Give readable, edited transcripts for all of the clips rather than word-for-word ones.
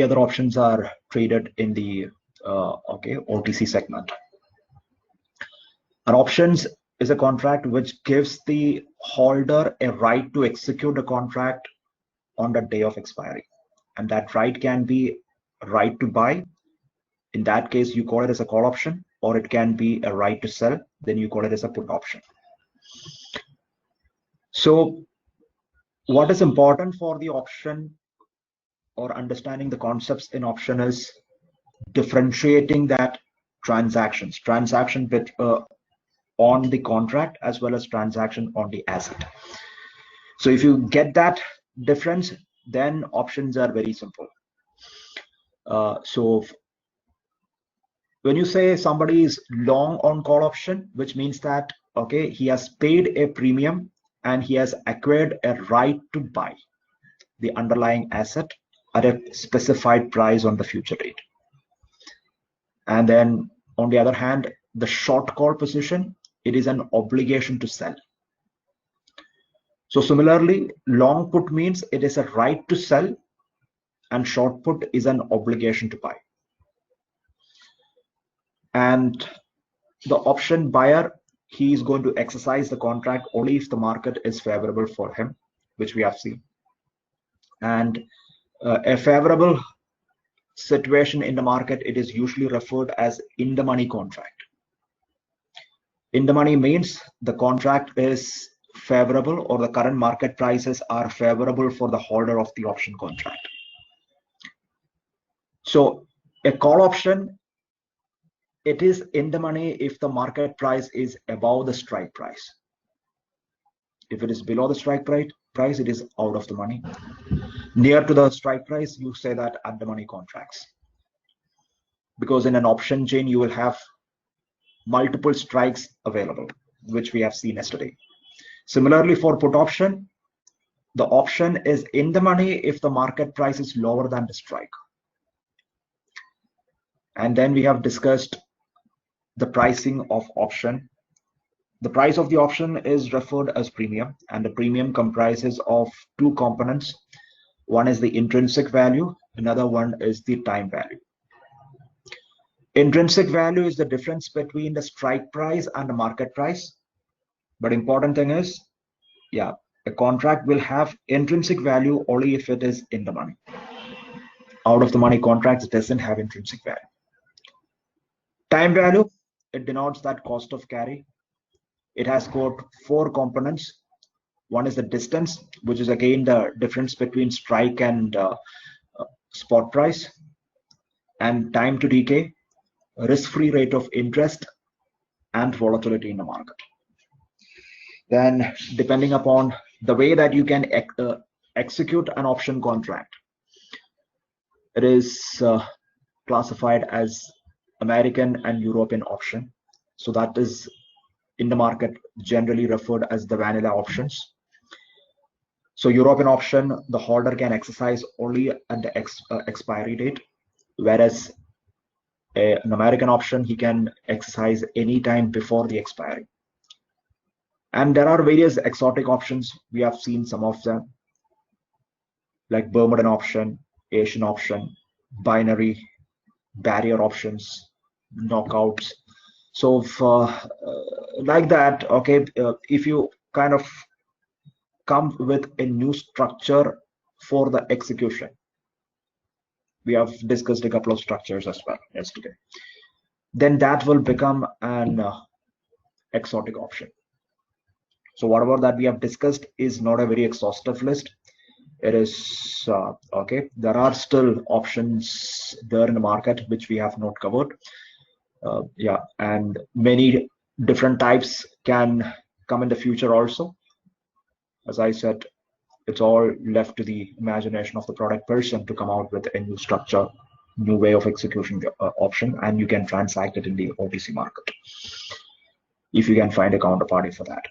other options are traded in the OTC segment. An options is a contract which gives the holder a right to execute the contract on the day of expiry, and that right can be a right to buy. In that case, you call it as a call option, or it can be a right to sell, then you call it as a put option. So what is important for the option or understanding the concepts in option is differentiating that transaction bit on the contract as well as transaction on the asset. So if you get that difference, then options are very simple. So when you say somebody is long on call option, which means that, okay, he has paid a premium and he has acquired a right to buy the underlying asset at a specified price on the future date. And then on the other hand, the short call position, it is an obligation to sell. So similarly, long put means it is a right to sell, and short put is an obligation to buy. And the option buyer, he is going to exercise the contract only if the market is favorable for him, which we have seen. And a favorable situation in the market, it is usually referred as in the money contract. In the money means the contract is favorable, or the current market prices are favorable for the holder of the option contract. So a call option, it is in the money if the market price is above the strike price. If it is below the strike price, it is out of the money. Near to the strike price, you say that at the money contracts. Because in an option chain, you will have multiple strikes available, which we have seen yesterday. Similarly, for put option, the option is in the money if the market price is lower than the strike. And then we have discussed the pricing of option. The price of the option is referred as premium, and the premium comprises of two components. One is the intrinsic value, another one is the time value. Intrinsic value is the difference between the strike price and the market price. But important thing is, yeah, a contract will have intrinsic value only if it is in the money. Out of the money contracts doesn't have intrinsic value. Time value, it denotes that cost of carry. It has got four components. One is the distance, which is again the difference between strike and spot price, and time to decay, risk-free rate of interest, and volatility in the market. Then, depending upon the way that you can execute an option contract, it is classified as American and European option. So that is in the market generally referred as the vanilla options. So European option, the holder can exercise only at the expiry date, whereas an American option, he can exercise any time before the expiry. And there are various exotic options. We have seen some of them, like Bermudan option, Asian option, binary, barrier options, knockouts. So like that, okay, if you kind of come with a new structure for the execution, we have discussed a couple of structures as well yesterday, then that will become an exotic option. So whatever that we have discussed is not a very exhaustive list. It is okay, there are still options there in the market which we have not covered. Yeah, and many different types can come in the future also. As I said, it's all left to the imagination of the product person to come out with a new structure, new way of executing the option, and you can transact it in the OTC market if you can find a counterparty for that.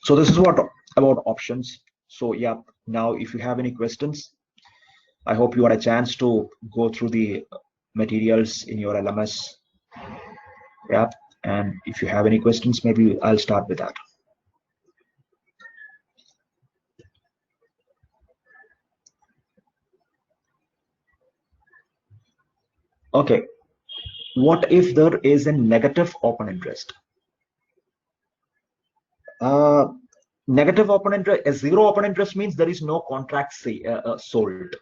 So this is what about options. So yeah, now if you have any questions, I hope you had a chance to go through the materials in your LMS. Yeah, and if you have any questions, maybe I'll start with that. Okay, what if there is a negative open interest? Negative open interest, a zero open interest means there is no contract sold.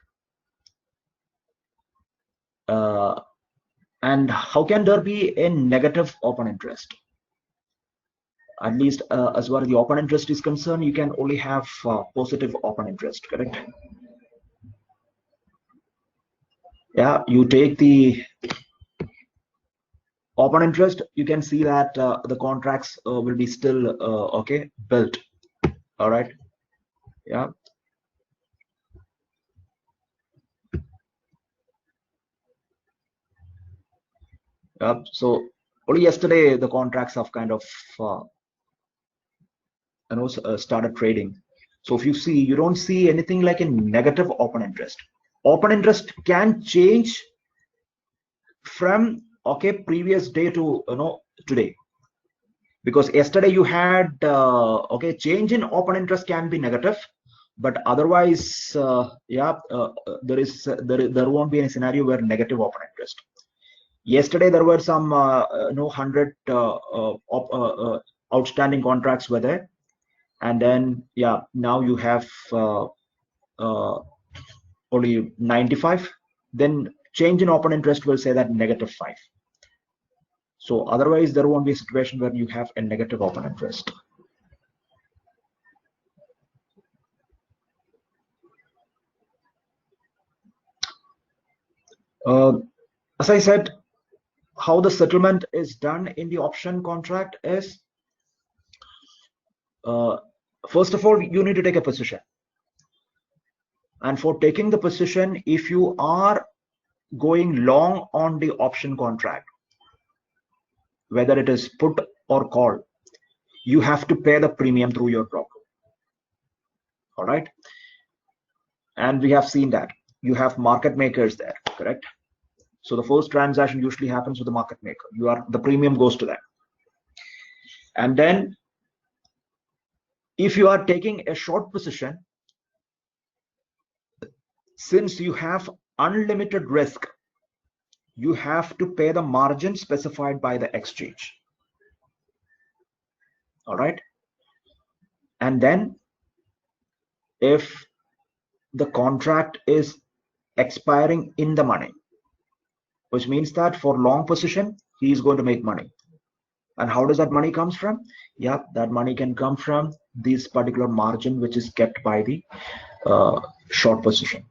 And how can there be a negative open interest? At least as far as the open interest is concerned, you can only have positive open interest, correct? Yeah, you take the open interest, you can see that the contracts will be still okay, built. All right. Yeah. So only yesterday the contracts have kind of started trading. So if you see, you don't see anything like a negative open interest. Open interest can change from okay previous day to today, because yesterday you had okay change in open interest can be negative, but otherwise there won't be any scenario where negative open interest. Yesterday there were some 100 outstanding contracts were there, and then now you have only 95. Then change in open interest will say that -5. So otherwise there won't be a situation where you have a negative open interest. As I said, how the settlement is done in the option contract is, first of all, you need to take a position. And for taking the position, if you are going long on the option contract, whether it is put or call, you have to pay the premium through your broker. All right. And we have seen that you have market makers there, correct? So the first transaction usually happens with the market maker. The premium goes to them. And then if you are taking a short position, since you have unlimited risk, you have to pay the margin specified by the exchange. All right. And then if the contract is expiring in the money, which means that for long position, he is going to make money. And how does that money comes from? Yeah, that money can come from this particular margin, which is kept by the short position.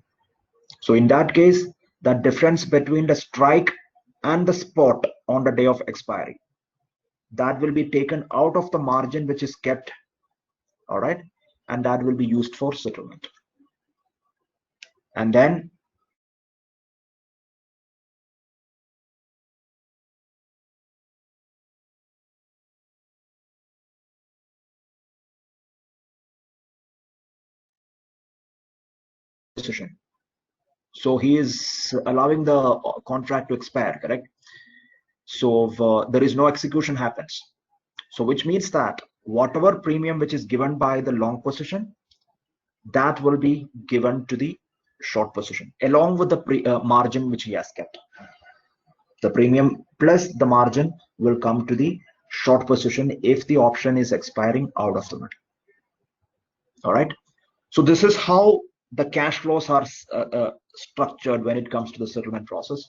So in that case, the difference between the strike and the spot on the day of expiry, that will be taken out of the margin which is kept. All right. And that will be used for settlement. And then position. So he is allowing the contract to expire, correct? So there is no execution happens. So which means that whatever premium which is given by the long position, that will be given to the short position along with the margin which he has kept. The premium plus the margin will come to the short position if the option is expiring out of the money. All right. So this is how the cash flows are structured when it comes to the settlement process.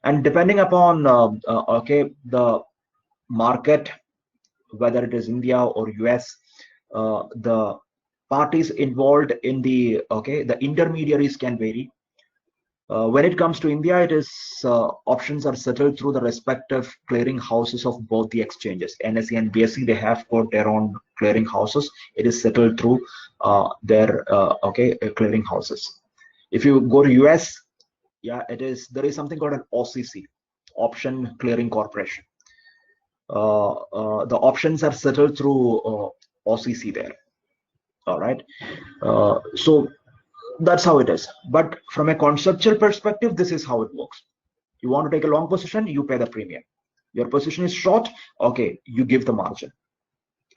And depending upon the market, whether it is India or US, the parties involved in the intermediaries can vary. When it comes to India, it is options are settled through the respective clearing houses of both the exchanges. NSE and BSE, they have got their own clearing houses. It is settled through their clearing houses. If you go to US, there is something called an OCC, Option Clearing Corporation. The options are settled through OCC there. All right. So that's how it is. But from a conceptual perspective, this is how it works. You want to take a long position, you pay the premium. Your position is short, okay, you give the margin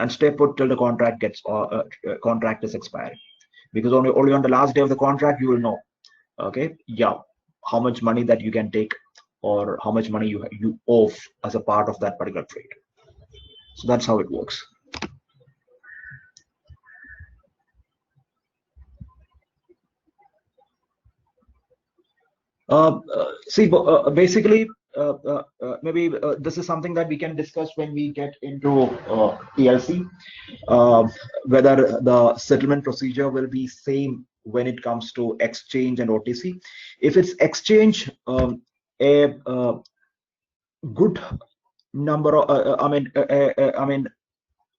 and stay put till the contract contract is expiring. Because only on the last day of the contract you will know, okay, how much money that you can take or how much money you owe as a part of that particular trade. So that's how it works. See, basically, maybe this is something that we can discuss when we get into PLC, whether the settlement procedure will be same when it comes to exchange and OTC. If it's exchange, a good number of, I mean,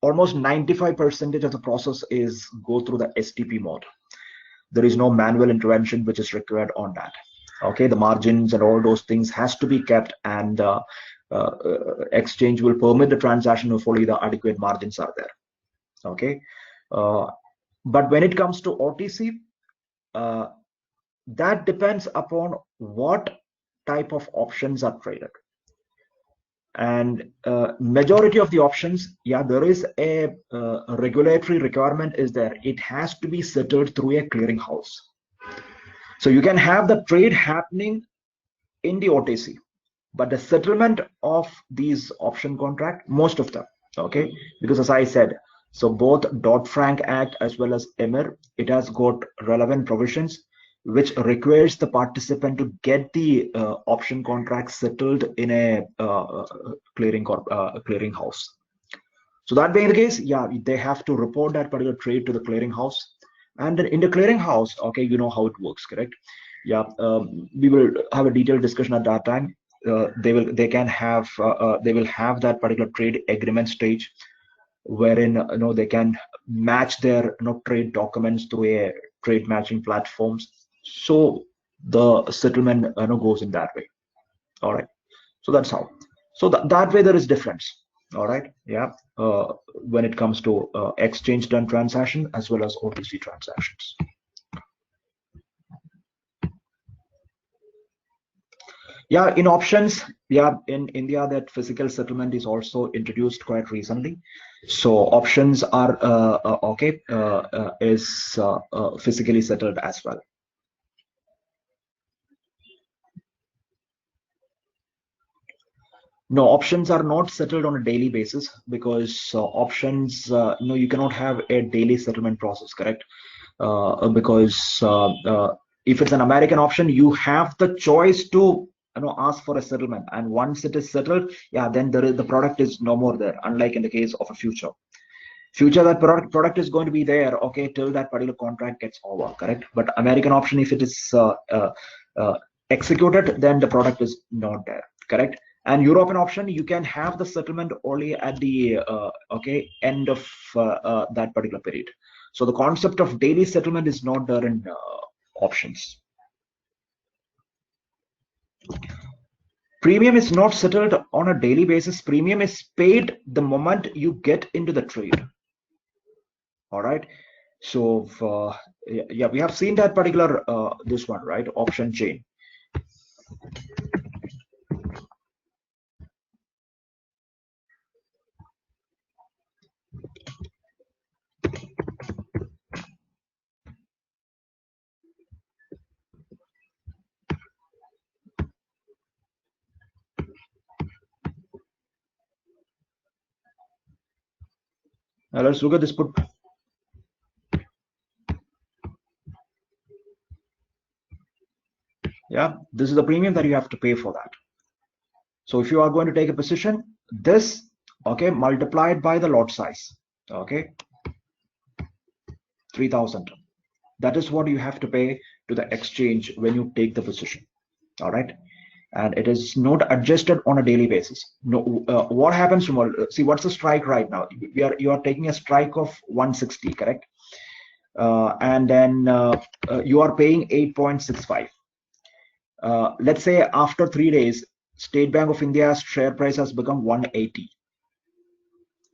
almost 95% of the process is go through the STP mode. There is no manual intervention which is required on that. Okay, the margins and all those things has to be kept, and exchange will permit the transaction if only the adequate margins are there. Okay, but when it comes to OTC, that depends upon what type of options are traded. And majority of the options, yeah, there is a regulatory requirement is there. It has to be settled through a clearing house. So you can have the trade happening in the OTC, but the settlement of these option contract, most of them, okay, because as I said, so both Dodd-Frank Act as well as EMIR, it has got relevant provisions which requires the participant to get the option contract settled in a clearing house. So that being the case, yeah, they have to report that particular trade to the clearing house. And then in the clearing house, okay, you know how it works, correct? Yeah, we will have a detailed discussion at that time. They will have that particular trade agreement stage, wherein they can match their trade documents through a trade matching platforms. So the settlement goes in that way. All right. So that's how. So that way there is difference. All right, yeah, when it comes to exchange done transaction as well as OTC transactions. Yeah, in options, yeah, in India that physical settlement is also introduced quite recently. So options are physically settled as well. No, options are not settled on a daily basis because options, you cannot have a daily settlement process, correct? Because if it's an American option, you have the choice to ask for a settlement, and once it is settled, yeah, then the product is no more there. Unlike in the case of a future, that product is going to be there, okay, till that particular contract gets over, correct? But American option, if it is executed, then the product is not there, correct? And European option, you can have the settlement only at the end of that particular period. So the concept of daily settlement is not there in options. Premium is not settled on a daily basis. Premium is paid the moment you get into the trade. All right. So yeah, we have seen that particular this one, right? Option chain. Now let's look at this put. Yeah, this is the premium that you have to pay for that. So if you are going to take a position, this, okay, multiplied by the lot size, okay, 3,000. That is what you have to pay to the exchange when you take the position. All right. And it is not adjusted on a daily basis. No, what happens tomorrow? See, what's the strike right now? You are taking a strike of 160, correct? And then you are paying 8.65. Let's say after 3 days, State Bank of India's share price has become 180,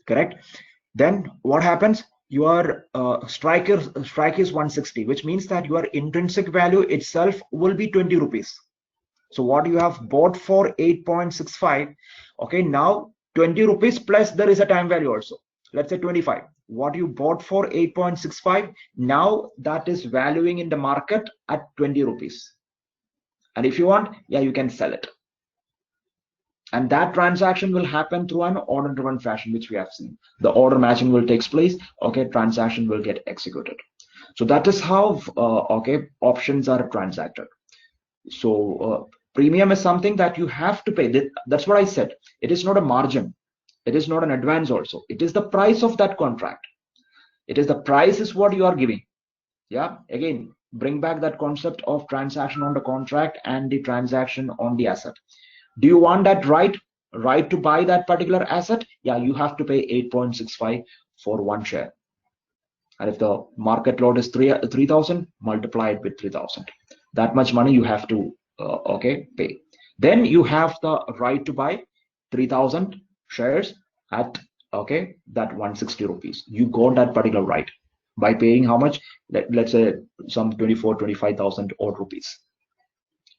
correct? Then what happens? Your strike is 160, which means that your intrinsic value itself will be 20 rupees. So what you have bought for 8.65, okay, now 20 rupees plus there is a time value also. Let's say 25. What you bought for 8.65, now that is valuing in the market at 20 rupees. And if you want, yeah, you can sell it. and that transaction will happen through an order driven fashion, which we have seen. The order matching will take place. Okay, transaction will get executed. So that is how okay, options are transacted. So premium is something that you have to pay. That's what I said. It is not a margin, it is not an advance also, it is the price of that contract. It is the price is what you are giving. Yeah, again, bring back that concept of transaction on the contract and the transaction on the asset. Do you want that right to buy that particular asset? Yeah, you have to pay 8.65 for one share. And if the market lot is 3,000, multiply it with 3,000. That much money you have to okay, pay. Then you have the right to buy 3,000 shares at okay, that 160 rupees. You got that particular right by paying how much? Let's say some 25,000 odd rupees.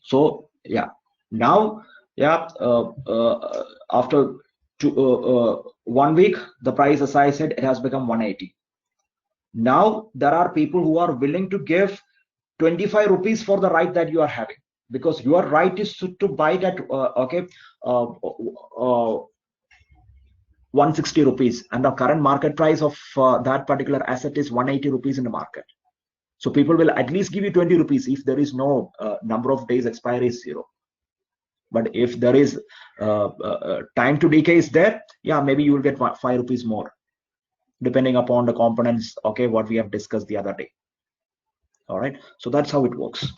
So yeah, now yeah, after 1 week, the price, as I said, it has become 180. Now there are people who are willing to give 25 rupees for the right that you are having, because your right is to buy that okay, 160 rupees, and the current market price of that particular asset is 180 rupees in the market. So people will at least give you 20 rupees if there is no number of days expiry is 0. But if there is time to decay is there, yeah, maybe you will get 5 rupees more, depending upon the components, okay, what we have discussed the other day. All right, so that's how it works.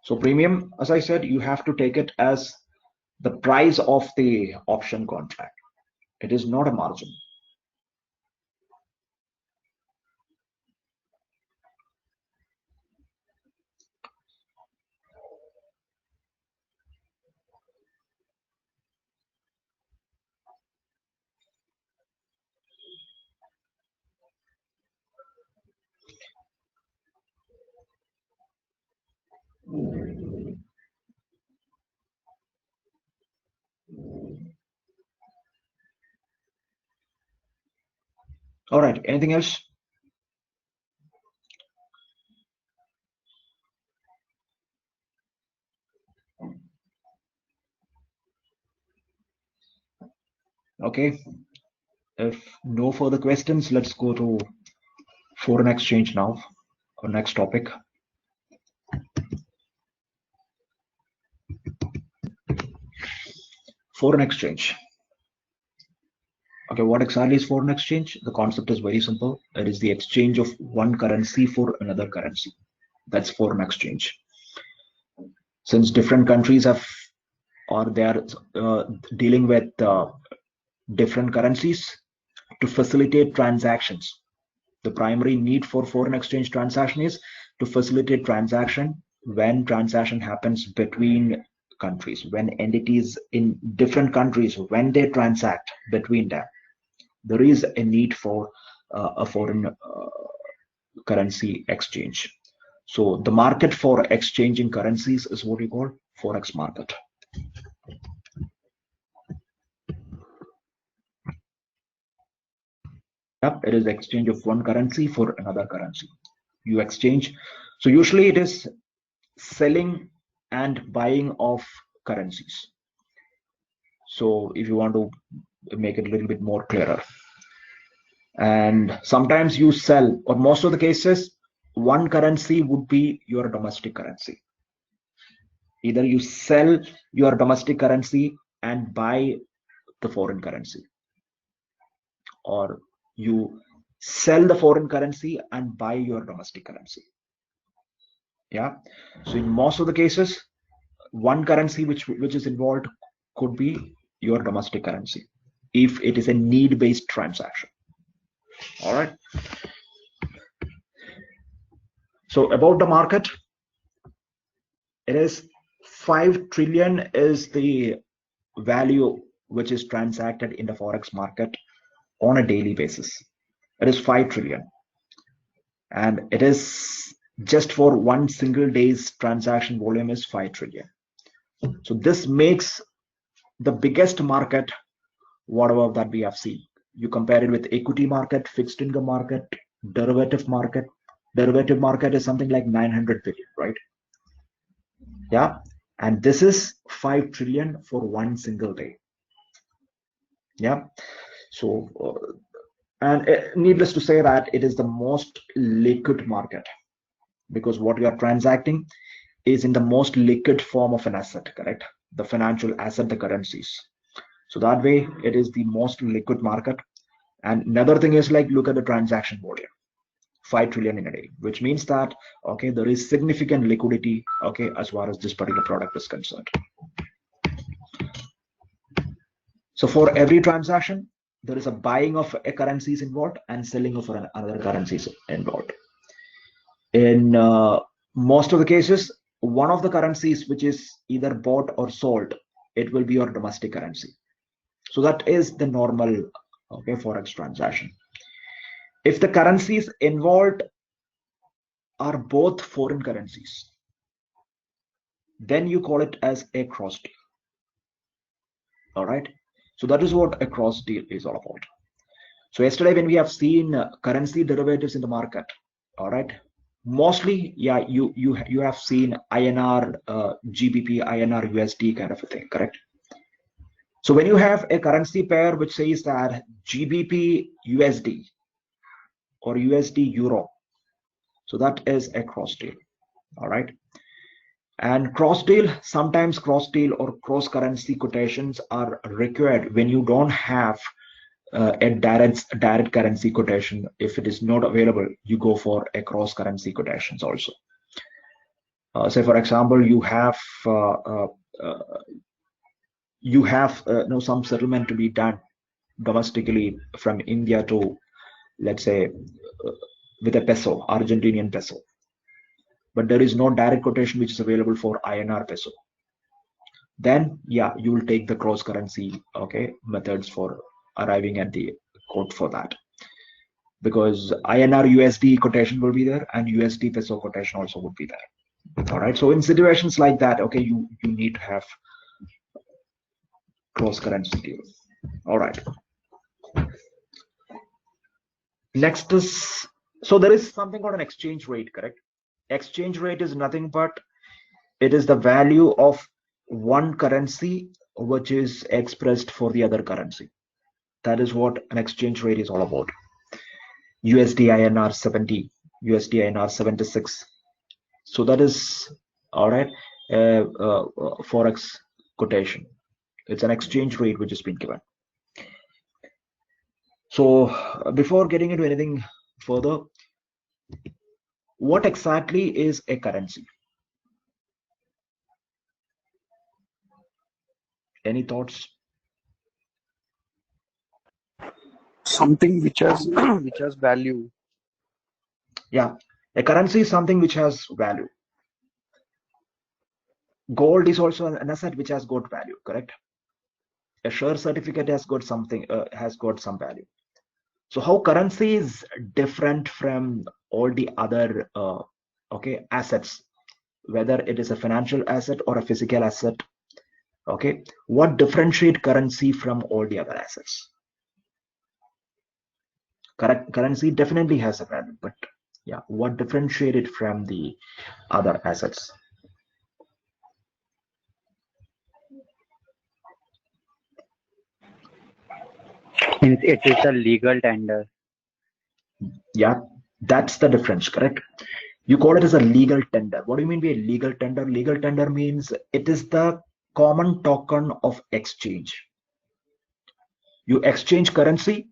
So premium, as I said, you have to take it as the price of the option contract. It is not a margin. All right, anything else? Okay, if no further questions, let's go to foreign exchange now, our next topic. Foreign exchange. Okay, what exactly is foreign exchange? The concept is very simple. It is the exchange of one currency for another currency. That's foreign exchange. Since different countries have, or they are dealing with different currencies to facilitate transactions. The primary need for foreign exchange transaction is to facilitate transaction when transaction happens between countries, when entities in different countries, when they transact between them, there is a need for a foreign currency exchange. So the market for exchanging currencies is what we call forex market. Yep, it is exchange of one currency for another currency. You exchange. So usually it is selling and buying of currencies. So if you want to make it a little bit more clearer, and sometimes you sell, or most of the cases, one currency would be your domestic currency. Either you sell your domestic currency and buy the foreign currency, or you sell the foreign currency and buy your domestic currency. Yeah, so in most of the cases, one currency which is involved could be your domestic currency if it is a need-based transaction. All right, so about the market, it is 5 trillion is the value which is transacted in the forex market on a daily basis. It is 5 trillion, and it is just for one single day's transaction volume is 5 trillion. So this makes the biggest market whatever that we have seen. You compare it with equity market, fixed income market, derivative market, Derivative market is something like 900 billion, right? Yeah. And this is 5 trillion for one single day. Yeah. So, and needless to say that it is the most liquid market, because what you are transacting is in the most liquid form of an asset, correct? The financial asset, the currencies. So that way, it is the most liquid market. And another thing is, like, look at the transaction volume, 5 trillion in a day, which means that, okay, there is significant liquidity, okay, as far as this particular product is concerned. So for every transaction, there is a buying of a currencies involved and selling of another currencies involved. In most of the cases, one of the currencies which is either bought or sold, it will be your domestic currency. So that is the normal, okay, forex transaction. If the currencies involved are both foreign currencies, then you call it as a cross deal. All right. So that is what a cross deal is all about. So yesterday, when we have seen currency derivatives in the market, all right, mostly, yeah, you have seen INR, GBP, INR, USD kind of a thing, correct? So when you have a currency pair which says that GBP USD or USD Euro, so that is a cross deal, all right. And cross deal, sometimes cross deal or cross currency quotations are required when you don't have a direct currency quotation. If it is not available, you go for a cross currency quotations also. Say for example, you have some settlement to be done domestically from India to, let's say, with a peso, Argentinian peso, but there is no direct quotation which is available for INR peso. Then, yeah, you will take the cross currency, okay, methods for arriving at the quote for that, because INR USD quotation will be there and USD peso quotation also would be there. All right. So in situations like that, okay, you need to have cross currency deal. All right. Next is, so there is something called an exchange rate, correct? Exchange rate is nothing but it is the value of one currency which is expressed for the other currency. That is what an exchange rate is all about. USD INR 70, USD INR 76. So that is, all right, forex quotation. It's an exchange rate which has been given. So before getting into anything further, what exactly is a currency? Any thoughts? Something which has which has value. Yeah, a currency is something which has value. Gold is also an asset which has got value, correct? A share certificate has got something, has got some value. So how currency is different from all the other okay, assets, whether it is a financial asset or a physical asset, okay, what differentiate currency from all the other assets? Currency definitely has a value, but yeah, what differentiate it from the other assets? It is a legal tender. Yeah, that's the difference, correct? You call it as a legal tender. What do you mean by a legal tender? Legal tender means it is the common token of exchange. You exchange currency,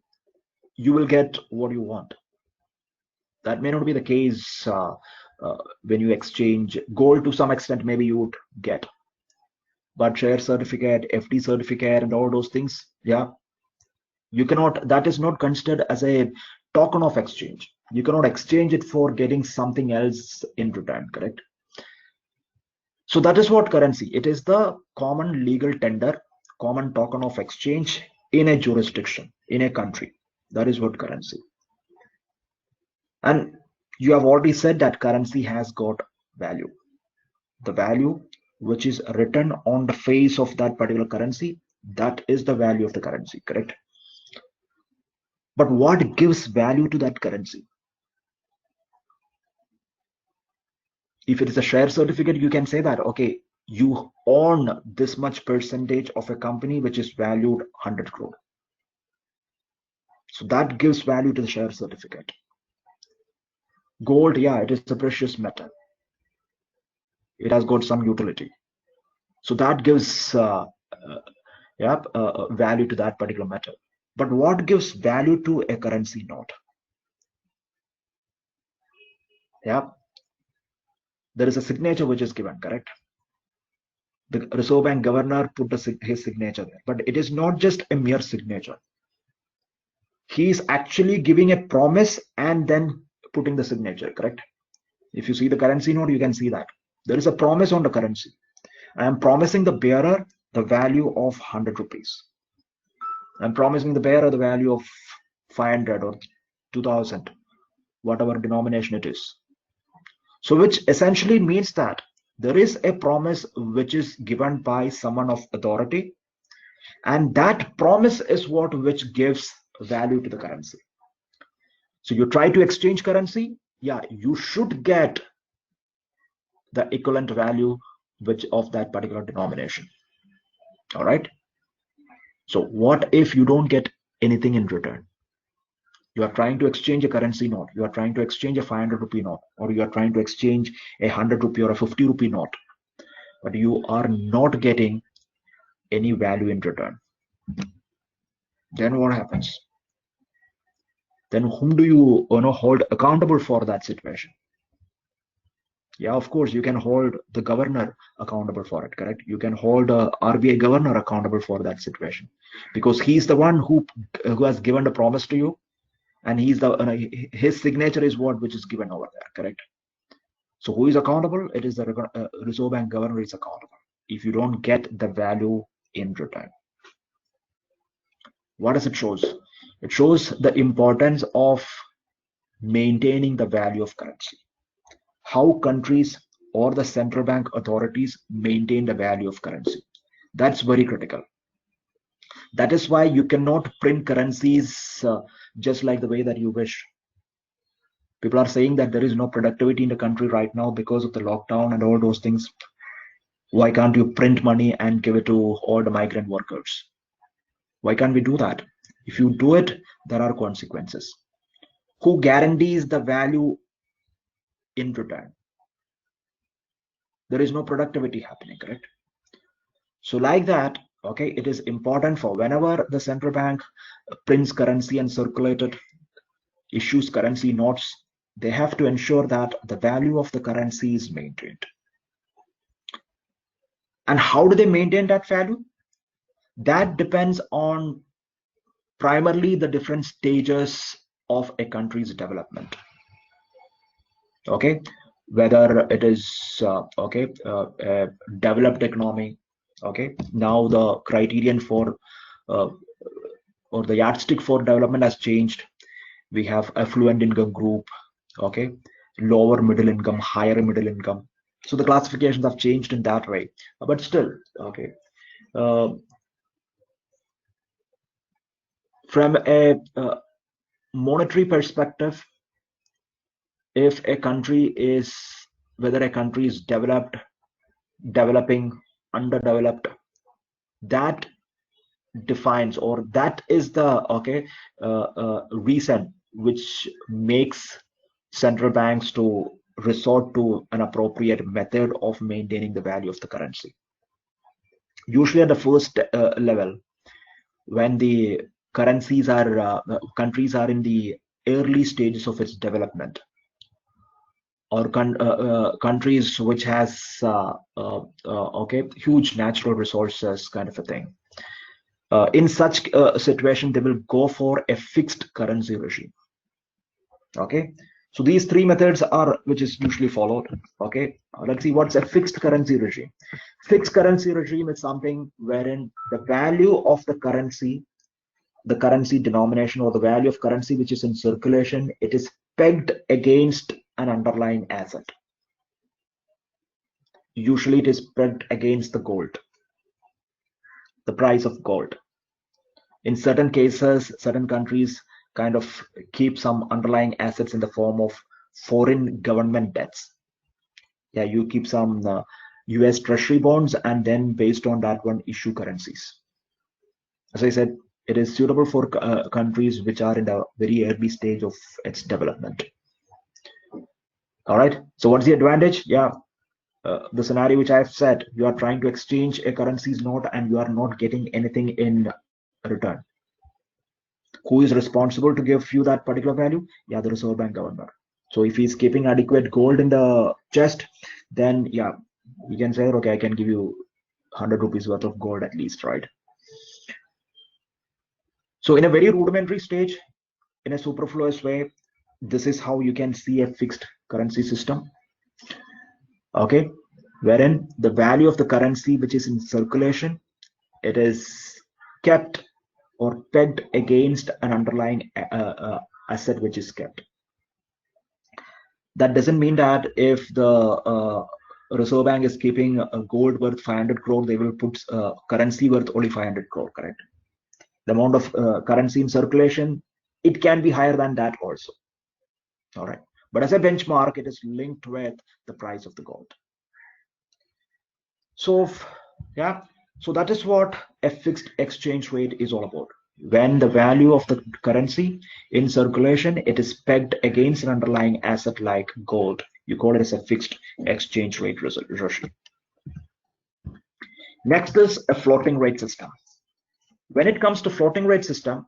you will get what you want. That may not be the case when you exchange gold. To some extent, maybe you would get, but share certificate, FD certificate, and all those things, yeah, you cannot. That is not considered as a token of exchange. You cannot exchange it for getting something else in return, correct? So that is what currency. It is the common legal tender, common token of exchange in a jurisdiction, in a country. That is what currency. And you have already said that currency has got value. The value which is written on the face of that particular currency, that is the value of the currency, correct? But what gives value to that currency? If it is a share certificate, you can say that, okay, you own this much percentage of a company which is valued 100 crore. So that gives value to the share certificate. Gold, yeah, it is a precious metal. It has got some utility. So that gives value to that particular metal. But what gives value to a currency note? Yeah, there is a signature which is given, correct? The Reserve Bank governor put his signature there, but it is not just a mere signature. He is actually giving a promise and then putting the signature, correct? If you see the currency note, you can see that there is a promise on the currency. I am promising the bearer the value of 100 rupees. I'm promising the bearer the value of 500 or 2000, whatever denomination it is. So which essentially means that there is a promise which is given by someone of authority, and that promise is what which gives value to the currency. So you try to exchange currency, yeah, you should get the equivalent value which of that particular denomination. All right. So what if you don't get anything in return? You are trying to exchange a currency note, you are trying to exchange a 500 rupee note, or you are trying to exchange a 100 rupee or a 50 rupee note, but you are not getting any value in return. Then what happens? Then whom do you hold accountable for that situation? Yeah, of course, you can hold the governor accountable for it, correct? You can hold a RBI governor accountable for that situation, because he's the one who has given the promise to you, and he's the his signature is what which is given over there, correct? So who is accountable? It is the Reserve Bank governor is accountable if you don't get the value in return. What does it shows? It shows the importance of maintaining the value of currency. How countries or the central bank authorities maintain the value of currency. That's very critical. That is why you cannot print currencies just like the way that you wish. People are saying that there is no productivity in the country right now because of the lockdown and all those things. Why can't you print money and give it to all the migrant workers? Why can't we do that? If you do it, there are consequences. Who guarantees the value in return? There is no productivity happening, correct? So like that, okay, it is important for whenever the central bank prints currency and circulate it, issues currency notes, they have to ensure that the value of the currency is maintained. And how do they maintain that value? That depends on primarily the different stages of a country's development. Okay, whether it is a developed economy. Okay, now the criterion for or the yardstick for development has changed. We have affluent income group, okay, lower middle income, higher middle income. So the classifications have changed in that way, but still, okay. From a monetary perspective, if a country is, whether a country is developed, developing, underdeveloped, that defines, or that is the reason which makes central banks to resort to an appropriate method of maintaining the value of the currency. Usually at the first level, when the currencies are countries are in the early stages of its development, or countries which has huge natural resources kind of a thing, in such a situation they will go for a fixed currency regime. Okay, so these three methods are which is usually followed. Okay, let's see what's a fixed currency regime. Fixed currency regime is something wherein the value of the currency denomination, or the value of currency which is in circulation, it is pegged against an underlying asset. Usually it is pegged against the gold, the price of gold. In certain cases, certain countries kind of keep some underlying assets in the form of foreign government debts. Yeah, you keep some US treasury bonds, and then based on that one issue currencies. As I said, it is suitable for countries which are in the very early stage of its development. All right. So what's the advantage? Yeah, the scenario which I've said, you are trying to exchange a currency's note and you are not getting anything in return. Who is responsible to give you that particular value? Yeah, the Reserve Bank governor. So if he's keeping adequate gold in the chest, then yeah, you can say, okay, I can give you 100 rupees worth of gold at least, right? So in a very rudimentary stage, in a superfluous way, this is how you can see a fixed currency system. Okay, wherein the value of the currency which is in circulation, it is kept or pegged against an underlying asset which is kept. That doesn't mean that if the Reserve Bank is keeping a gold worth 500 crore, they will put currency worth only 500 crore, correct? The amount of currency in circulation, it can be higher than that also. All right. But as a benchmark, it is linked with the price of the gold. So, yeah, so that is what a fixed exchange rate is all about. When the value of the currency in circulation, it is pegged against an underlying asset like gold. You call it as a fixed exchange rate regime. Next is a floating rate system. When it comes to floating rate system,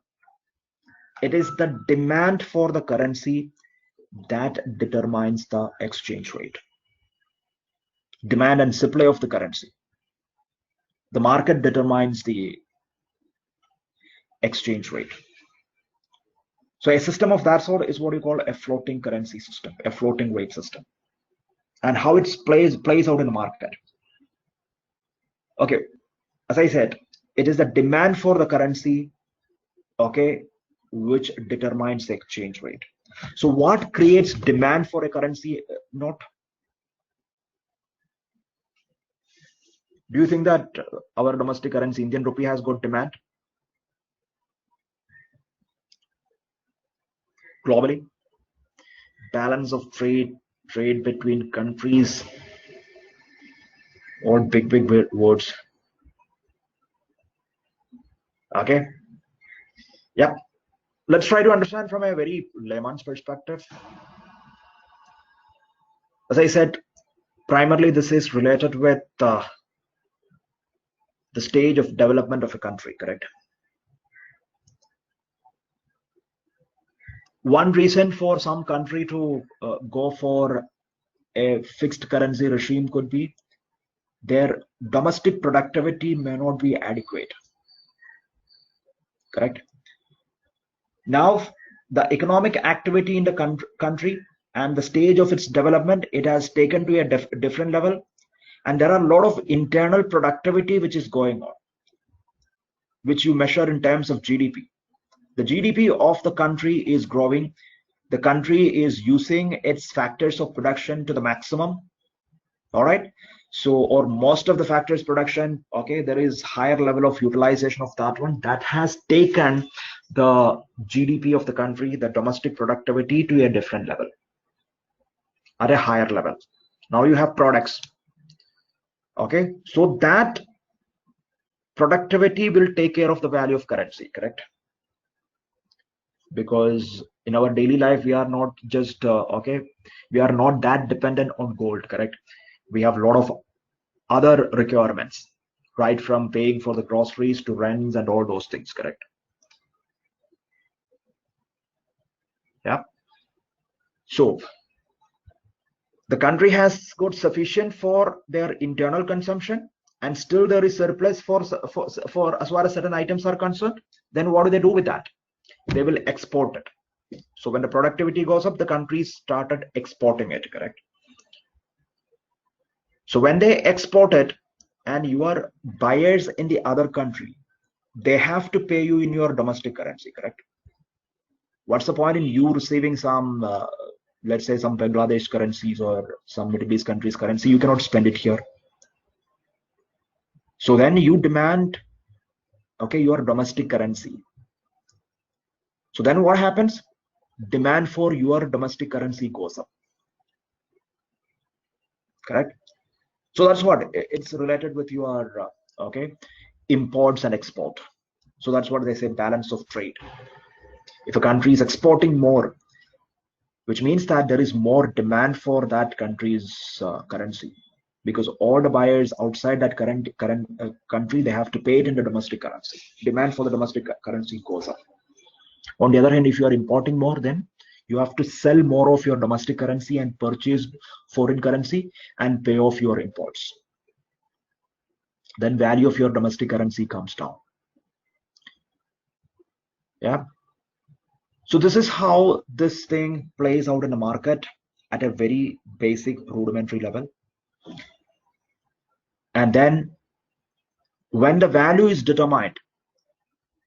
it is the demand for the currency that determines the exchange rate. Demand and supply of the currency. The market determines the exchange rate. So a system of that sort is what you call a floating currency system, a floating rate system, and how it plays out in the market. Okay, as I said, it is the demand for the currency, okay, which determines the exchange rate. So what creates demand for a currency note? Do you think that our domestic currency, Indian rupee, has got demand globally? Balance of trade between countries, or big words. Okay. Yep. Let's try to understand from a very layman's perspective. As I said, primarily this is related with the stage of development of a country, correct? One reason for some country to go for a fixed currency regime could be their domestic productivity may not be adequate, correct? Now, the economic activity in the country and the stage of its development, it has taken to a different level, and there are a lot of internal productivity which is going on, which you measure in terms of GDP. The GDP of the country is growing. The country is using its factors of production to the maximum. All right. So, or most of the factors production, okay, there is higher level of utilization of that one. That has taken the GDP of the country, the domestic productivity, to a different level, at a higher level. Now you have products. Okay. So that productivity will take care of the value of currency, correct? Because in our daily life, we are not just okay, we are not that dependent on gold, correct? We have a lot of other requirements, right, from paying for the groceries to rents and all those things, correct? Yeah. So the country has got sufficient for their internal consumption, and still there is surplus for as far as certain items are concerned. Then what do they do with that? They will export it. So when the productivity goes up, the countries started exporting it, correct? So when they export it, and you are buyers in the other country, they have to pay you in your domestic currency, correct? What's the point in you receiving some, let's say some Bangladesh currencies or some Middle East countries currency? You cannot spend it here. So then you demand, okay, your domestic currency. So then what happens? Demand for your domestic currency goes up, correct? So that's what it's related with your okay, imports and export. So that's what they say, balance of trade. If a country is exporting more, which means that there is more demand for that country's currency, because all the buyers outside that current country, they have to pay it in the domestic currency. Demand for the domestic currency goes up. On the other hand, if you are importing more, then you have to sell more of your domestic currency and purchase foreign currency and pay off your imports. Then value of your domestic currency comes down. Yeah. So this is how this thing plays out in the market at a very basic rudimentary level. And then when the value is determined,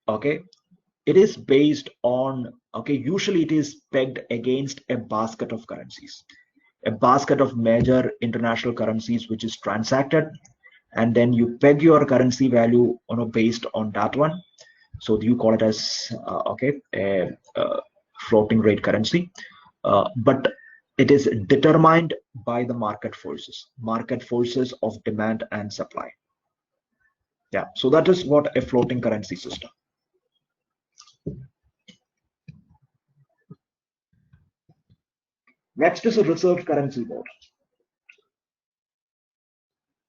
okay, it is based on, okay, usually it is pegged against a basket of currencies, a basket of major international currencies which is transacted, and then you peg your currency value based on that one. So you call it as okay, a floating rate currency, but it is determined by the market forces of demand and supply. Yeah, so that is what a floating currency system. Next is a reserve currency board.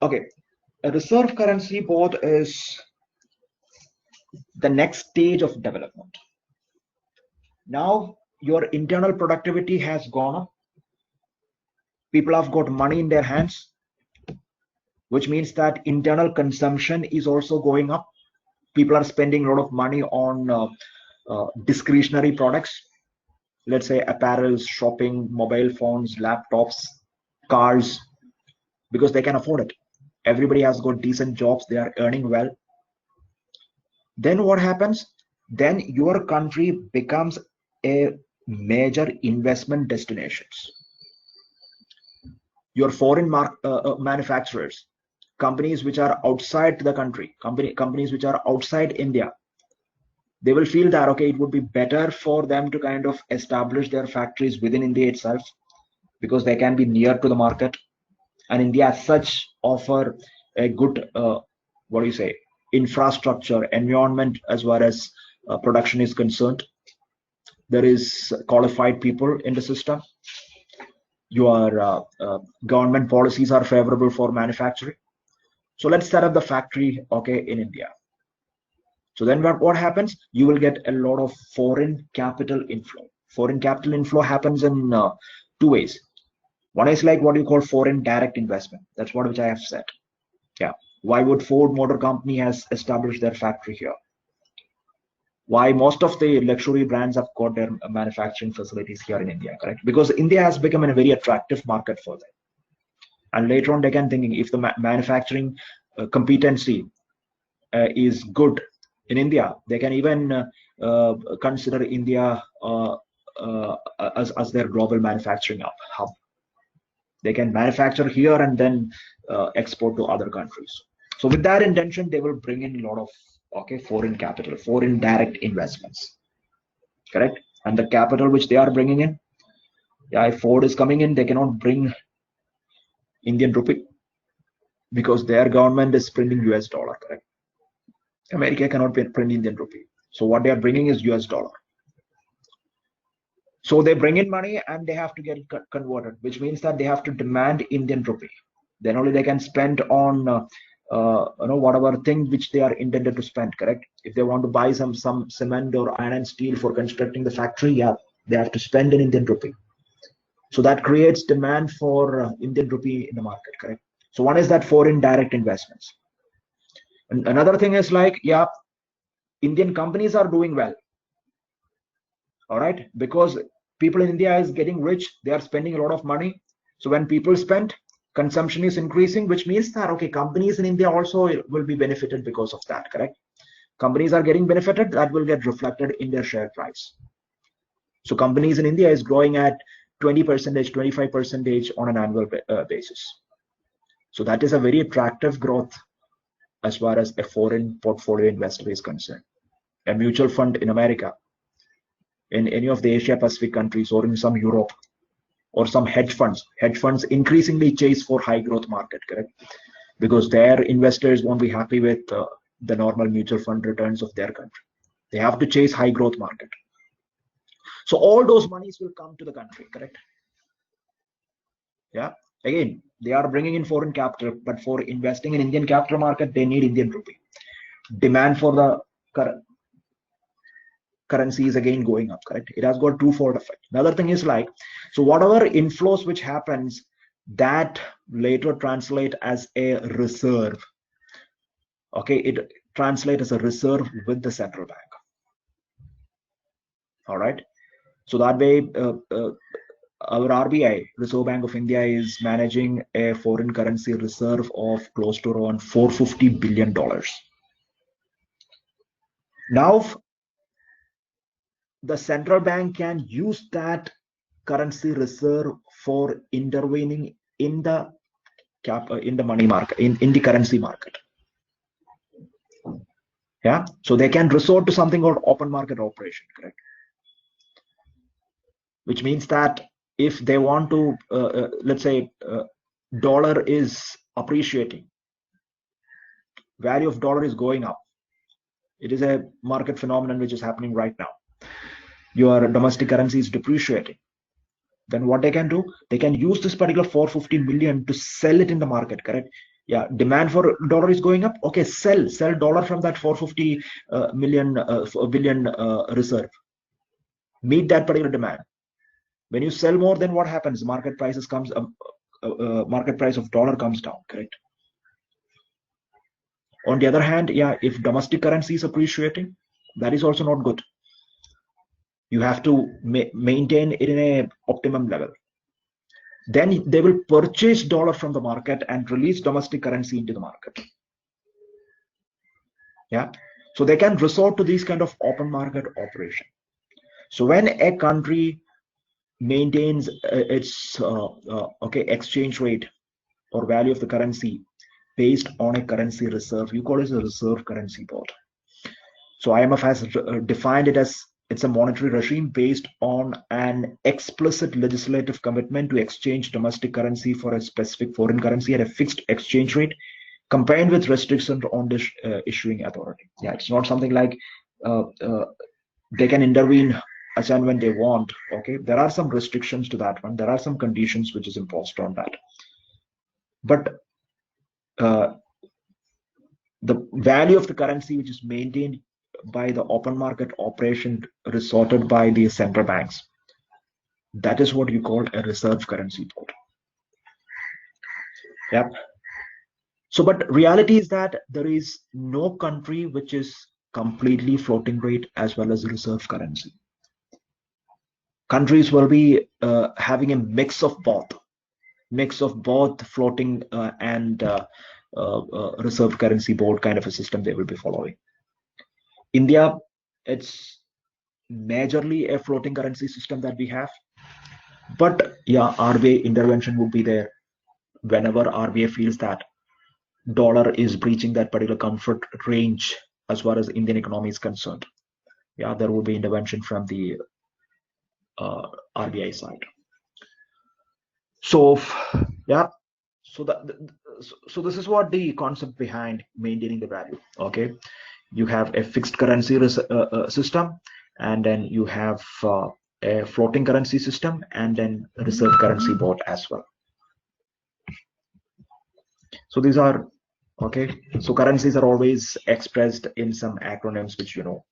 Okay, a reserve currency board is the next stage of development. Now your internal productivity has gone up. People have got money in their hands, which means that internal consumption is also going up. People are spending a lot of money on discretionary products. Let's say apparels, shopping, mobile phones, laptops, cars, because they can afford it. Everybody has got decent jobs. They are earning well. Then what happens? Then your country becomes a major investment destinations. Your foreign manufacturers, companies which are outside the country, companies which are outside India, they will feel that, okay, it would be better for them to kind of establish their factories within India itself, because they can be near to the market. And India as such offer a good, what do you say, infrastructure, environment as far as production is concerned. There is qualified people in the system. Your government policies are favorable for manufacturing. So let's set up the factory, okay, in India. So then what happens? You will get a lot of foreign capital inflow. Foreign capital inflow happens in two ways. One is like what you call foreign direct investment. That's what which I have said. Yeah. Why would Ford Motor Company has established their factory here? Why most of the luxury brands have got their manufacturing facilities here in India, correct? Because India has become a very attractive market for them. And later on, they can thinking if the manufacturing competency is good in India, they can even consider India as their global manufacturing hub. They can manufacture here and then export to other countries. So with that intention, they will bring in a lot of foreign capital, foreign direct investments, correct? And the capital which they are bringing in, yeah, if Ford is coming in, they cannot bring Indian rupee because their government is printing US dollar, correct? America cannot print Indian rupee. So what they are bringing is US dollar. So they bring in money and they have to get converted, which means that they have to demand Indian rupee. Then only they can spend on whatever thing which they are intended to spend, correct? If they want to buy some cement or iron and steel for constructing the factory, yeah, they have to spend in Indian rupee. So that creates demand for Indian rupee in the market, correct? So one is that foreign direct investments. And another thing is like, yeah, Indian companies are doing well, all right, because people in India is getting rich, they are spending a lot of money. So when people spend, consumption is increasing, which means that, okay, companies in India also will be benefited because of that, correct? Companies are getting benefited, that will get reflected in their share price. So companies in India is growing at 20%, 25% on an annual basis. So that is a very attractive growth as far as a foreign portfolio investor is concerned. A mutual fund in America, in any of the Asia Pacific countries or in some Europe, or some hedge funds. Hedge funds increasingly chase for high growth market, correct? Because their investors won't be happy with the normal mutual fund returns of their country. They have to chase high growth market. So all those monies will come to the country, correct? Yeah. Again, they are bringing in foreign capital, but for investing in Indian capital market, they need Indian rupee. Demand for the currency is again going up, correct? It has got twofold effect. Another thing is like, so whatever inflows which happens, that later translate as a reserve. Okay, it translates as a reserve with the central bank. All right. So that way, our RBI, Reserve Bank of India, is managing a foreign currency reserve of close to around $450 billion. Now, the central bank can use that currency reserve for intervening in the money market, in the currency market. Yeah, so they can resort to something called open market operation, correct? Which means that if they want to, let's say, dollar is appreciating, value of dollar is going up. It is a market phenomenon which is happening right now. Your domestic currency is depreciating. Then what they can do, they can use this particular 450 million to sell it in the market, correct? Yeah, demand for dollar is going up. Okay, sell dollar from that 450 billion reserve. Meet that particular demand. When you sell more, then what happens? Market prices comes market price of dollar comes down, correct? On the other hand, yeah, if domestic currency is appreciating, that is also not good. You have to maintain it in a optimum level. Then they will purchase dollar from the market and release domestic currency into the market. Yeah, so they can resort to these kind of open market operation. So when a country maintains its exchange rate or value of the currency based on a currency reserve, you call it a reserve currency board. So IMF has defined it as it's a monetary regime based on an explicit legislative commitment to exchange domestic currency for a specific foreign currency at a fixed exchange rate, combined with restrictions on the issuing authority. Yeah, it's not something like they can intervene as and when they want. Okay, there are some restrictions to that one. There are some conditions which is imposed on that. But the value of the currency which is maintained by the open market operation resorted by the central banks, that is what you call a reserve currency board. Yep. So, but reality is that there is no country which is completely floating rate as well as reserve currency. Countries will be having a mix of both floating and reserve currency board kind of a system they will be following. India, it's majorly a floating currency system that we have, but yeah, RBI intervention would be there whenever RBI feels that dollar is breaching that particular comfort range as far as Indian economy is concerned. Yeah, there will be intervention from the RBI side. So yeah, so this is what the concept behind maintaining the value. Okay, you have a fixed currency system, and then you have a floating currency system, and then a reserve currency board as well. So these are okay. So currencies are always expressed in some acronyms which you know.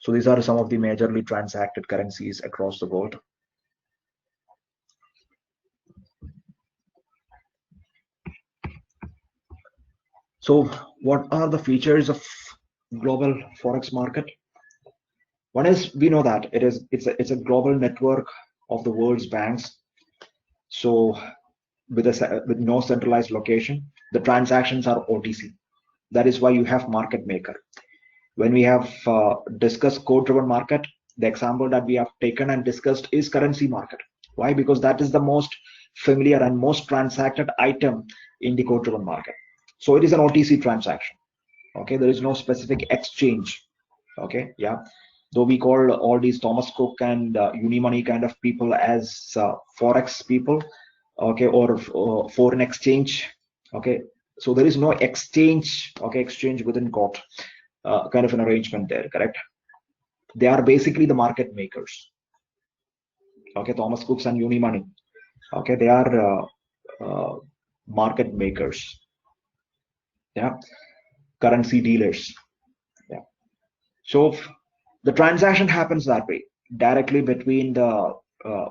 So these are some of the majorly transacted currencies across the world. So what are the features of global forex market? One is, we know that it's a global network of the world's banks. So with no centralized location, the transactions are OTC. That is why you have market maker. When we have discussed code-driven market, the example that we have taken and discussed is currency market. Why? Because that is the most familiar and most transacted item in the code-driven market. So it is an OTC transaction. Okay, there is no specific exchange. Okay, yeah. though we call all these Thomas Cook and Unimoney kind of people as forex people, okay, or foreign exchange, okay. So there is no exchange, okay, exchange within court, kind of an arrangement there, correct? They are basically the market makers, okay. Thomas Cooks and Unimoney, okay, they are market makers, yeah, currency dealers, yeah. So the transaction happens that way, directly between the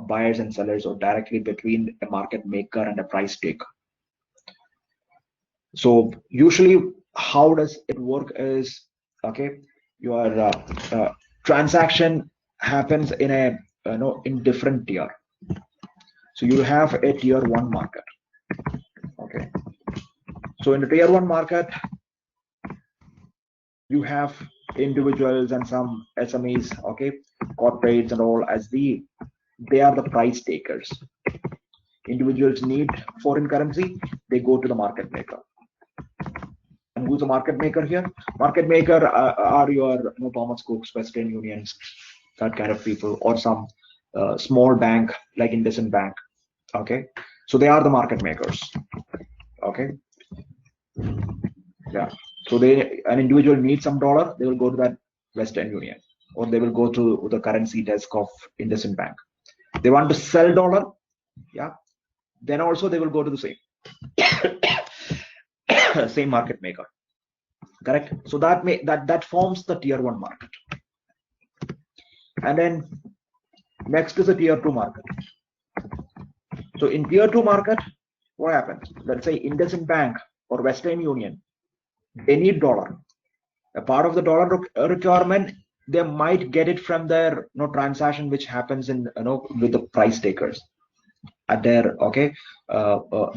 buyers and sellers, or directly between a market maker and a price taker. So usually how does it work is, okay, your transaction happens in a in different tier. So you have a tier 1 market, okay. So in the tier 1 market, you have individuals and some SMEs, okay, corporates and all, as they are the price takers. Individuals need foreign currency, they go to the market maker. And who's the market maker here? Market maker are your Thomas Cooks, Western Unions, that kind of people, or some small bank like IndusInd Bank, okay. So they are the market makers, okay. Yeah. So an individual needs some dollar, they will go to that Western Union, or they will go to the currency desk of IndusInd Bank. They want to sell dollar, yeah. Then also they will go to the same market maker, correct? So that forms the tier 1 market. And then next is a tier 2 market. So in tier 2 market, what happens? Let's say IndusInd Bank or Western Union, they need dollar. A part of the dollar requirement, they might get it from their transaction which happens in with the price takers at their, okay,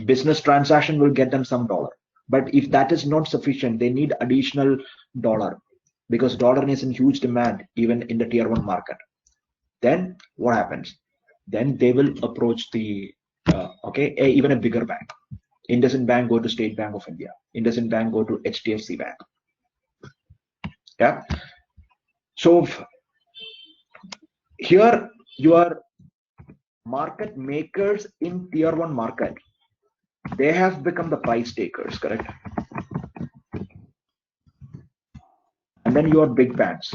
business transaction will get them some dollar. But if that is not sufficient, they need additional dollar, because dollar is in huge demand even in the tier 1 market. Then what happens? Then they will approach the okay, even a bigger bank. IndusInd Bank go to State Bank of India. IndusInd Bank go to HDFC Bank. Yeah. So here your market makers in tier 1 market, they have become the price takers, correct? And then your big banks,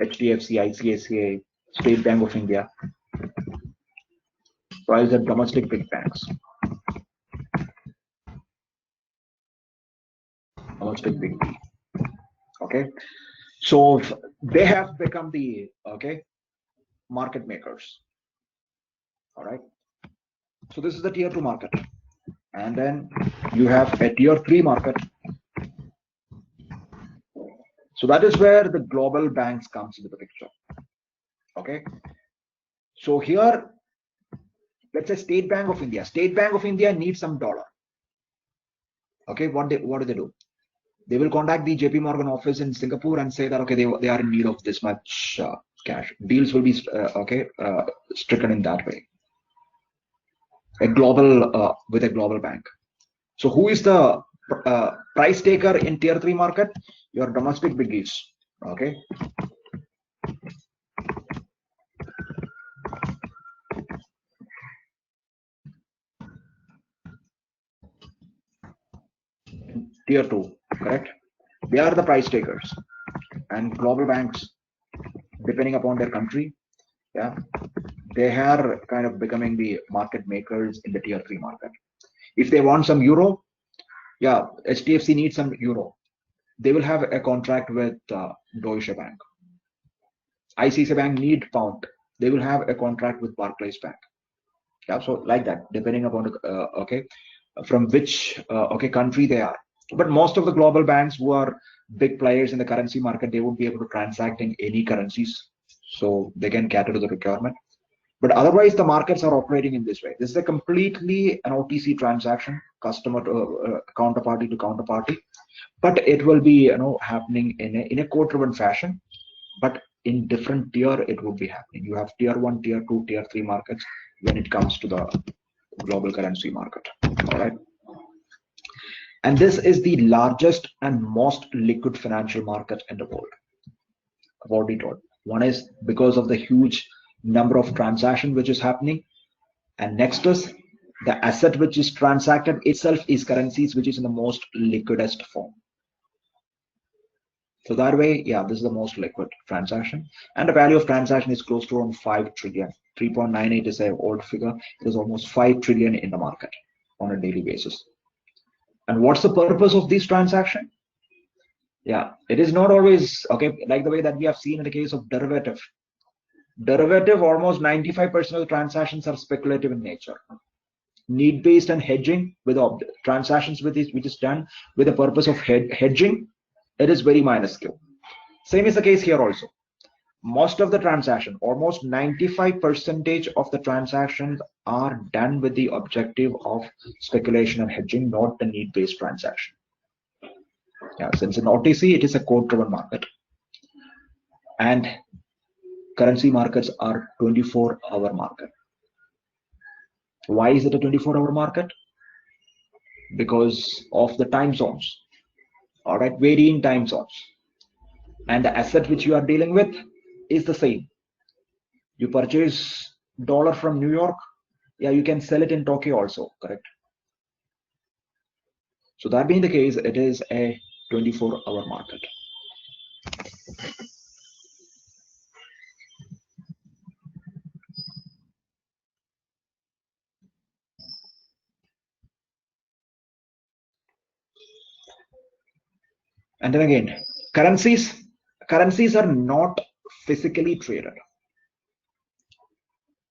HDFC, ICICI, State Bank of India, while the domestic big banks, domestic big B, okay. So they have become the, okay, market makers. All right. So this is the tier 2 market. And then you have a tier 3 market. So that is where the global banks comes into the picture. Okay. So here, let's say State Bank of India. State Bank of India needs some dollar. Okay. What do they do? They will contact the JP Morgan office in Singapore and say that, okay, they are in need of this much cash. Deals will be stricken in that way. A global with a global bank. So who is the price taker in tier 3 market? Your domestic biggies. Okay. Tier 2, correct? They are the price takers, and global banks, depending upon their country, yeah, they are kind of becoming the market makers in the tier 3 market. If they want some euro, yeah, HDFC needs some euro, they will have a contract with Deutsche Bank. ICICI Bank need pound, they will have a contract with Barclays Bank. Yeah, so like that, depending upon okay, from which okay country they are. But most of the global banks who are big players in the currency market, they won't be able to transact in any currencies, so they can cater to the requirement. But otherwise, the markets are operating in this way. This is a completely an OTC transaction, customer to counterparty to counterparty, but it will be happening in a code-driven fashion. But in different tier, it would be happening. You have tier 1, tier 2, tier 3 markets when it comes to the global currency market. All right. And this is the largest and most liquid financial market in the world. I've already told. One is because of the huge number of transactions which is happening, and next is the asset which is transacted itself is currencies which is in the most liquidest form. So that way, yeah, this is the most liquid transaction, and the value of transaction is close to around 5 trillion. 3.98 is an old figure. It is almost 5 trillion in the market on a daily basis. And what's the purpose of this transaction? Yeah, it is not always okay, like the way that we have seen in the case of derivative. Derivative, almost 95% of the transactions are speculative in nature. Need-based and hedging with transactions with this, which is done with the purpose of hedging, it is very minuscule. Same is the case here also. Most of the transaction, almost 95% of the transactions are done with the objective of speculation and hedging, not the need-based transaction. Yeah, since in OTC it is a code-driven market, and currency markets are 24-hour market. Why is it a 24-hour market? Because of the time zones. All right, varying time zones, and the asset which you are dealing with is the same. You purchase dollar from New York, yeah, you can sell it in Tokyo also, correct? So that being the case, it is a 24-hour market. And then again, currencies are not physically traded.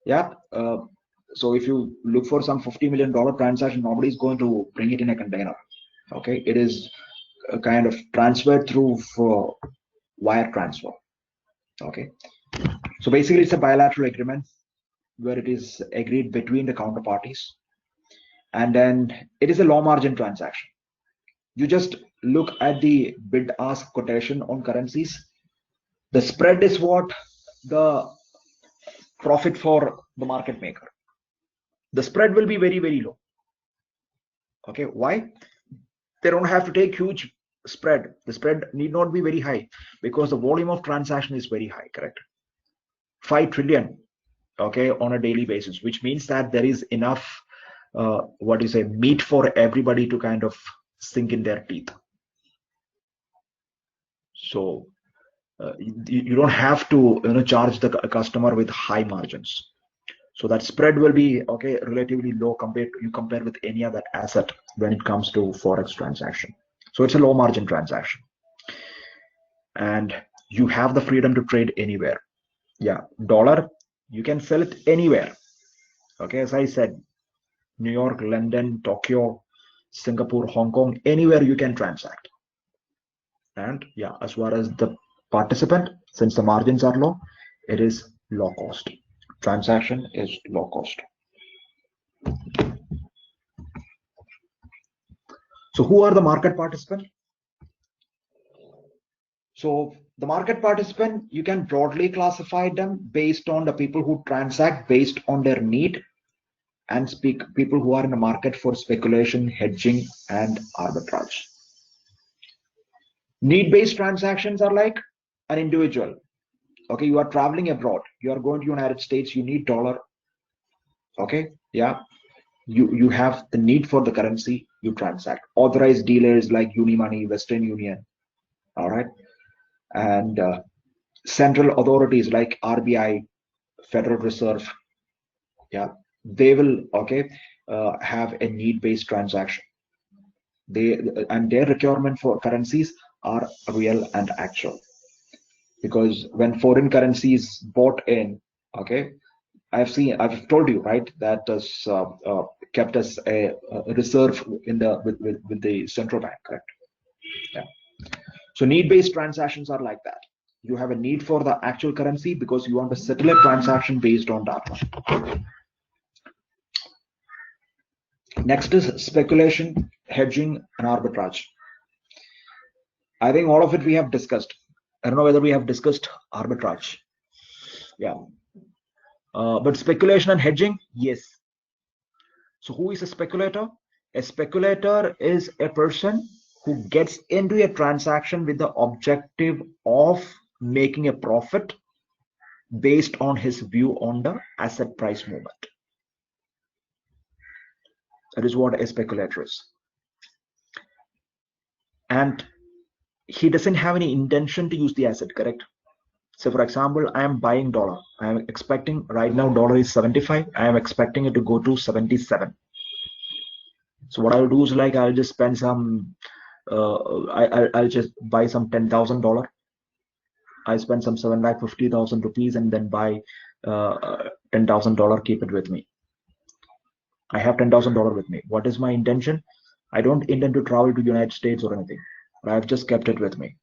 Yeah. So if you look for some $50 million transaction, nobody is going to bring it in a container. Okay, it is kind of transferred through wire transfer. Okay, so basically it's a bilateral agreement where it is agreed between the counterparties, and then it is a low margin transaction. You just look at the bid ask quotation on currencies. The spread is what the profit for the market maker. The spread will be very, very low. Okay, why? They don't have to take huge spread. The spread need not be very high because the volume of transaction is very high, correct? 5 trillion, okay, on a daily basis, which means that there is enough meat for everybody to kind of sink in their teeth. So you don't have to charge the customer with high margins. So that spread will be okay, relatively low compared to, you compare with any other asset when it comes to forex transaction. So it's a low margin transaction, and you have the freedom to trade anywhere. Yeah, dollar, you can sell it anywhere. Okay, as I said, New York, London, Tokyo, Singapore, Hong Kong, anywhere you can transact. And yeah, as far as the participant, since the margins are low, it is low cost. Transaction is low cost. So who are the market participants? So the market participant, you can broadly classify them based on the people who transact based on their need, and people who are in the market for speculation, hedging, and arbitrage. Need-based transactions are like an individual. Okay, you are traveling abroad, you are going to United States, you need dollar. Okay, yeah, you have the need for the currency, you transact. Authorized dealers like Unimoney, Western Union, all right, and central authorities like RBI, Federal Reserve, yeah, they will have a need-based transaction. And their requirement for currencies are real and actual. Because when foreign currency is bought in, okay, I've told you, right, that is kept as a reserve in the with the central bank, correct? Yeah. So need-based transactions are like that. You have a need for the actual currency because you want to settle a transaction based on that one. Next is speculation, hedging, and arbitrage. I think all of it we have discussed. I don't know whether we have discussed arbitrage. Yeah. But speculation and hedging, yes. So who is a speculator? A speculator is a person who gets into a transaction with the objective of making a profit based on his view on the asset price movement. That is what a speculator is. And he doesn't have any intention to use the asset, correct? So for example, I am buying dollar. I am expecting right now dollar is 75. I am expecting it to go to 77. So what I'll do is like I'll just spend some. I'll just buy some $10,000. I spend some 750,000 rupees and then buy $10,000. Keep it with me. I have $10,000 with me. What is my intention? I don't intend to travel to United States or anything. But I've just kept it with me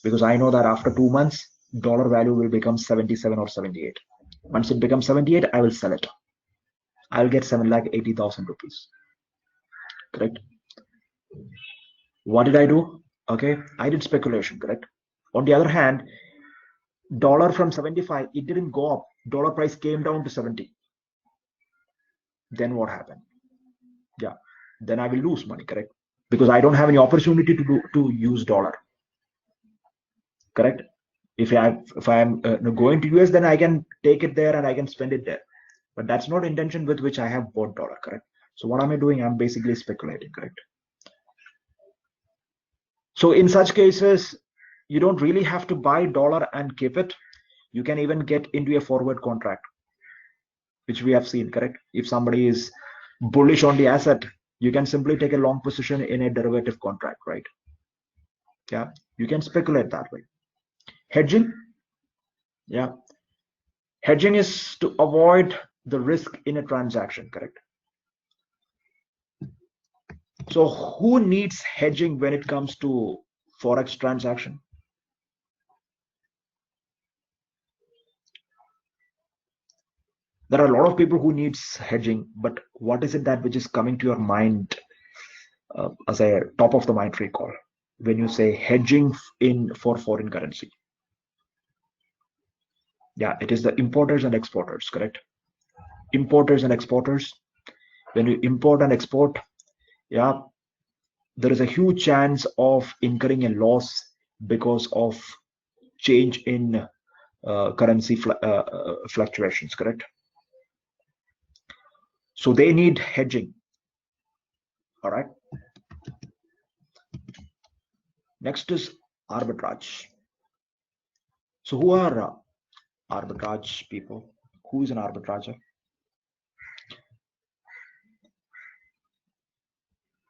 because I know that after 2 months, dollar value will become 77 or 78. Once it becomes 78, I will sell it. I'll get 7,80,000 rupees. Correct? What did I do? Okay, I did speculation, correct? On the other hand, dollar from 75, it didn't go up. Dollar price came down to 70. Then what happened? Yeah, then I will lose money, correct? Because I don't have any opportunity to use dollar. Correct? If I am going to US, then I can take it there and I can spend it there. But that's not intention with which I have bought dollar, correct? So what am I doing? I'm basically speculating, correct? So in such cases, you don't really have to buy dollar and keep it. You can even get into a forward contract, which we have seen, correct? If somebody is bullish on the asset, you can simply take a long position in a derivative contract, right? Yeah, you can speculate that way. Hedging, yeah. Hedging is to avoid the risk in a transaction, correct? So who needs hedging when it comes to Forex transaction? There are a lot of people who needs hedging, but what is it that which is coming to your mind as a top of the mind recall when you say hedging for foreign currency? Yeah, it is the importers and exporters, correct? Importers and exporters. When you import and export, yeah, there is a huge chance of incurring a loss because of change in currency fluctuations, correct? So they need hedging. All right. Next is arbitrage. So who are arbitrage people? Who is an arbitrager?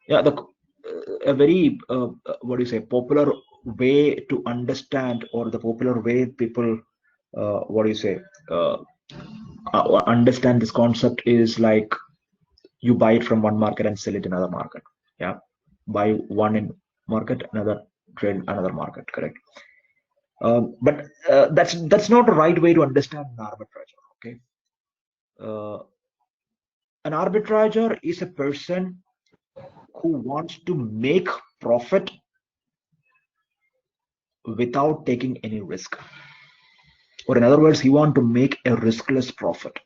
Yeah, a very what do you say, popular way to understand, or the popular way people what do you say understand this concept is like you buy it from one market and sell it in another market. Yeah, buy one in market, another trade another market, correct? But that's not the right way to understand an arbitrager. Okay, an arbitrager is a person who wants to make profit without taking any risk, or in other words, he wants to make a riskless profit.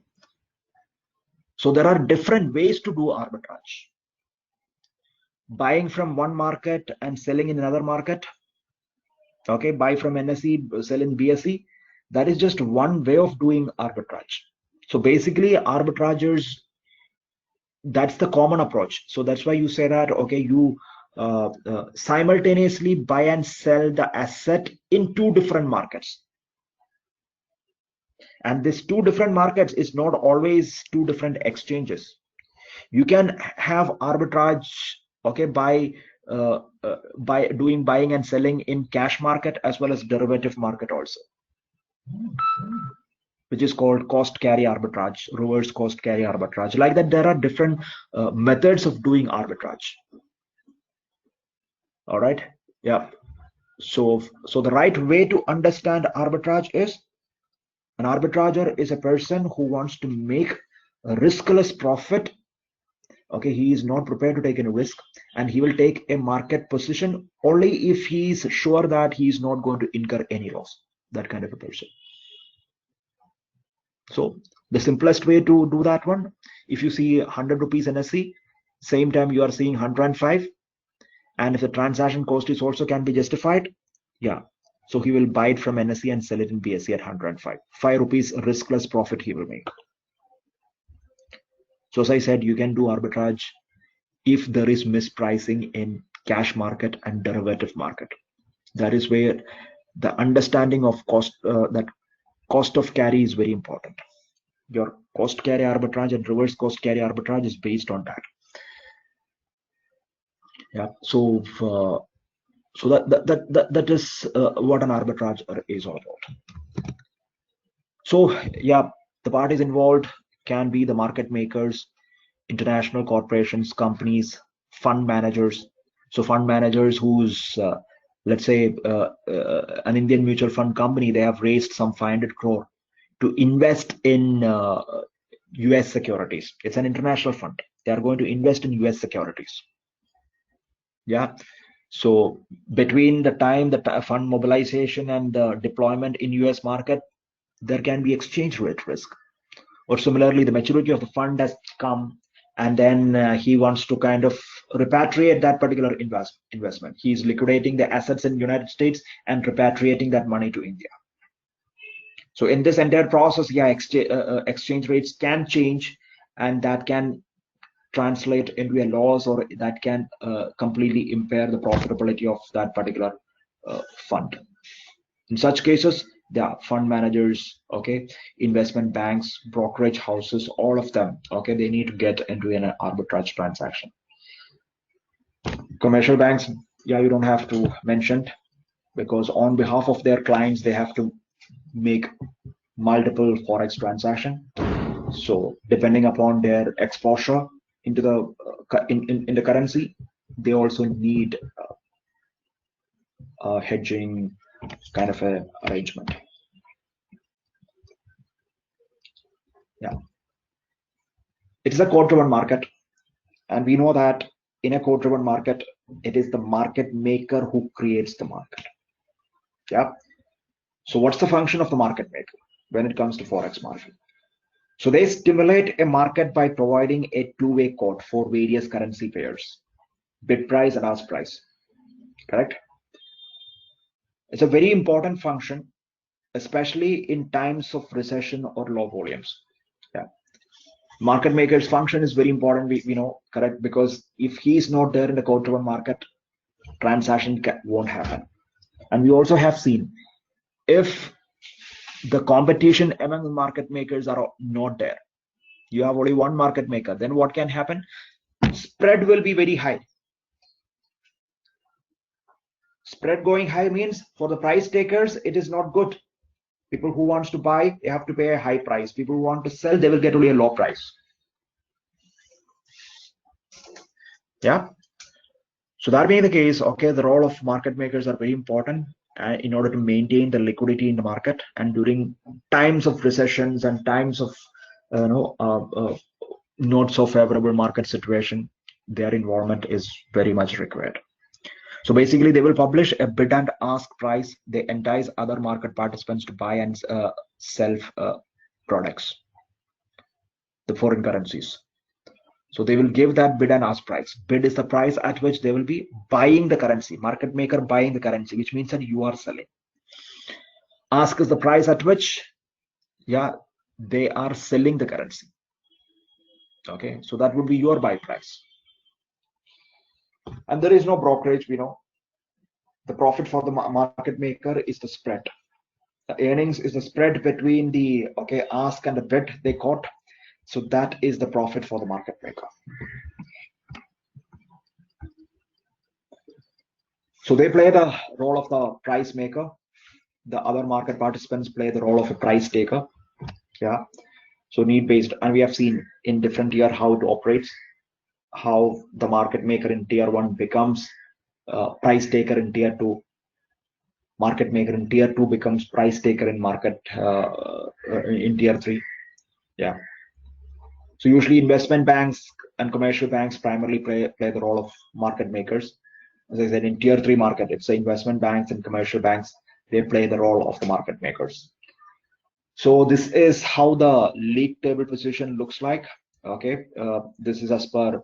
So there are different ways to do arbitrage. Buying from one market and selling in another market. Okay, buy from NSE, sell in BSE. That is just one way of doing arbitrage. So basically, arbitragers, that's the common approach. So that's why you say that, okay, you simultaneously buy and sell the asset in two different markets. And this two different markets is not always two different exchanges. You can have arbitrage, okay, by doing buying and selling in cash market as well as derivative market also, which is called cost carry arbitrage, reverse cost carry arbitrage. Like that, there are different methods of doing arbitrage. All right, yeah. So the right way to understand arbitrage is, an arbitrager is a person who wants to make a riskless profit. Okay, he is not prepared to take any risk, and he will take a market position only if he is sure that he is not going to incur any loss. That kind of a person. So the simplest way to do that one, if you see 100 rupees NSE, same time you are seeing 105, and if the transaction cost is also can be justified, yeah. So he will buy it from NSE and sell it in BSE at 105. 5 rupees riskless profit he will make. So as I said, you can do arbitrage if there is mispricing in cash market and derivative market. That is where the understanding of cost, that cost of carry is very important. Your cost carry arbitrage and reverse cost carry arbitrage is based on that. Yeah. So that is what an arbitrage is all about. So yeah, the parties involved can be the market makers, international corporations, companies, fund managers. So fund managers who's let's say an Indian mutual fund company, they have raised some 500 crore to invest in US securities. It's an international fund. They are going to invest in US securities. Yeah. So between the time the fund mobilization and the deployment in US market, there can be exchange rate risk. Or similarly, the maturity of the fund has come, and then he wants to kind of repatriate that particular investment. He's liquidating the assets in the United States and repatriating that money to India. So in this entire process, yeah, exchange rates can change, and that can translate into a loss, or that can completely impair the profitability of that particular fund. In such cases, the fund managers, okay, investment banks, brokerage houses, all of them, okay, they need to get into an arbitrage transaction. Commercial banks, yeah, you don't have to mention, because on behalf of their clients, they have to make multiple forex transaction. So depending upon their exposure into the in the currency, they also need a hedging kind of a arrangement. Yeah, it is a code-driven market, and we know that in a code-driven market, it is the market maker who creates the market. Yeah. So what's the function of the market maker when it comes to forex market? So they stimulate a market by providing a two-way code for various currency pairs, bid price and ask price. Correct? It's a very important function, especially in times of recession or low volumes. Yeah. Market maker's function is very important, we know, correct? Because if he is not there in the code-driven market, transaction won't happen. And we also have seen, if the competition among the market makers are not there, you have only one market maker, then what can happen? Spread will be very high. Spread going high means for the price takers, it is not good. People who wants to buy, they have to pay a high price. People who want to sell, they will get only a low price. Yeah. So that being the case, okay, the role of market makers are very important in order to maintain the liquidity in the market. And during times of recessions and times of not so favorable market situation, their involvement is very much required. So basically, they will publish a bid and ask price. They entice other market participants to buy and sell products, the foreign currencies. So they will give that bid and ask price. Bid is the price at which they will be buying the currency, market maker buying the currency, which means that you are selling. Ask is the price at which, yeah, they are selling the currency. Okay, so that would be your buy price. And there is no brokerage, we know. The profit for the market maker is the spread. The earnings is the spread between the ask and the bid they got. So that is the profit for the market maker. So they play the role of the price maker. The other market participants play the role of a price taker. Yeah. So need based, and we have seen in different tier how it operates, how the market maker in tier 1 becomes price taker in tier 2, market maker in tier 2 becomes price taker in market in tier 3. Yeah. So usually investment banks and commercial banks primarily play the role of market makers. As I said, in tier 3 market, it's the investment banks and commercial banks, they play the role of the market makers. So this is how the league table position looks like. Okay, this is as per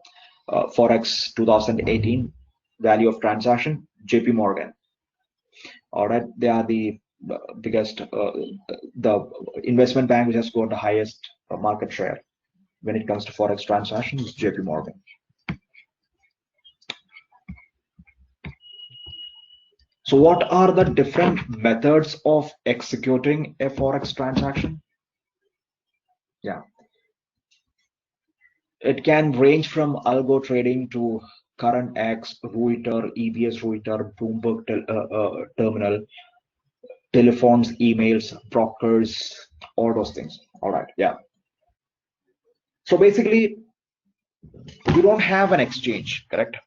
Forex 2018 value of transaction, JP Morgan. All right, they are the biggest, the investment bank which has got the highest market share when it comes to forex transactions, JP Morgan. So what are the different methods of executing a forex transaction? Yeah, it can range from algo trading to current X, Reuter, EBS Reuter, Bloomberg terminal, telephones, emails, brokers, all those things. All right, yeah. So basically, you don't have an exchange, correct?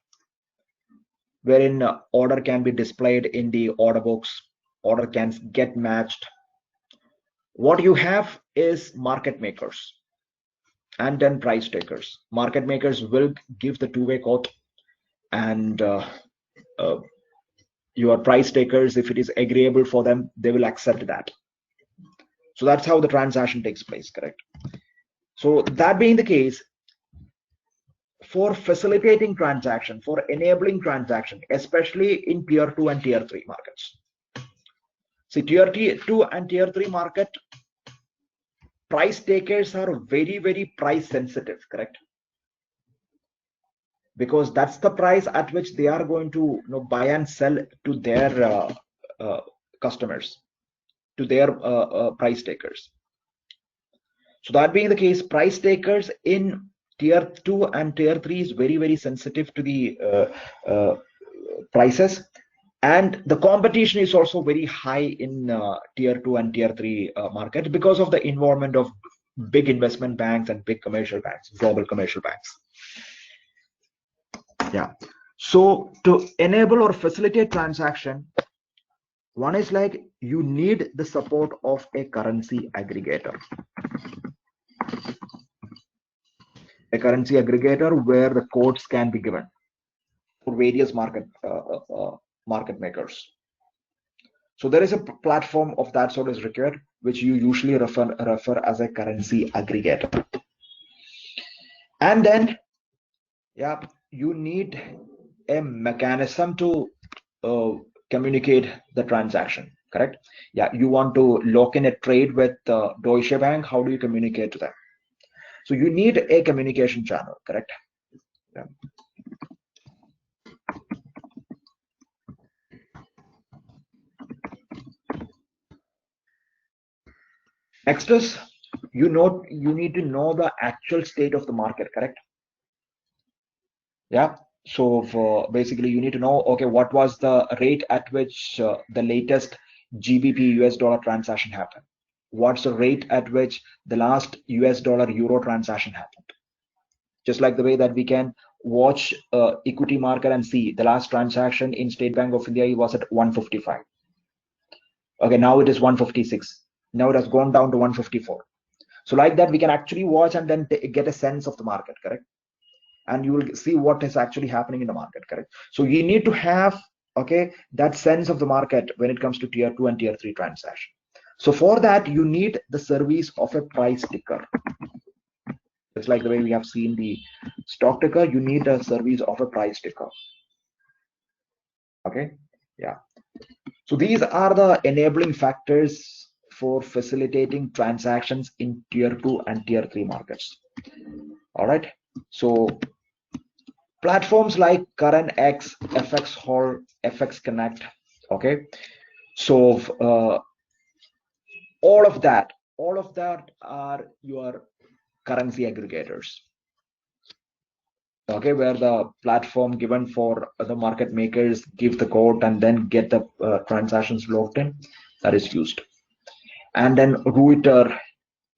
Wherein order can be displayed in the order books, order can get matched. What you have is market makers and then price takers. Market makers will give the two-way quote, and your price takers, if it is agreeable for them, they will accept that. So that's how the transaction takes place, correct? So that being the case, for facilitating transaction, for enabling transaction, especially in tier 2 and tier 3 markets. See, tier 2 and tier 3 market, price takers are very, very price sensitive, correct? Because that's the price at which they are going to buy and sell to their customers, to their price takers. So that being the case, price takers in tier 2 and tier 3 is very, very sensitive to the prices, and the competition is also very high in tier 2 and tier 3 market because of the involvement of big investment banks and big commercial banks, global commercial banks. Yeah. So to enable or facilitate transaction, one is like you need the support of a currency aggregator. A currency aggregator where the quotes can be given for various market makers. So there is a platform of that sort is required, which you usually refer as a currency aggregator. And then, yeah, you need a mechanism to communicate the transaction, correct? Yeah, you want to lock in a trade with Deutsche Bank. How do you communicate to them? So you need a communication channel, correct? Yeah. Next is, you need to know the actual state of the market, correct? Yeah. So for basically, you need to know, okay, what was the rate at which the latest GBP US dollar transaction happened? What's the rate at which the last US dollar euro transaction happened? Just like the way that we can watch equity market and see the last transaction in State Bank of India was at 155. Okay, now it is 156. Now it has gone down to 154. So like that, we can actually watch and then get a sense of the market, correct? And you will see what is actually happening in the market, correct? So you need to have, okay, that sense of the market when it comes to tier 2 and tier 3 transaction. So for that, you need the service of a price ticker. It's like the way we have seen the stock ticker, you need a service of a price ticker. Okay, yeah. So these are the enabling factors for facilitating transactions in tier 2 and tier 3 markets. All right. So platforms like Current X, FX Hall, FX Connect. Okay. So all of that are your currency aggregators. Okay, where the platform given for the market makers give the quote and then get the transactions locked in, that is used. And then Reuter,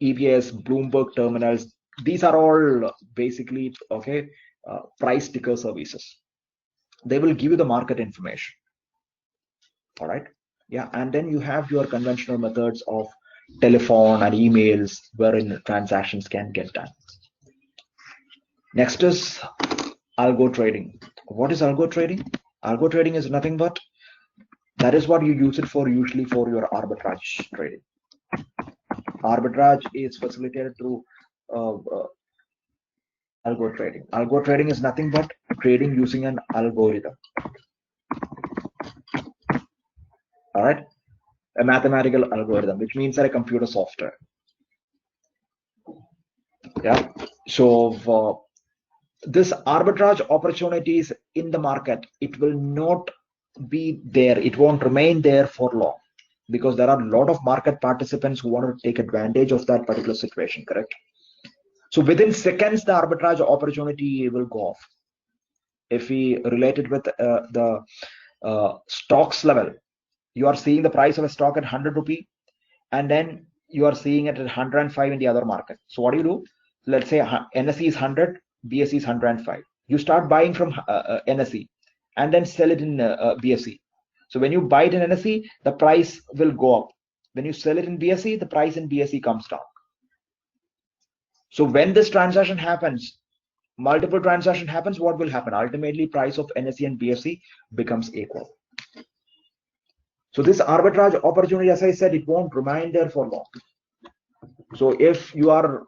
EBS, Bloomberg terminals, these are all basically, okay, price ticker services. They will give you the market information. All right. Yeah. And then you have your conventional methods of telephone and emails wherein transactions can get done. Next is algo trading. What is algo trading? Algo trading is nothing but, that is what you use it for usually for your arbitrage trading. Arbitrage is facilitated through algo trading. Algo trading is nothing but trading using an algorithm. All right, a mathematical algorithm, which means that a computer software. Yeah. So this arbitrage opportunities in the market, it will not be there. It won't remain there for long because there are a lot of market participants who want to take advantage of that particular situation. Correct. So within seconds, the arbitrage opportunity will go off. If we relate it with the stocks level, you are seeing the price of a stock at 100 rupee, and then you are seeing it at 105 in the other market. So what do? Let's say NSE is 100, BSE is 105. You start buying from NSE and then sell it in BSE. So when you buy it in NSE, the price will go up. When you sell it in BSE, the price in BSE comes down. So when this transaction happens, multiple transaction happens, what will happen? Ultimately, price of NSE and BSE becomes equal. So this arbitrage opportunity, as I said, it won't remain there for long. So if you are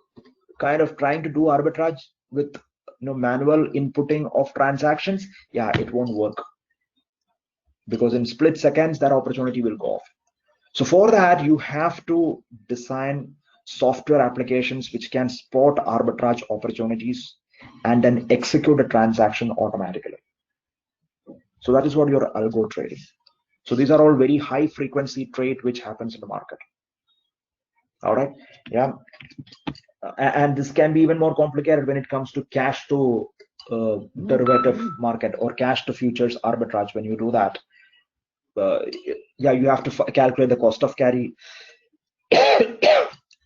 kind of trying to do arbitrage with manual inputting of transactions, yeah, it won't work because in split seconds that opportunity will go off. So for that, you have to design software applications which can spot arbitrage opportunities and then execute a transaction automatically. So that is what your algo trading. So these are all very high frequency trade which happens in the market. All right. Yeah. And this can be even more complicated when it comes to cash to derivative market or cash to futures arbitrage. When you do that, yeah, you have to calculate the cost of carry.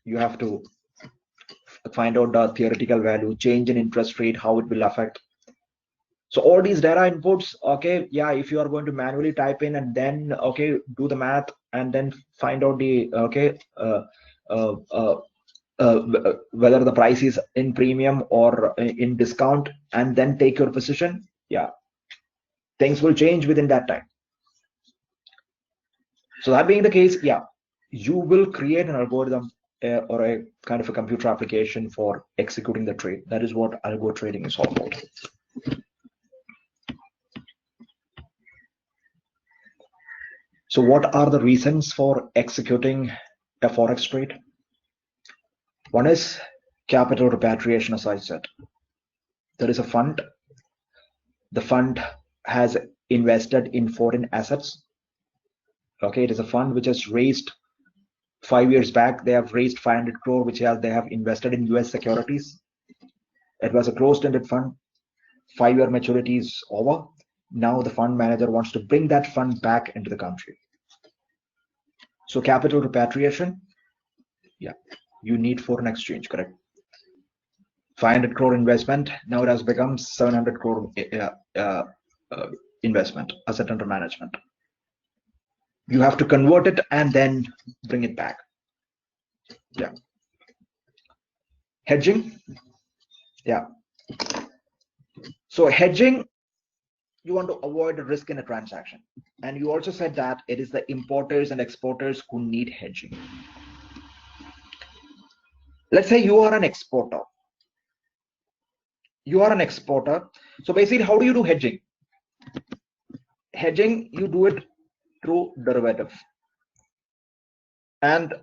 You have to find out the theoretical value, change in interest rate, how it will affect. So all these data inputs, okay, yeah, if you are going to manually type in and then, okay, do the math and then find out the, okay, whether the price is in premium or in discount and then take your position, yeah, things will change within that time. So that being the case, yeah, you will create an algorithm or a kind of a computer application for executing the trade. That is what algo trading is all about. So what are the reasons for executing a forex trade? One is capital repatriation, as I said. There is a fund. The fund has invested in foreign assets. Okay, it is a fund which has raised 5 years back. They have raised 500 crore, which they have invested in US securities. It was a closed-ended fund. 5-year maturity is over. Now the fund manager wants to bring that fund back into the country. So capital repatriation, yeah, you need foreign exchange, correct? 500 crore investment, now it has become 700 crore investment, asset under management. You have to convert it and then bring it back. Yeah. Hedging, yeah. So hedging, you want to avoid the risk in a transaction. And you also said that it is the importers and exporters who need hedging. Let's say you are an exporter. You are an exporter. So basically, how do you do hedging? Hedging, you do it through derivative. And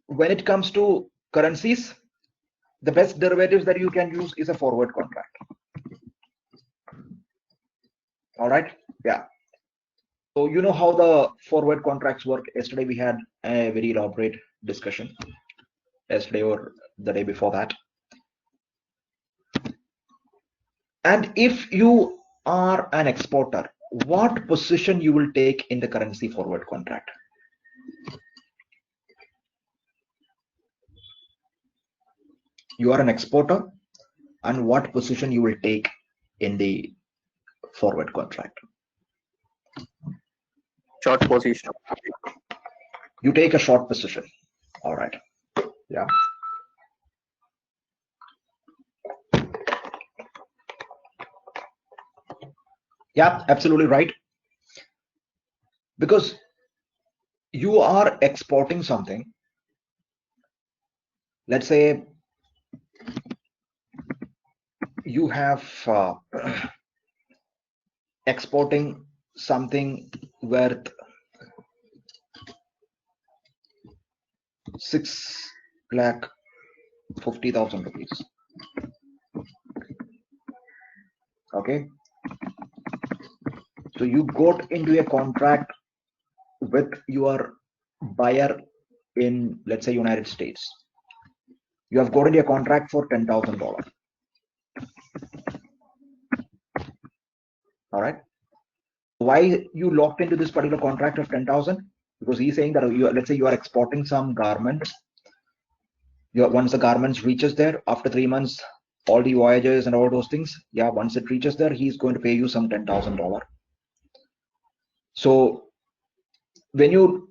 when it comes to currencies, the best derivatives that you can use is a forward contract. All right. Yeah. So you know how the forward contracts work. Yesterday we had a very elaborate discussion. Yesterday or the day before that. And if you are an exporter, what position you will take in the currency forward contract? You are an exporter, and what position you will take in the forward contract? Short position. You take a short position. All right. Yeah. Yeah, absolutely right. Because you are exporting something. Let's say you have exporting something worth 6,50,000 rupees. Okay, so you got into a contract with your buyer in, let's say, United States. You have got into a contract for $10,000. All right, why you locked into this particular contract of 10,000? Because he's saying that let's say you are exporting some garment. Once the garments reaches there, after 3 months, all the voyages and all those things, yeah, once it reaches there, he's going to pay you some $10,000. So when you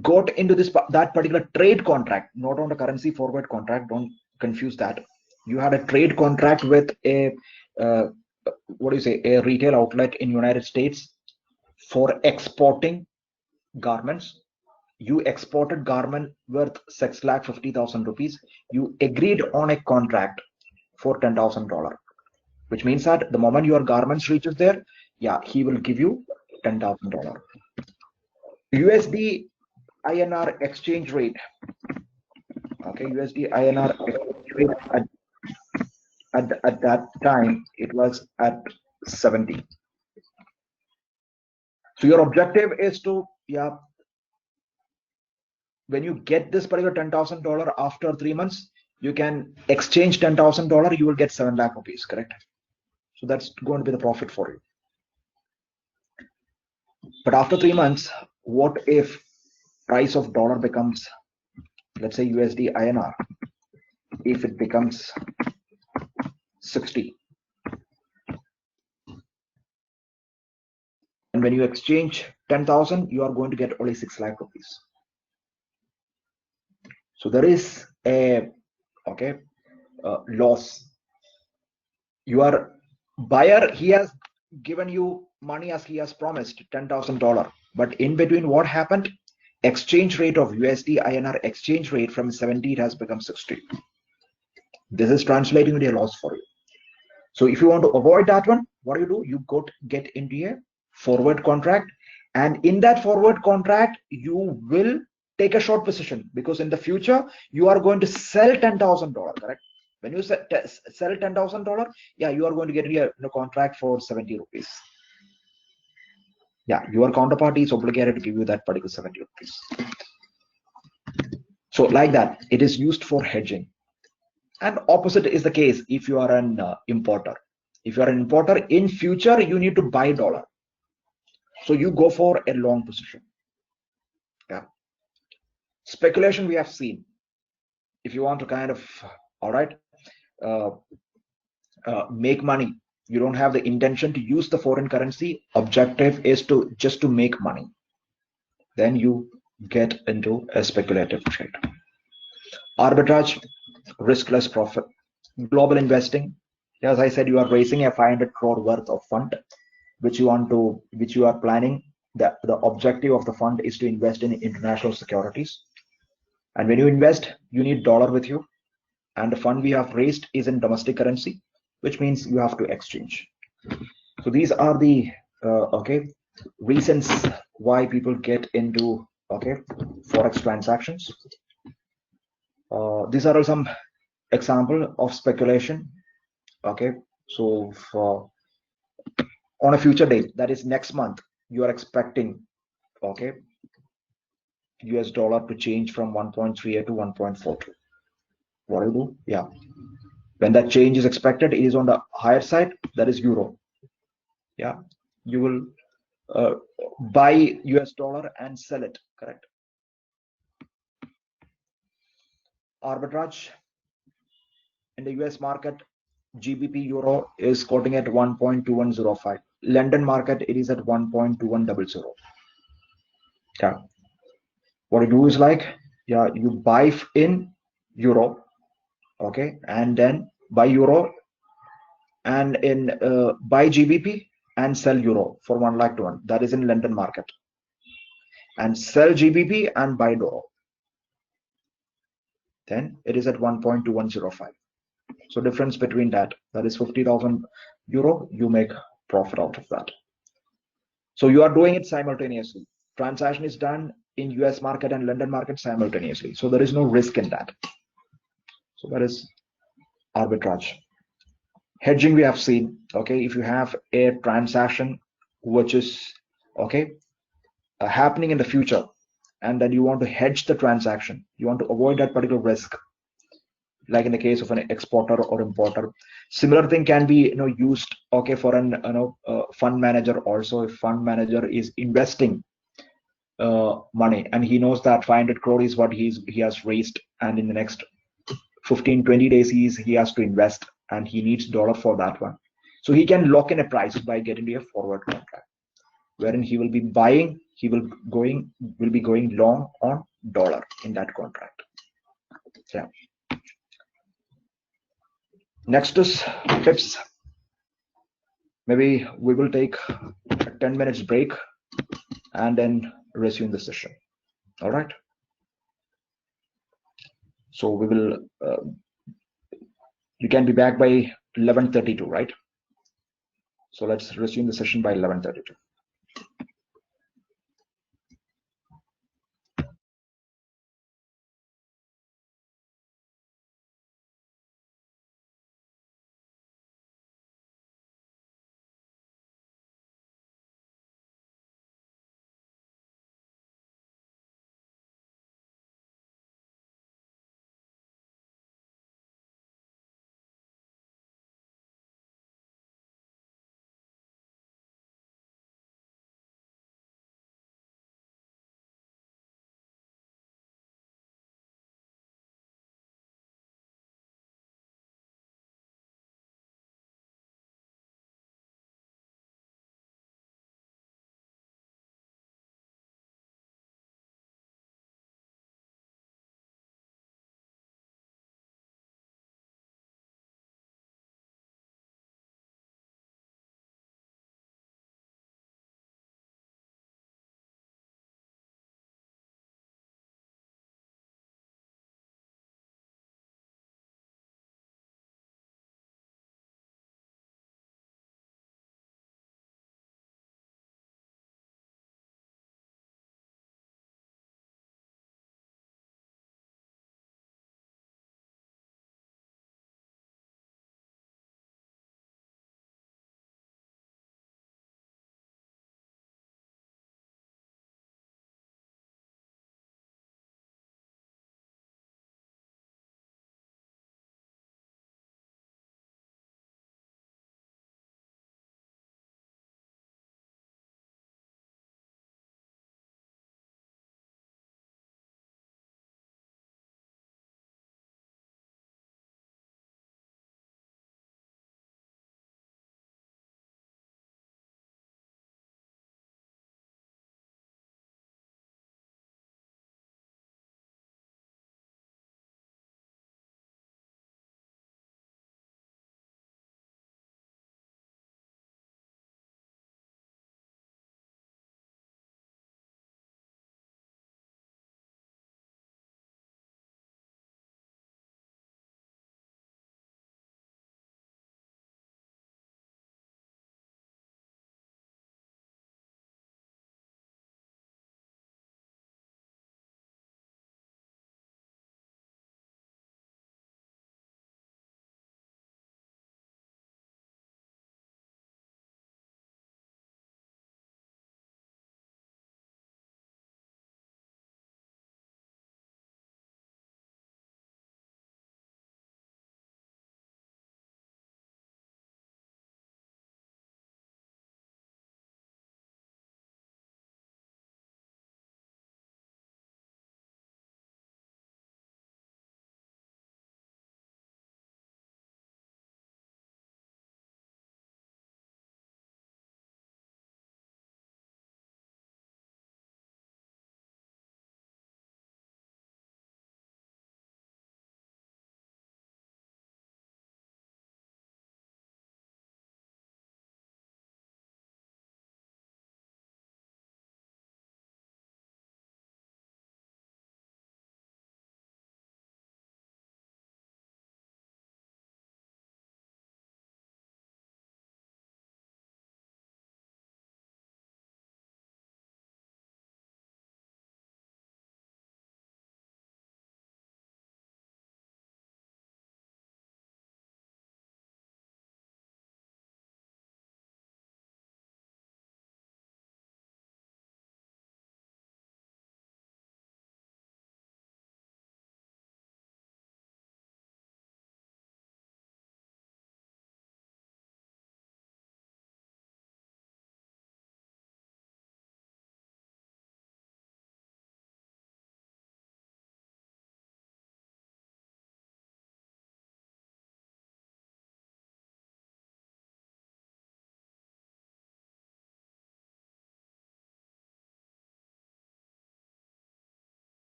got into that particular trade contract, not on the currency forward contract, don't confuse that. You had a trade contract with a what do you say, a retail outlet in United States for exporting garments. You exported garment worth 6,50,000 rupees. You agreed on a contract for $10,000, which means that the moment your garments reaches there, yeah, he will give you $10,000. USD INR exchange rate. Okay, USD INR exchange rate at that time, it was at 70. So your objective is to, yeah, when you get this particular $10,000 after 3 months, you can exchange $10,000, you will get 7 lakh rupees, correct? So that's going to be the profit for you. But after 3 months, what if price of dollar becomes, let's say USD INR, if it becomes 60? And when you exchange 10,000, you are going to get only 6 lakh rupees. So there is a loss. Your buyer, he has given you money as he has promised, $10,000, but in between what happened? Exchange rate of USD INR exchange rate from 70, it has become 60. This is translating into a loss for you. So if you want to avoid that one, what do? You get into a forward contract, and in that forward contract you will take a short position, because in the future you are going to sell $10,000, correct? When you sell $10,000, yeah, you are going to get a contract for 70 rupees. Yeah, your counterparty is obligated to give you that particular 70 rupees. So like that, it is used for hedging. And opposite is the case if you are an importer. If you are an importer, in future you need to buy dollar, so you go for a long position. Yeah, speculation we have seen. If you want to kind of, all right, make money, you don't have the intention to use the foreign currency, objective is to just to make money, then you get into a speculative trade. Arbitrage, riskless profit. Global investing, as I said, you are raising a 500 crore worth of fund which you are planning. The objective of the fund is to invest in international securities, and when you invest, you need dollar with you, and the fund we have raised is in domestic currency, which means you have to exchange. So these are the reasons why people get into forex transactions. These are some example of speculation. Okay, so on a future date, that is next month, you are expecting US dollar to change from 1.38 to 1.42. What do you do? Yeah, when that change is expected, it is on the higher side, that is euro. Yeah, you will buy US dollar and sell it, correct? Arbitrage in the US market, GBP euro is quoting at 1.2105. London market, it is at 1.2100. Yeah, what you do is like, yeah, you buy in euro, okay, and then buy euro, and in buy GBP and sell euro for 1 lakh to 1. That is in London market, and sell GBP and buy euro. Then it is at 1.2105. So difference between that is 50,000 euro. You make profit out of that. So you are doing it simultaneously. Transaction is done. in US market and London market simultaneously. So there is no risk in that. So that is arbitrage. Hedging we have seen, okay, if you have a transaction which is, okay, happening in the future, and then you want to hedge the transaction, you want to avoid that particular risk, like in the case of an exporter or importer. Similar thing can be used, okay, for an fund manager also. If fund manager is investing money and he knows that 500 crore is what he has raised, and in the next 15-20 days he has to invest and he needs dollar for that one, so he can lock in a price by getting a forward contract wherein he will be buying, he will be going long on dollar in that contract. Yeah. Next is tips. Maybe we will take a 10 minutes break and then resume the session. All right. So we will, you can be back by 11:32, right? So let's resume the session by 11:32.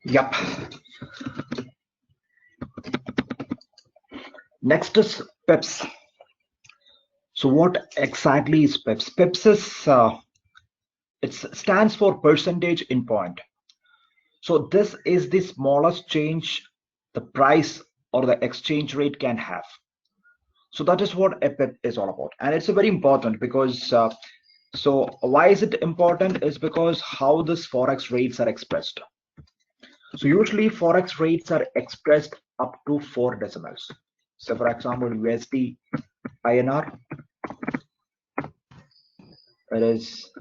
Yep. Next is PEPS. So what exactly is PEPS? PEPS is it stands for percentage in point. So this is the smallest change the price or the exchange rate can have. So that is what a PEP is all about, and it's a very important because so why is it important is because how this forex rates are expressed. So usually forex rates are expressed up to 4 decimals. So for example, USD INR, it is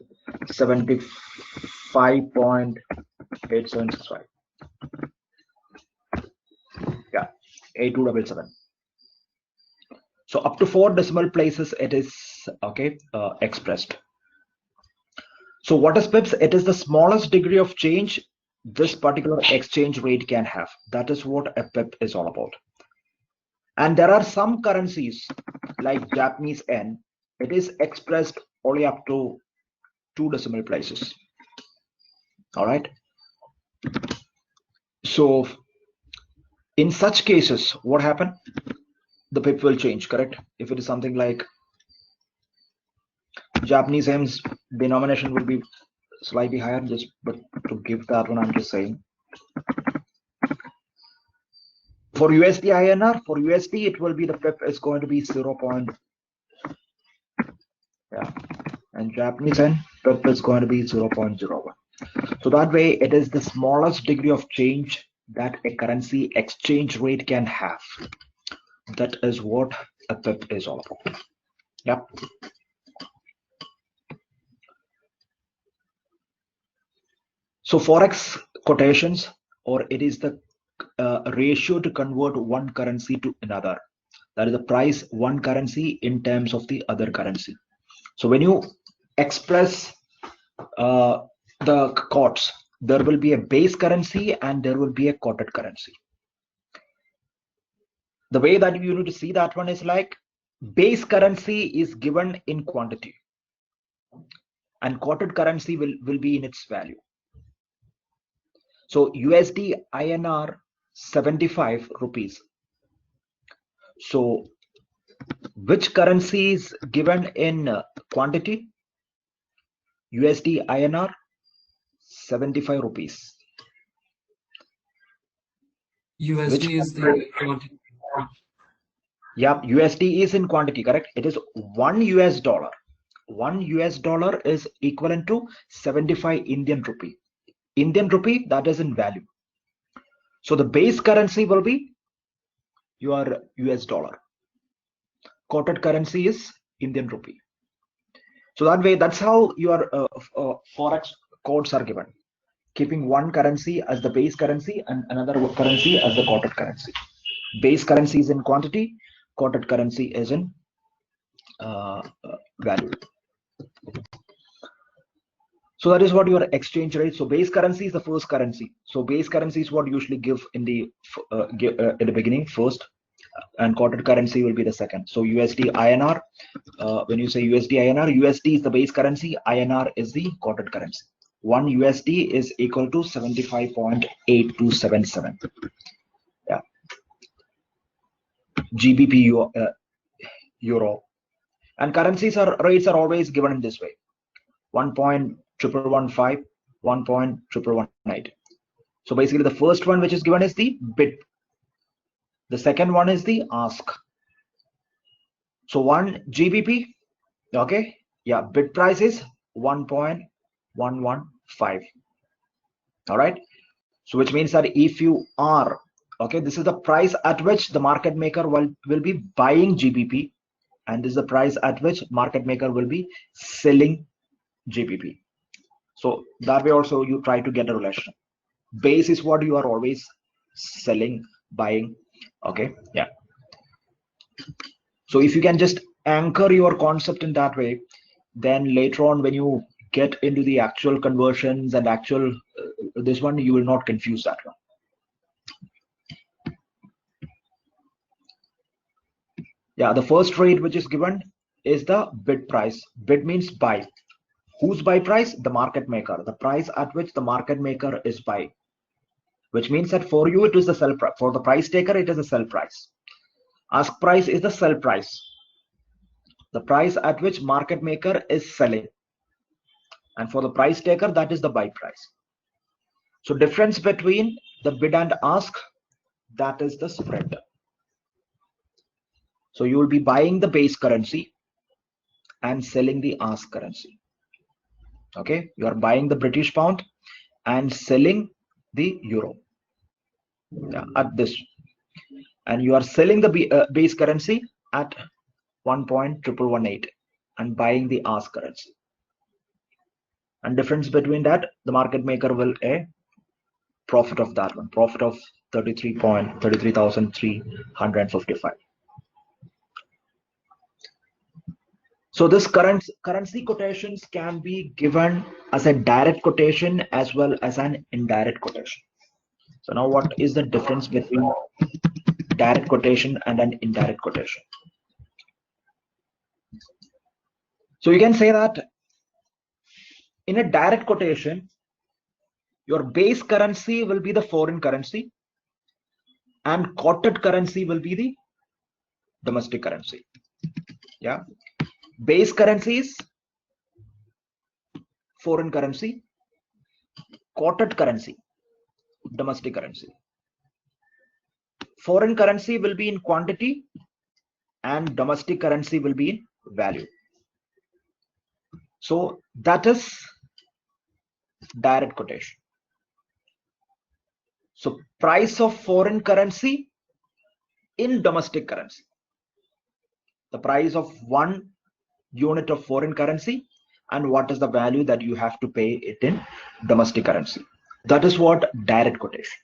75.8765. Yeah, 8277. So up to 4 decimal places it is okay expressed. So what is PIPS? It is the smallest degree of change this particular exchange rate can have. That is what a PIP is all about. And there are some currencies like Japanese yen, it is expressed only up to 2 decimal places. All right. So in such cases, what happen? The PIP will change, correct? If it is something like Japanese yen's denomination will be slightly higher, just but to give that one, I'm just saying. For USD INR, for USD, it will be the PIP is going to be 0. Yeah, and Japanese yen PIP is going to be 0.01. So that way, it is the smallest degree of change that a currency exchange rate can have. That is what a PIP is all about. Yep. So forex quotations, or it is the ratio to convert one currency to another. That is the price one currency in terms of the other currency. So when you express the quotes, there will be a base currency and there will be a quoted currency. The way that you need to see that one is like base currency is given in quantity and quoted currency will be in its value. So USD INR 75 rupees. So which currency is given in quantity? USD INR 75 rupees. USD is the quantity. Yeah, USD is in quantity, correct? It is $1 US. $1 US is equivalent to 75 Indian rupee. Indian rupee, that is in value. So the base currency will be your US dollar. Quoted currency is Indian rupee. So that way, that's how your forex codes are given, keeping one currency as the base currency and another currency as the quoted currency. Base currency is in quantity, quoted currency is in value. So that is what your exchange rate. So base currency is the first currency. So base currency is what you usually give in the beginning first, and quoted currency will be the second. So USD INR. When you say USD INR, USD is the base currency. INR is the quoted currency. 1 USD is equal to 75.8277. Yeah. GBP euro. And currencies rates are always given in this way: 1.1115, 1.1118. So basically, the first one which is given is the bid. The second one is the ask. So 1 GBP, okay, yeah, bid price is 1.115. All right. So which means that if you are okay, this is the price at which the market maker will be buying GBP, and this is the price at which market maker will be selling GBP. So that way also you try to get a relation. Base is what you are always selling, buying. Okay, yeah. So if you can just anchor your concept in that way, then later on when you get into the actual conversions and actual this one, you will not confuse that one. Yeah, the first rate which is given is the bid price. Bid means buy. Whose buy price? The market maker. The price at which the market maker is buying. which means that for you it is the sell price. For the price taker, it is the sell price. Ask price is the sell price, the price at which market maker is selling. And for the price taker, that is the buy price. So difference between the bid and ask, that is the spread. So you will be buying the base currency and selling the ask currency. Okay, you are buying the British pound and selling the euro at this, and you are selling the base currency at 1.1118 and buying the ask currency. And difference between that, the market maker will a profit of that one, profit of 33,355. So this currency quotations can be given as a direct quotation as well as an indirect quotation. So now what is the difference between direct quotation and an indirect quotation? So you can say that in a direct quotation, your base currency will be the foreign currency and quoted currency will be the domestic currency. Yeah, base currency is foreign currency, quoted currency domestic currency. Foreign currency will be in quantity and domestic currency will be in value. So that is direct quotation. So price of foreign currency in domestic currency, the price of 1 unit of foreign currency and what is the value that you have to pay it in domestic currency. That is what direct quotation.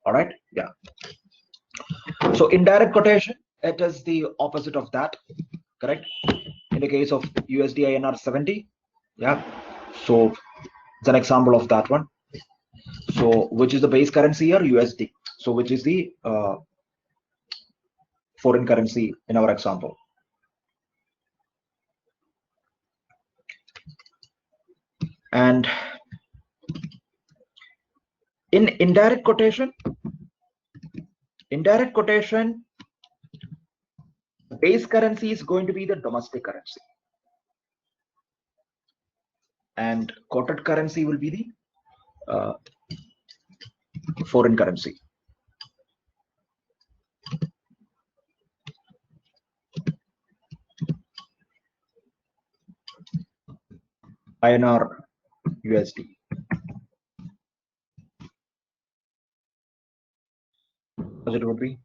All right, yeah. So indirect quotation, it is the opposite of that, correct? In the case of USD INR 70, yeah. So it's an example of that one. So which is the base currency here? USD. So which is the foreign currency in our example. And in indirect quotation, base currency is going to be the domestic currency and quoted currency will be the foreign currency. INR USD. As it would be.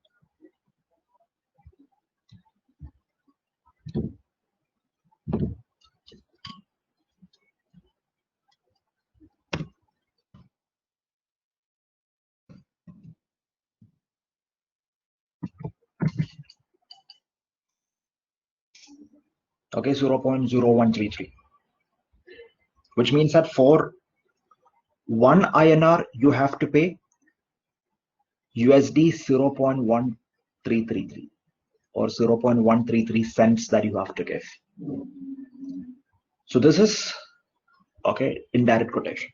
Okay, 0.0133, which means that for 1 INR you have to pay USD 0.1333 or 0.133 cents that you have to give. So this is okay, indirect quotation.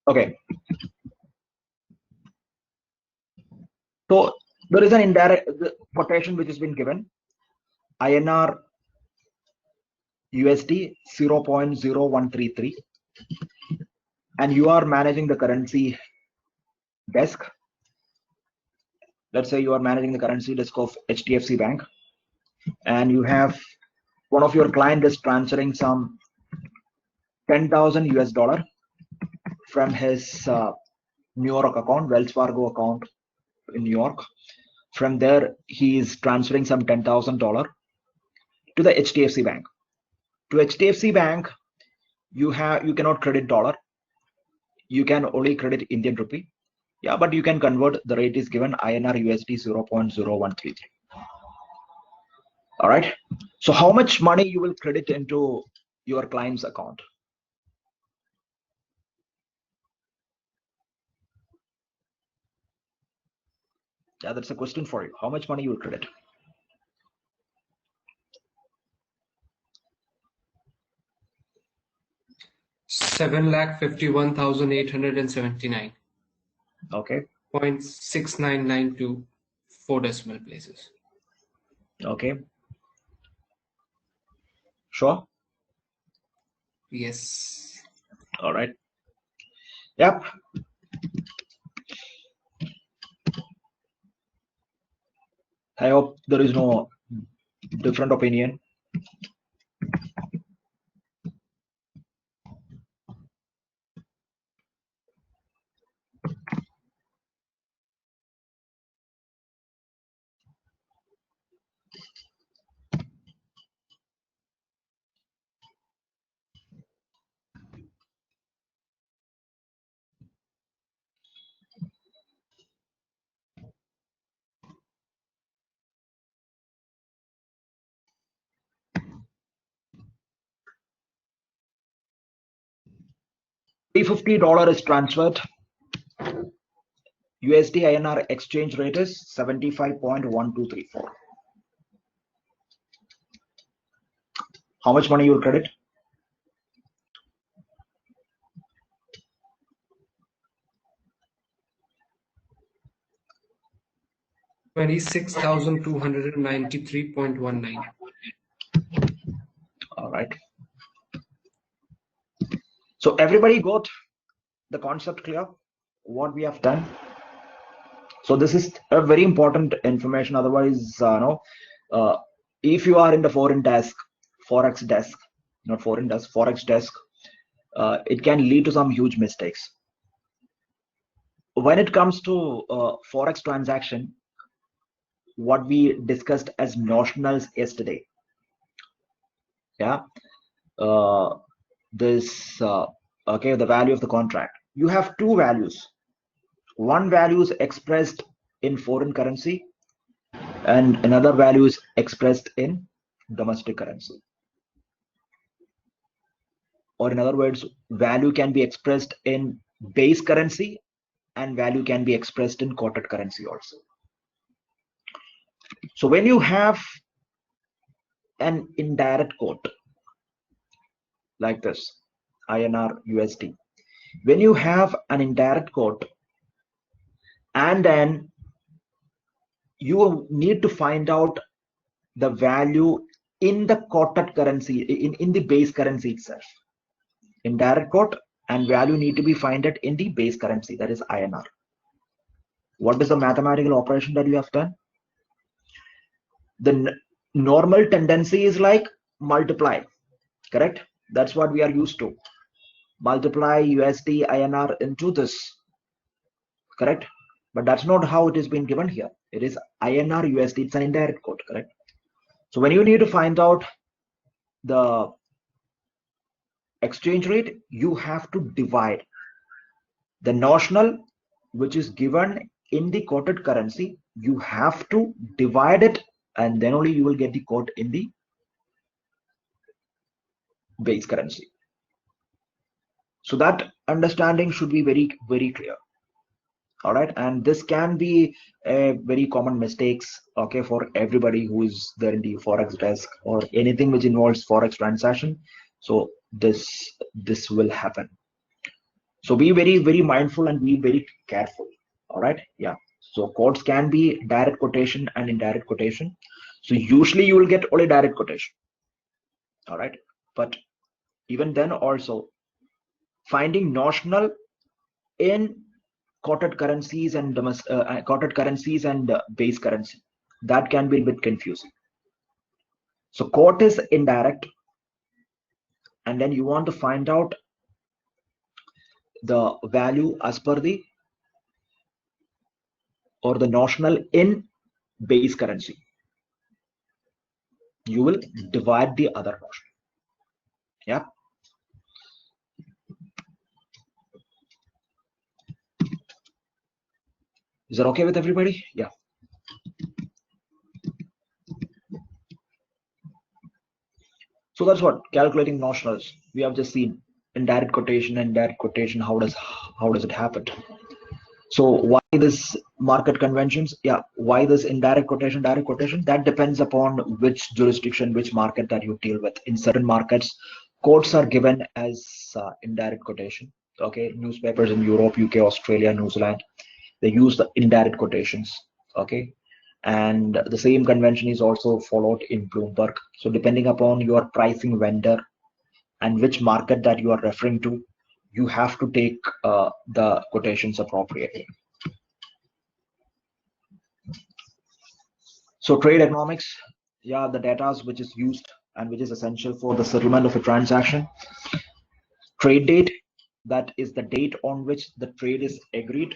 Okay. So there is an indirect quotation which has been given. INR USD 0.0133 and you are managing the currency desk. Let's say you are managing the currency desk of HDFC Bank and you have one of your client is transferring some 10,000 US dollar from his New York account, Wells Fargo account in New York. From there, he is transferring some $10,000 to the HDFC Bank. To HDFC Bank, you cannot credit dollar. You can only credit Indian rupee. Yeah, but you can convert. The rate is given INR USD 0.0133. All right. So how much money you will credit into your client's account? Yeah, that's a question for you. How much money you will credit? $7,51,879. Okay. 0.6992, 4 decimal places. Okay. Sure. Yes. All right. Yep. I hope there is no different opinion. $350 is transferred. USD INR exchange rate is 75.1234. How much money you will credit? $26,293.19. All right. So everybody got the concept clear? What we have done? So this is a very important information. Otherwise, if you are in the foreign desk, forex desk, not foreign desk, forex desk, it can lead to some huge mistakes. When it comes to forex transaction, what we discussed as notionals yesterday, yeah, okay, the value of the contract. You have two values. One value is expressed in foreign currency, and another value is expressed in domestic currency. Or in other words, value can be expressed in base currency and value can be expressed in quoted currency also. So when you have an indirect quote like this, INR USD, when you have an indirect quote and then you need to find out the value in the quoted currency, in the base currency itself. Indirect quote and value need to be found in the base currency, that is INR. What is the mathematical operation that you have done? The normal tendency is like multiply, correct? That's what we are used to. Multiply USD INR into this, correct? But that's not how it is being given here. It is INR USD, it's an indirect quote, correct? So when you need to find out the exchange rate, you have to divide the notional, which is given in the quoted currency. You have to divide it, and then only you will get the quote in the base currency. So that understanding should be very, very clear. All right, and this can be a very common mistakes, okay, for everybody who is there in the forex desk or anything which involves forex transaction. So this will happen. So be very, very mindful and be very careful. All right, yeah. So quotes can be direct quotation and indirect quotation. So usually you will get only direct quotation. All right, but even then also finding notional in quoted currencies and base currency, that can be a bit confusing. So quote is indirect, and then you want to find out the value as per the or the notional in base currency. You will divide the other notional. Yeah. Is that okay with everybody? Yeah. So that's what calculating notionals. We have just seen indirect quotation and direct quotation. How does it happen? So why this market conventions? Yeah, why this indirect quotation, direct quotation? That depends upon which jurisdiction, which market that you deal with. In certain markets, quotes are given as indirect quotation. Okay, newspapers in Europe, UK, Australia, New Zealand, they use the indirect quotations. Okay, and the same convention is also followed in Bloomberg. So depending upon your pricing vendor and which market that you are referring to, you have to take the quotations appropriately. So trade economics, yeah, the data which is used and which is essential for the settlement of a transaction. Trade date, that is the date on which the trade is agreed.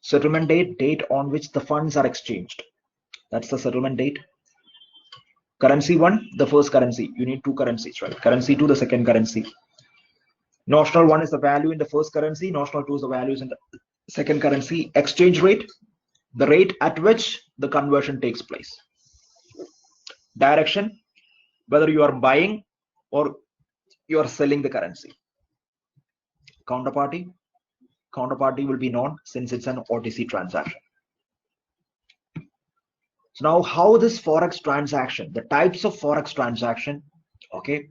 Settlement date, date on which the funds are exchanged. That's the settlement date. Currency one, the first currency. You need two currencies, right? Currency two, the second currency. Notional one is the value in the first currency. Notional two is the values in the second currency. Exchange rate, the rate at which the conversion takes place. Direction, whether you are buying or you are selling the currency. Counterparty, counterparty will be known since it's an OTC transaction. So now how this Forex transaction, the types of Forex transaction, okay,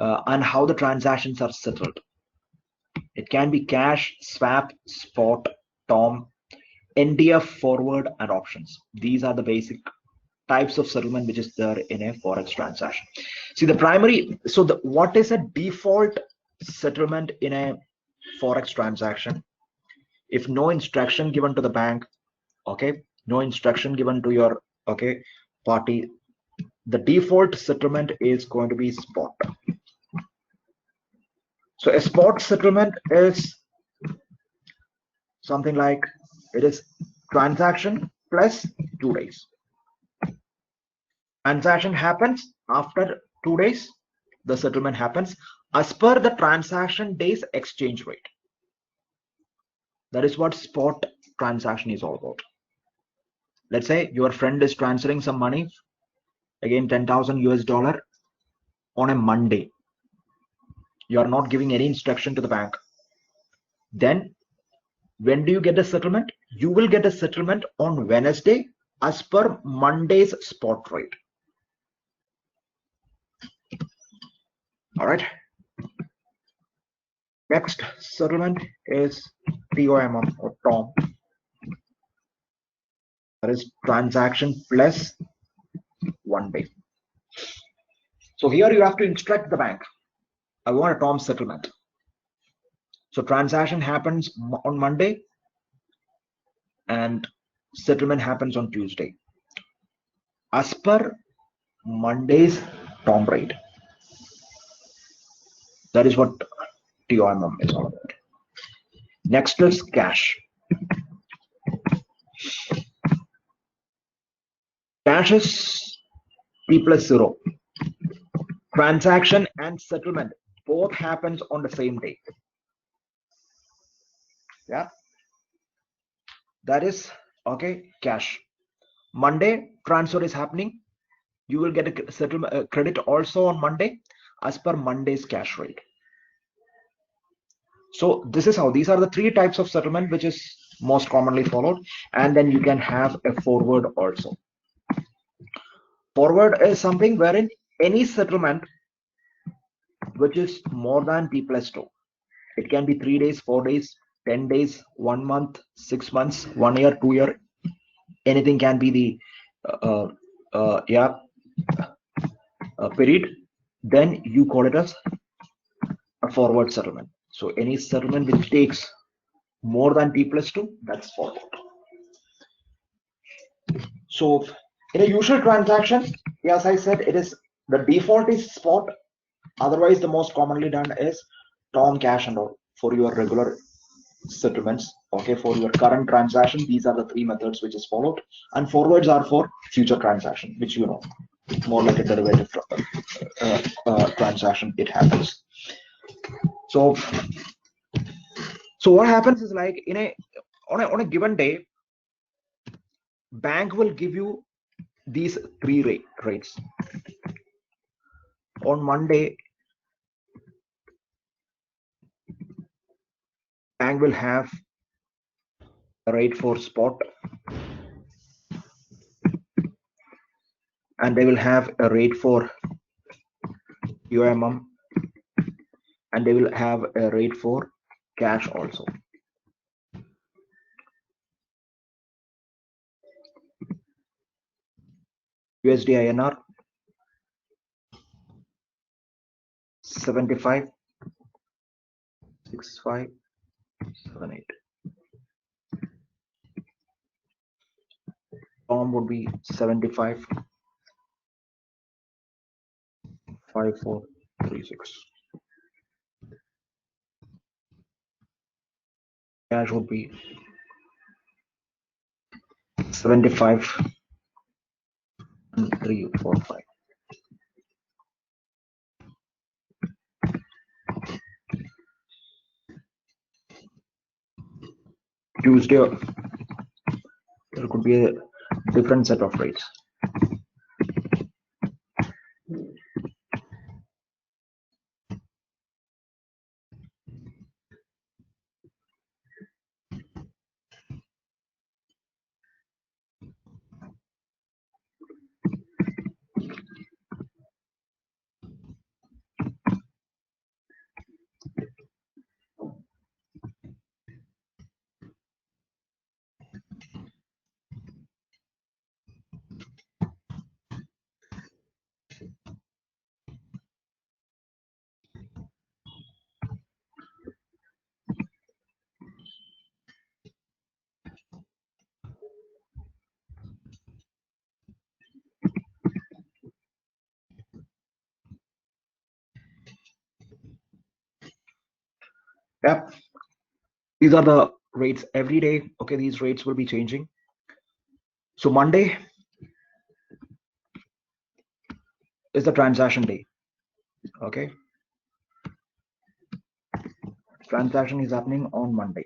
and how the transactions are settled. It can be cash, swap, spot, TOM, NDF, forward, and options. These are the basic types of settlement which is there in a Forex transaction. See the primary, so what is a default settlement in a Forex transaction? If no instruction given to the bank, okay, no instruction given to your party, the default settlement is going to be spot. So a spot settlement is something like it is transaction plus 2 days. Transaction happens after 2 days, the settlement happens as per the transaction days exchange rate. That is what spot transaction is all about. Let's say your friend is transferring some money, again 10,000 US dollar on a Monday. You are not giving any instruction to the bank. Then when do you get a settlement? You will get a settlement on Wednesday as per Monday's spot rate. All right. Next settlement is TOM or TOM. That is transaction plus 1 day. So here you have to instruct the bank. I want a TOM settlement. So transaction happens on Monday and settlement happens on Tuesday. As per Monday's TOM rate. That is what TOM is all about. Next is cash. Cash is T plus 0. Transaction and settlement both happens on the same day. Yeah, that is okay. Cash. Monday transfer is happening. You will get a settlement credit also on Monday as per Monday's cash rate. So this is how these are the three types of settlement which is most commonly followed, and then you can have a forward also. Forward is something wherein any settlement which is more than T plus 2. It can be 3 days, 4 days, 10 days, 1 month, 6 months, 1 year, 2 year. Anything can be the period. Then you call it as a forward settlement. So any settlement which takes more than T plus 2, that's forward. So in a usual transaction, as I said, it is the default is spot. Otherwise, the most commonly done is TOM, cash, and all for your regular settlements. Okay, for your current transaction, these are the three methods which is followed, and forwards are for future transaction, which you know, more like a derivative transaction. It happens. So what happens is like on a given day, bank will give you these three rates. On Monday, bank will have a rate for spot, and they will have a rate for UMM, and they will have a rate for cash also. USD INR 75, 65, 78. TOM would be 75, 5436. Cash would be 75 and 345. Tuesday, there could be a different set of rates. Yep, these are the rates every day. Okay, these rates will be changing. So Monday is the transaction day. Okay, transaction is happening on Monday.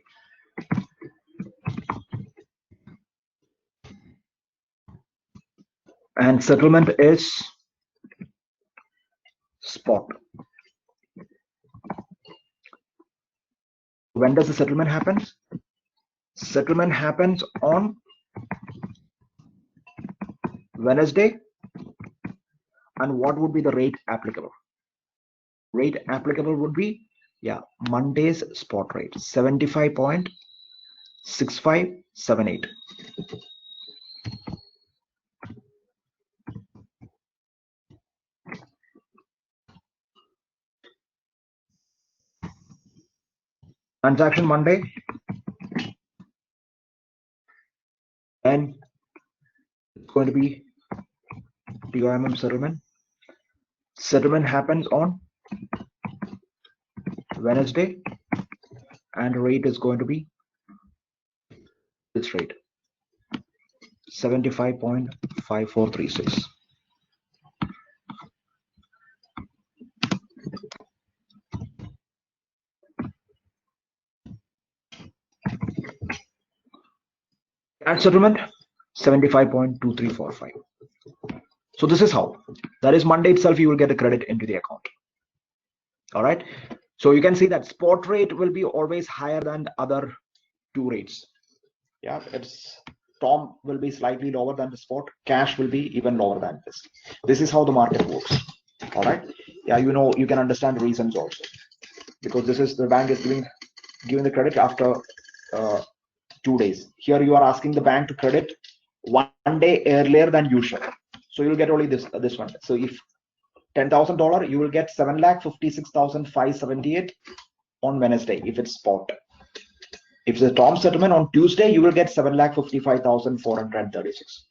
And settlement is spot. When does the settlement happen? Settlement happens on Wednesday. And what would be the rate applicable? Rate applicable would be, yeah, Monday's spot rate, 75.6578. Transaction Monday, and it's going to be TOMM settlement. Settlement happens on Wednesday, and rate is going to be this rate, 75.5436. Cash settlement 75.2345. So this is how. That is Monday itself you will get a credit into the account. All right. So you can see that spot rate will be always higher than the other two rates. Yeah, it's TOM will be slightly lower than the spot. Cash will be even lower than this. This is how the market works. All right. Yeah, you know, you can understand the reasons also, because this is the bank is giving the credit after 2 days. Here you are asking the bank to credit 1 day earlier than usual. So you'll get only this one. So if $10,000, you will get 7,56,578 on Wednesday if it's spot. If it's a TOM settlement on Tuesday, you will get 7,55,436.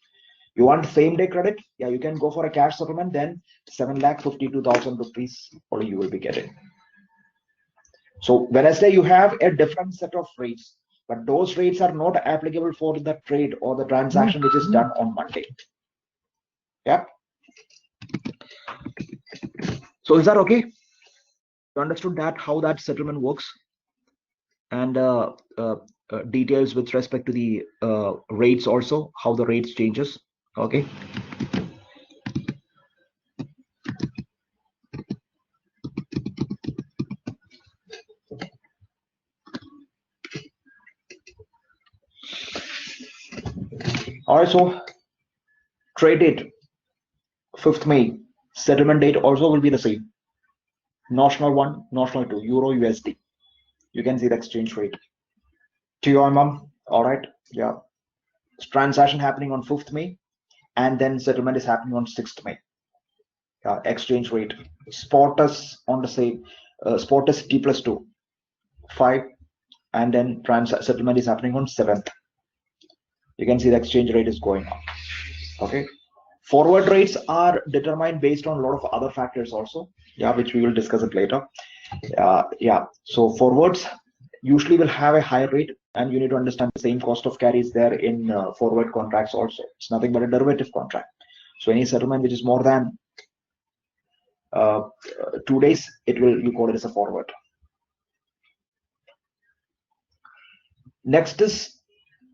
You want same day credit? Yeah, you can go for a cash settlement. Then 7,52,000 rupees only you will be getting. So Wednesday you have a different set of rates, but those rates are not applicable for the trade or the transaction which is done on Monday. Yep. So is that okay? You understood that, how that settlement works, and details with respect to the rates also, how the rates changes. Okay. All right, so trade date 5th May, settlement date also will be the same. Notional 1, notional 2, Euro USD. You can see the exchange rate. TOMM, all right, yeah. Transaction happening on 5th May, and then settlement is happening on 6th May. Exchange rate. Spot is on the same. Spot is T+2, 5, and then settlement is happening on 7th. You can see the exchange rate is going up. Okay. Forward rates are determined based on a lot of other factors also, yeah, which we will discuss it later. Yeah, so forwards usually will have a higher rate, and you need to understand the same cost of carry is there in forward contracts also. It's nothing but a derivative contract. So any settlement which is more than 2 days, you call it as a forward. Next is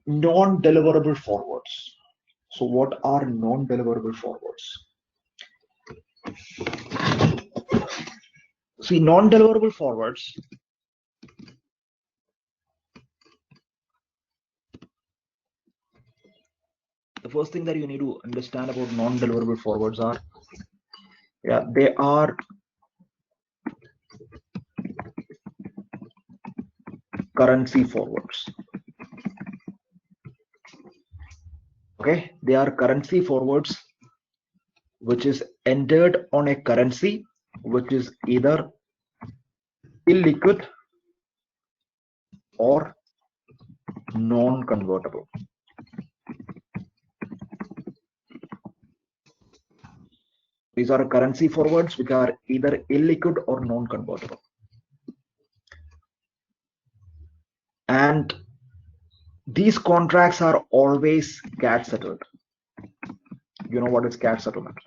non-deliverable forwards. So what are non-deliverable forwards? See, non-deliverable forwards, the first thing that you need to understand about non-deliverable forwards are, yeah, they are currency forwards. Okay, they are currency forwards which is entered on a currency which is either illiquid or non-convertible. These are currency forwards which are either illiquid or non-convertible. And these contracts are always cash settled. You know what is cash settlement?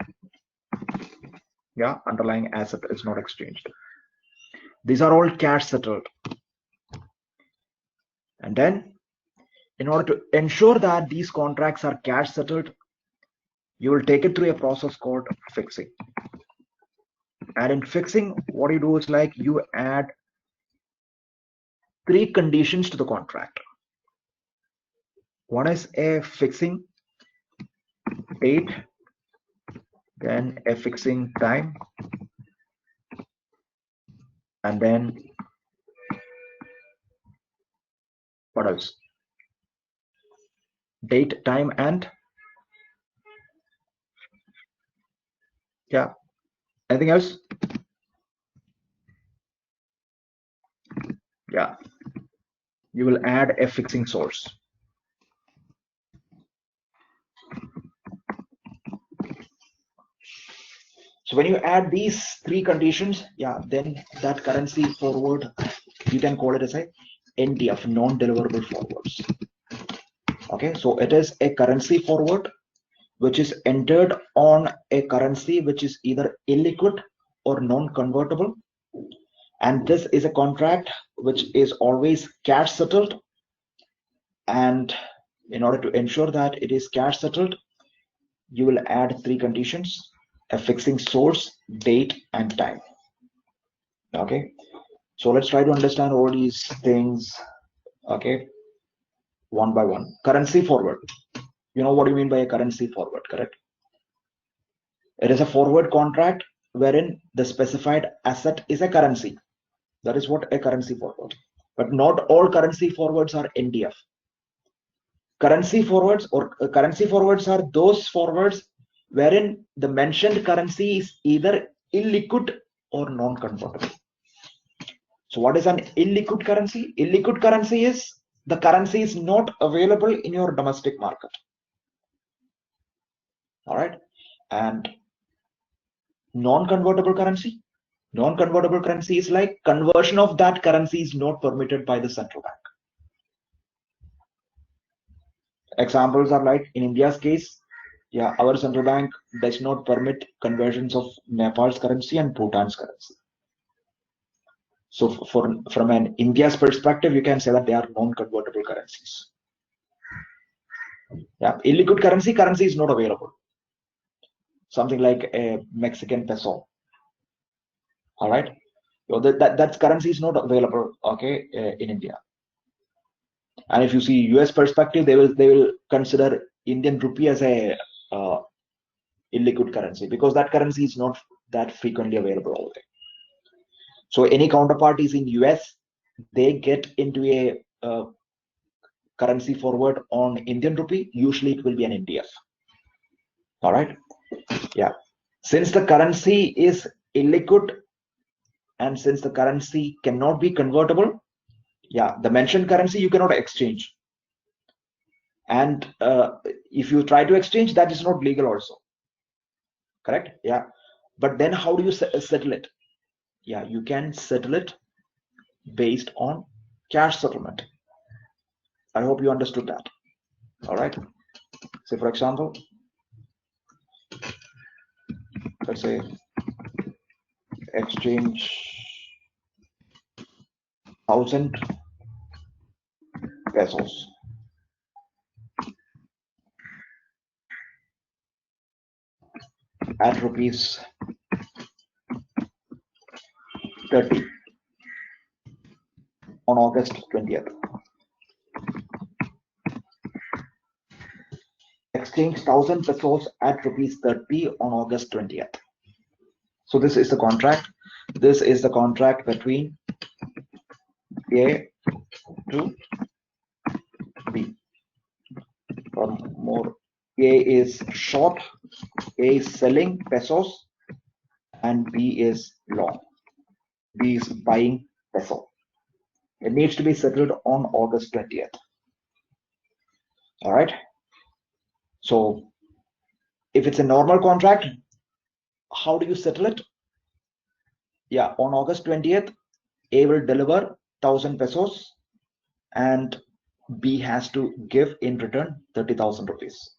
Yeah, underlying asset is not exchanged. These are all cash settled. And then, in order to ensure that these contracts are cash settled, you will take it through a process called fixing. And in fixing, what you do is like you add 3 conditions to the contract. One is a fixing date, then a fixing time, and then what else? Date, time, and yeah, anything else? Yeah, you will add a fixing source. So when you add these 3 conditions, yeah, then that currency forward, you can call it as a NDF, non-deliverable forwards. Okay, so it is a currency forward which is entered on a currency which is either illiquid or non-convertible, and this is a contract which is always cash settled. And in order to ensure that it is cash settled, you will add 3 conditions: a fixing source, date, and time. Okay, so let's try to understand all these things, okay, one by one. Currency forward, you know what do you mean by a currency forward, correct? It is a forward contract wherein the specified asset is a currency. That is what a currency forward. But not all currency forwards are NDF. Currency forwards are those forwards wherein the mentioned currency is either illiquid or non-convertible. So what is an illiquid currency? Illiquid currency is the currency is not available in your domestic market. All right. And non-convertible currency? Non-convertible currency is like conversion of that currency is not permitted by the central bank. Examples are like in India's case, yeah, our central bank does not permit conversions of Nepal's currency and Bhutan's currency. So from an India's perspective, you can say that they are non-convertible currencies. Yeah, illiquid currency is not available. Something like a Mexican peso. All right, so that currency is not available, okay, in India. And if you see US perspective, they will consider Indian rupee as a illiquid currency, because that currency is not that frequently available all the time. So any counterparties in US, they get into a currency forward on Indian rupee. Usually it will be an NDF. All right. Yeah. Since the currency is illiquid and since the currency cannot be convertible, yeah, the mentioned currency you cannot exchange. And if you try to exchange, that is not legal also. Correct? Yeah. But then how do you settle it? Yeah, you can settle it based on cash settlement. I hope you understood that. All right. So for example, let's say exchange 1,000 pesos. At rupees 30 on August 20th. Exchange 1,000 pesos at rupees 30 on August 20th. So this is the contract. This is the contract between A to B. Or more, A is short, A is selling pesos, and B is long. B is buying peso. It needs to be settled on August 20th. All right. So if it's a normal contract, how do you settle it? Yeah, on August 20th, A will deliver 1,000 pesos and B has to give in return 30,000 rupees.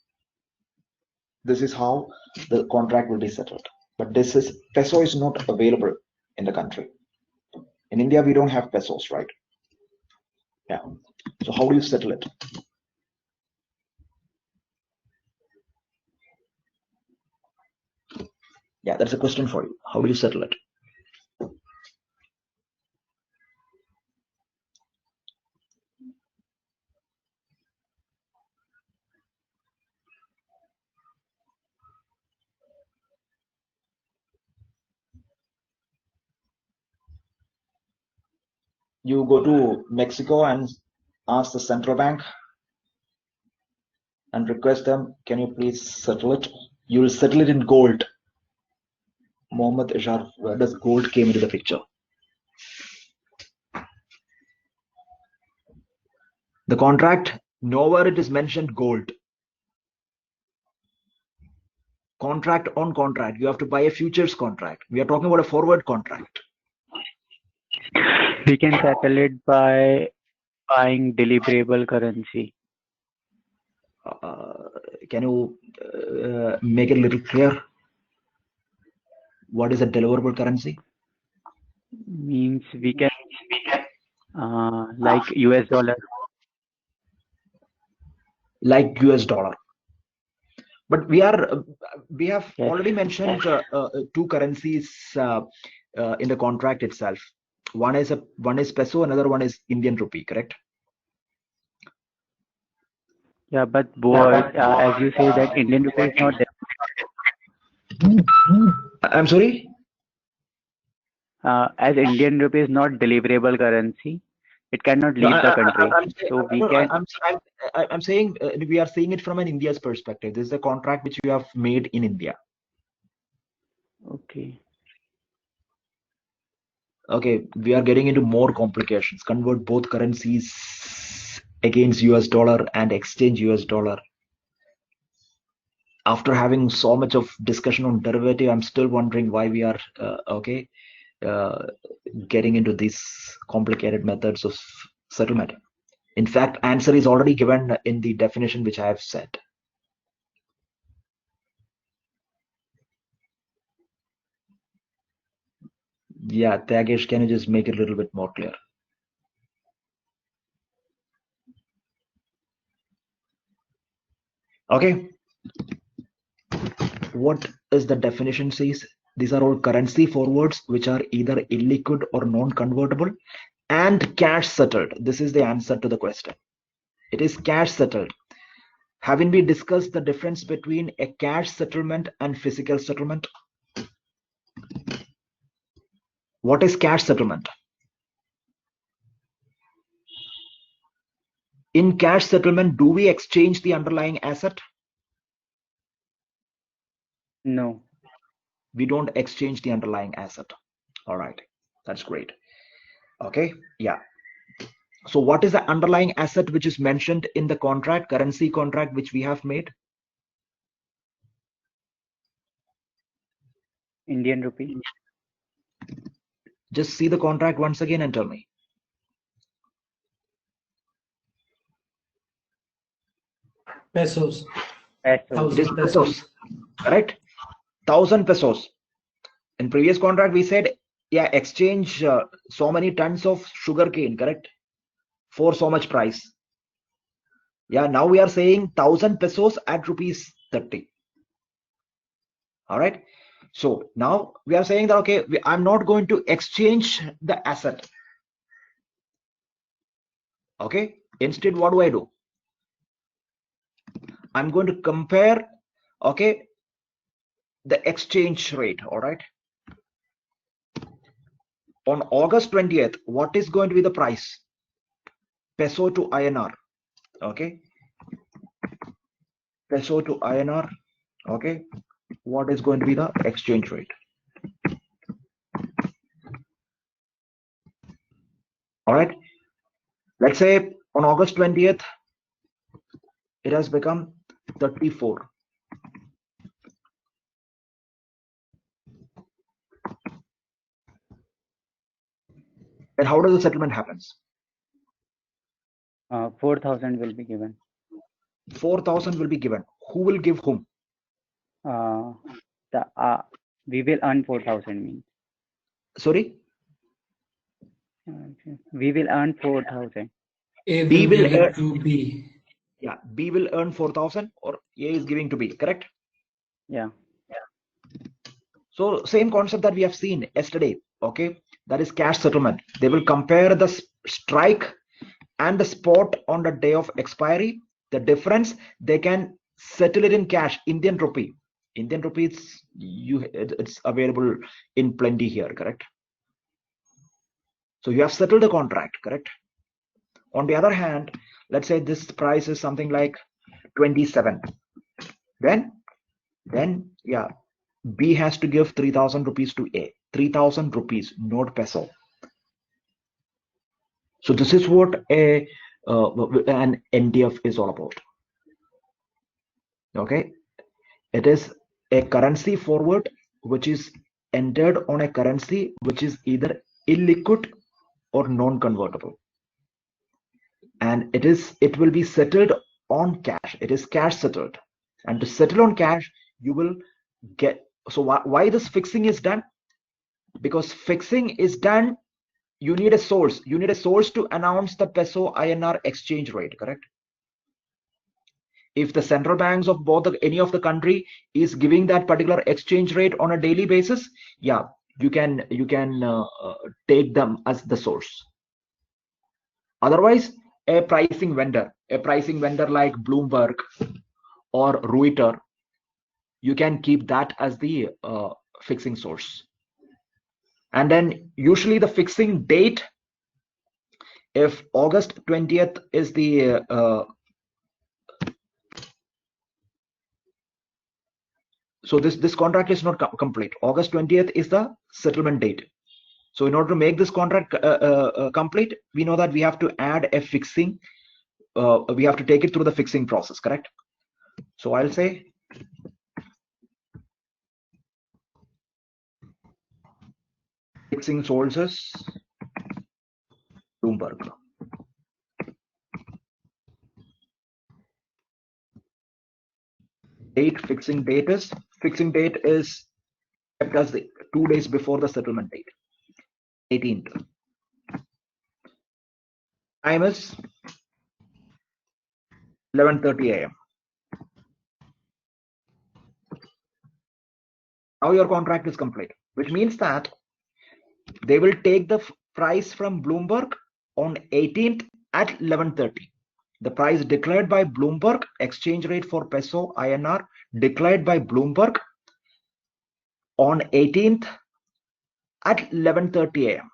This is how the contract will be settled. But this is, peso is not available in the country. In India, we don't have pesos, right? Yeah. So how do you settle it? Yeah, that's a question for you. How do you settle it? You go to Mexico and ask the central bank and request them, can you please settle it? You will settle it in gold. Mohammed Ishar, where does gold came into the picture? The contract, nowhere it is mentioned gold. Contract on contract. You have to buy a futures contract. We are talking about a forward contract. We can settle it by buying deliverable currency. Can you make it a little clear? What is a deliverable currency? Means we can like US dollar. Like US dollar. But we have Yes. already mentioned two currencies in the contract itself. One is peso, another one is Indian rupee, correct? Yeah, but as you say that Indian rupee is not I'm sorry? as Indian rupee is not deliverable currency, it cannot leave the country. So we can. I'm saying we are seeing it from an India's perspective. This is a contract which you have made in India. Okay. Okay, we are getting into more complications. Convert both currencies against US dollar and exchange US dollar. After having so much of discussion on derivative, I'm still wondering why we are getting into these complicated methods of settlement. In fact, answer is already given in the definition which I have said. Yeah, Tagesh, can you just make it a little bit more clear? Okay. What is the definition says? These are all currency forwards which are either illiquid or non-convertible and cash settled. This is the answer to the question. It is cash settled. Haven't we discussed the difference between a cash settlement and physical settlement? What is cash settlement? In cash settlement, do we exchange the underlying asset? No. We don't exchange the underlying asset. All right, that's great. Okay, yeah. So what is the underlying asset which is mentioned in the contract, currency contract, which we have made? Indian rupee. Just see the contract once again and tell me. Pesos. Pesos. It is pesos, correct? 1,000 pesos. In previous contract, we said, yeah, exchange so many tons of sugar cane, correct? For so much price. Yeah, now we are saying 1,000 pesos at rupees 30. All right. So now we are saying that, okay, I'm not going to exchange the asset. Okay. Instead, what do? I'm going to compare, okay, the exchange rate. All right. On August 20th, what is going to be the price? Peso to INR. Okay. Peso to INR. Okay. What is going to be the exchange rate? All right. Let's say on August 20th, it has become 34. And how does the settlement happens? 4,000 will be given. 4,000 will be given. Who will give whom? We will earn 4,000 means. Sorry? We will earn 4,000. A B will will give earn, it to B. yeah, B will earn 4,000 or A is giving to B, correct? Yeah. So same concept that we have seen yesterday, okay? That is cash settlement. They will compare the strike and the spot on the day of expiry. The difference, they can settle it in cash, Indian rupee. Indian rupee, it's available in plenty here, correct? So you have settled the contract, correct? On the other hand, let's say this price is something like 27. Then yeah, B has to give 3,000 rupees to A. 3,000 rupees, not peso. So this is what an NDF is all about. Okay, it is a currency forward which is entered on a currency which is either illiquid or non-convertible, and it will be settled on cash. It is cash settled, and to settle on cash, you will get. So why this fixing is done? Because fixing is done, you need a source. You need a source to announce the peso INR exchange rate, correct? If the central banks of any of the country is giving that particular exchange rate on a daily basis, yeah, you can take them as the source. Otherwise, a pricing vendor like Bloomberg or Reuters, you can keep that as the fixing source. And then usually the fixing date, if August 20th is the so this contract is not complete. August 20th is the settlement date. So in order to make this contract complete, we know that we have to add a fixing. We have to take it through the fixing process, correct? So I'll say fixing sources, Bloomberg. Fixing date is kept as the 2 days before the settlement date, 18th. Time is 11:30 a.m. Now your contract is complete, which means that they will take the price from Bloomberg on 18th at 11:30. The price declared by Bloomberg, exchange rate for peso INR declared by Bloomberg on 18th at 11:30 a.m.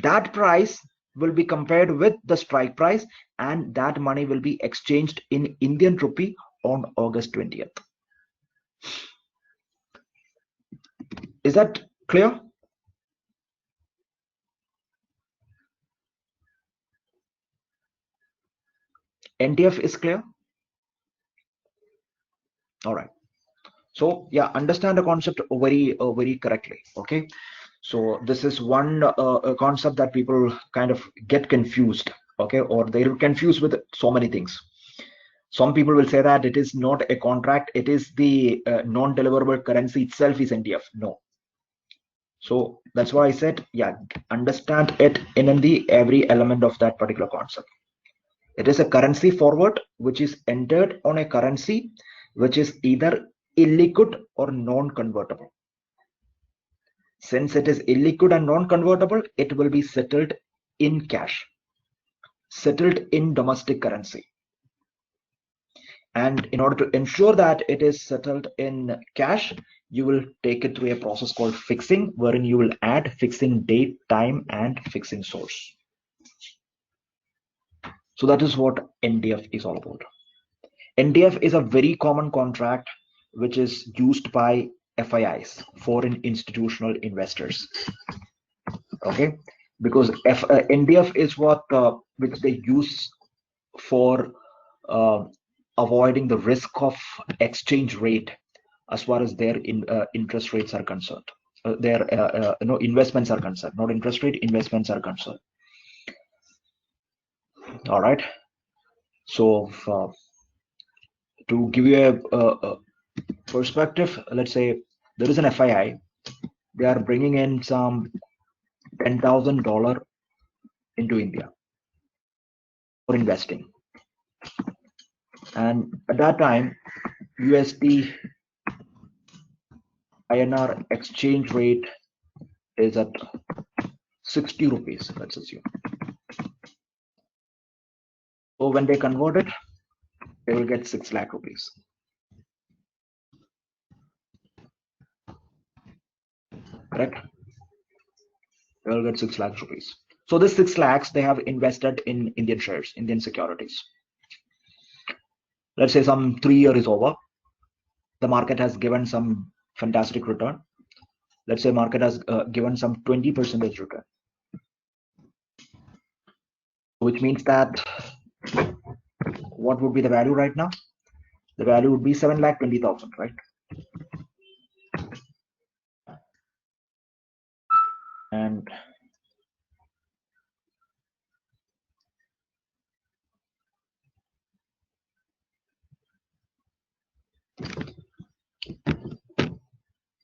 That price will be compared with the strike price, and that money will be exchanged in Indian rupee on August 20th. Is that clear? NDF is clear? All right. So yeah, understand the concept very correctly. Okay. So this is one concept that people kind of get confused. Okay, or they're confused with so many things. Some people will say that it is not a contract, it is the non-deliverable currency itself is NDF. No. So that's why I said, yeah, understand it in the every element of that particular concept. It is a currency forward which is entered on a currency which is either illiquid or non-convertible. Since it is illiquid and non-convertible, it will be settled in cash, settled in domestic currency. And in order to ensure that it is settled in cash, you will take it through a process called fixing, wherein you will add fixing date, time, and fixing source. So that is what NDF is all about. NDF is a very common contract which is used by FIIs, foreign institutional investors. Okay, because NDF is what which they use for avoiding the risk of exchange rate as far as their interest rates are concerned. Their investments are concerned, not interest rate, investments are concerned. All right. So to give you a perspective, let's say there is an FII, they are bringing in some $10,000 into India for investing, and at that time USD INR exchange rate is at 60 rupees, let's assume. So when they convert it, they will get 6 lakh rupees. Correct? They will get 6 lakh rupees. So this 6 lakhs they have invested in Indian shares, Indian securities. Let's say some 3 years is over. The market has given some fantastic return. Let's say market has given some 20% return, which means that what would be the value right now? The value would be 7,20,000, right? And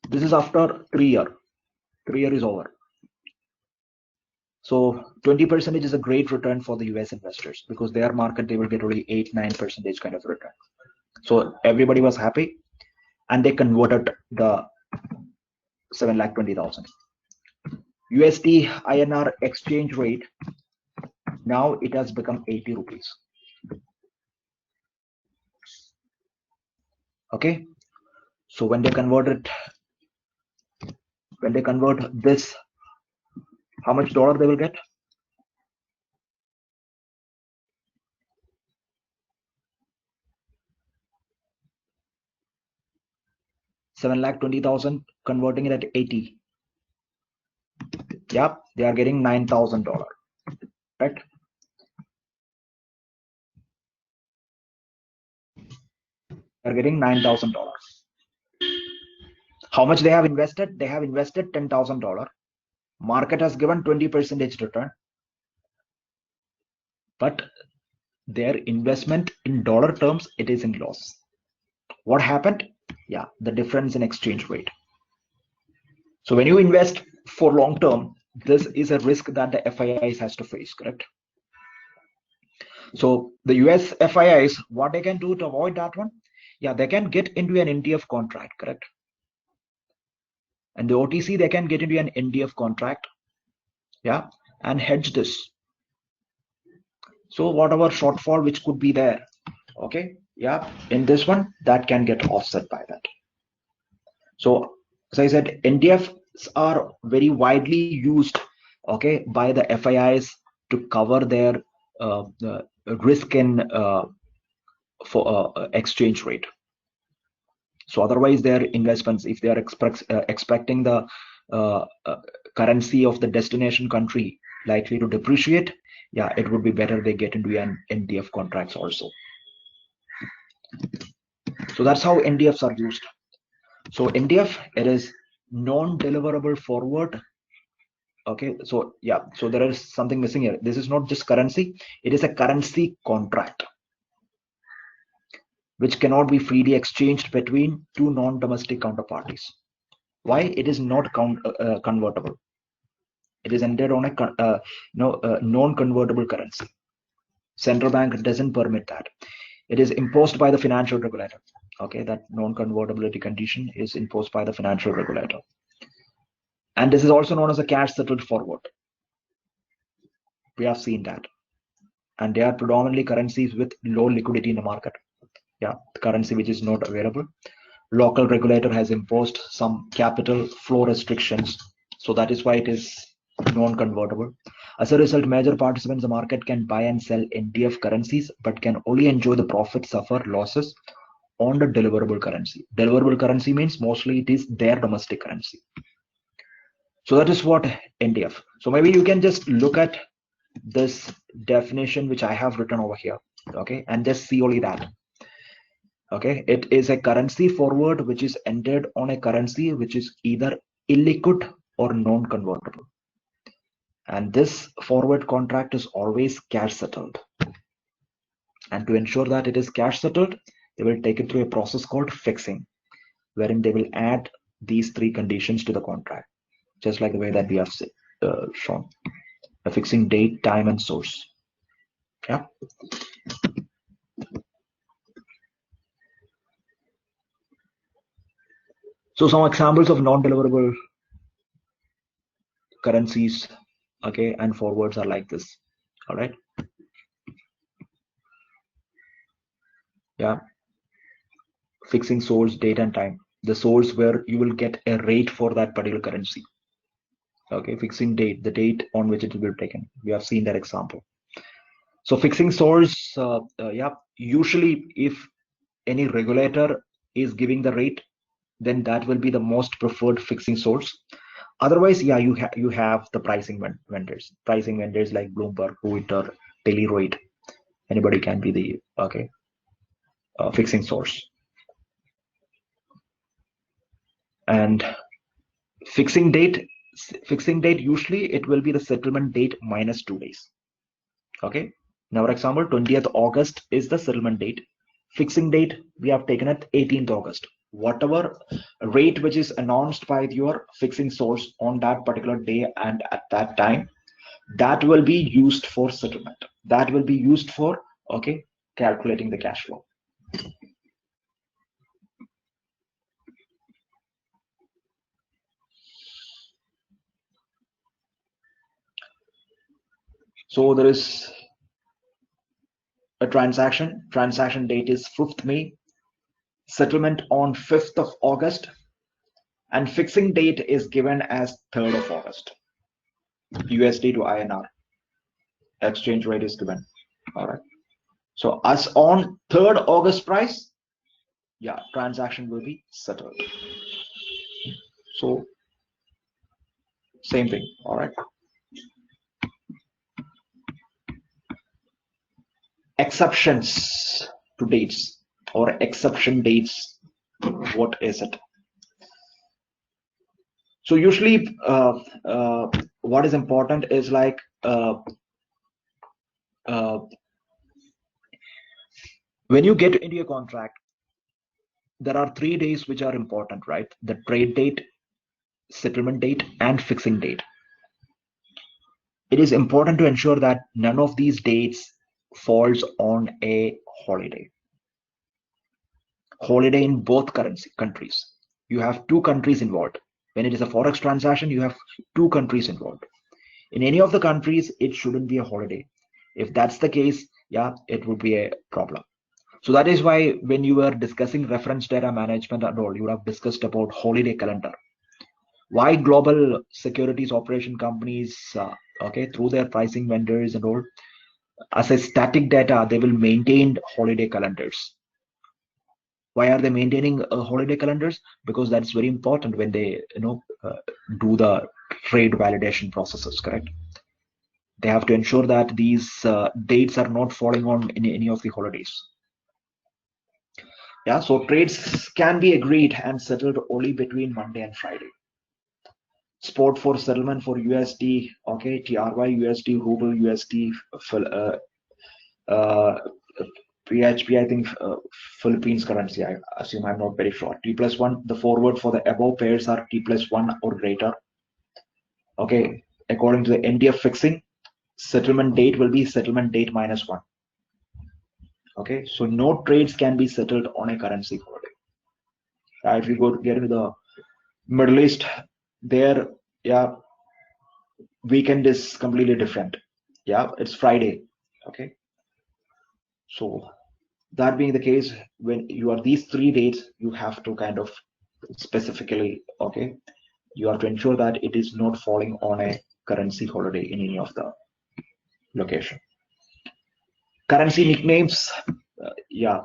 this is after 3 years. 3 years is over. So 20% is a great return for the US investors, because their market they will get only 8-9% kind of return. So everybody was happy, and they converted the 7,20,000. USD INR exchange rate, now it has become 80 rupees. Okay, so when they convert this, how much dollar they will get? $7,20,000, converting it at 80. Yep, they are getting $9,000, right? They're getting $9,000. How much they have invested? They have invested $10,000. Market has given 20% return, but their investment in dollar terms, it is in loss. What happened? Yeah, the difference in exchange rate. So when you invest for long term, this is a risk that the FIIs has to face, correct? So the US FIIs, what they can do to avoid that one? Yeah, they can get into an NDF contract, correct? And the OTC, they can get into an NDF contract, yeah, and hedge this. So whatever shortfall which could be there, okay, yeah, in this one, that can get offset by that. So as I said, NDFs are very widely used, okay, by the FIIs to cover their risk in for exchange rate. So otherwise, their investments, if they are expecting the currency of the destination country likely to depreciate, yeah, it would be better they get into an NDF contracts also. So that's how NDFs are used. So NDF, it is non-deliverable forward. Okay, so yeah, so there is something missing here. This is not just currency, it is a currency contract which cannot be freely exchanged between two non-domestic counterparties. Why? It is not convertible. It is entered on a non-convertible currency. Central bank doesn't permit that. It is imposed by the financial regulator. Okay, that non-convertibility condition is imposed by the financial regulator. And this is also known as a cash settled forward. We have seen that. And they are predominantly currencies with low liquidity in the market. Yeah, the currency which is not available. Local regulator has imposed some capital flow restrictions. So that is why it is non-convertible. As a result, major participants in the market can buy and sell NDF currencies, but can only enjoy the profit, suffer losses on the deliverable currency. Deliverable currency means mostly it is their domestic currency. So that is what NDF. So maybe you can just look at this definition which I have written over here, okay, and just see only that. Okay, it is a currency forward which is entered on a currency which is either illiquid or non-convertible. And this forward contract is always cash settled. And to ensure that it is cash settled, they will take it through a process called fixing, wherein they will add these three conditions to the contract, just like the way that we have shown. A fixing date, time, and source. Yeah. So some examples of non-deliverable currencies, okay, and forwards are like this. All right. Yeah. Fixing source, date, and time. The source where you will get a rate for that particular currency. Okay. Fixing date, the date on which it will be taken. We have seen that example. So fixing source, yeah. Usually, if any regulator is giving the rate, then that will be the most preferred fixing source. Otherwise, yeah, you have the pricing vendors. Pricing vendors like Bloomberg, Reuters, Telerate. Anybody can be the fixing source. And fixing date, usually it will be the settlement date minus 2 days. Okay. Now, for example, 20th August is the settlement date. Fixing date we have taken at 18th August. Whatever rate which is announced by your fixing source on that particular day and at that time, that will be used for settlement. That will be used for, okay, calculating the cash flow. So there is a transaction. Transaction date is 5th May. Settlement on 5th of August. And fixing date is given as 3rd of August. USD to INR. Exchange rate is given. All right. So as on 3rd August price, yeah, transaction will be settled. So same thing. All right. Exceptions to dates or exception dates. What is it? So usually what is important is like when you get into a contract, there are 3 days which are important, right? The trade date, settlement date, and fixing date. It is important to ensure that none of these dates falls on a holiday. Holiday in both countries. You have 2 countries involved. When it is a forex transaction, you have 2 countries involved. In any of the countries, it shouldn't be a holiday. If that's the case, yeah, it would be a problem. So that is why when you were discussing reference data management and all, you have discussed about holiday calendar. Why global securities operation companies, okay, through their pricing vendors and all, as a static data, they will maintain holiday calendars. Why are they maintaining holiday calendars? Because that's very important when they, do the trade validation processes, correct? They have to ensure that these dates are not falling on any of the holidays. Yeah, so trades can be agreed and settled only between Monday and Friday. Spot for settlement for USD, okay, TRY USD, Ruble USD, PHP, I think Philippines currency, I assume, I'm not very sure. T+1, the forward for the above pairs are T+1 or greater. Okay, according to the NDF fixing, settlement date will be settlement date -1. Okay, so no trades can be settled on a currency holiday. If you go to get into the Middle East, there, yeah, weekend is completely different. Yeah, it's Friday. Okay, so that being the case, when you are these 3 dates, you have to kind of specifically, okay, you have to ensure that it is not falling on a currency holiday in any of the location. Currency nicknames, yeah.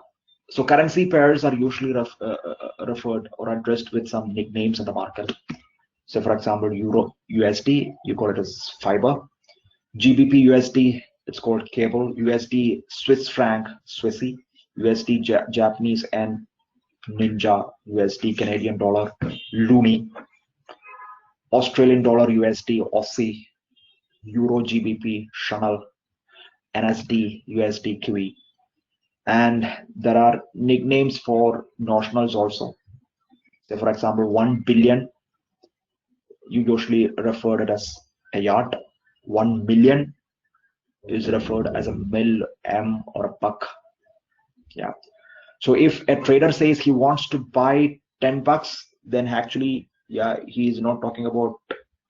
So currency pairs are usually referred or addressed with some nicknames in the market. So for example, Euro USD, you call it as fiber. GBP USD, it's called cable. USD Swiss franc, Swissy. USD Japanese and Ninja. USD Canadian dollar, Loonie. Australian dollar USD, Aussie. Euro GBP, Chanel. NSD USD, Kiwi. And there are nicknames for nationals also. So for example, 1 billion, you usually refer it as a yacht. 1 million is referred as a mil, M, or a buck. Yeah. So if a trader says he wants to buy $10, then actually, yeah, he is not talking about,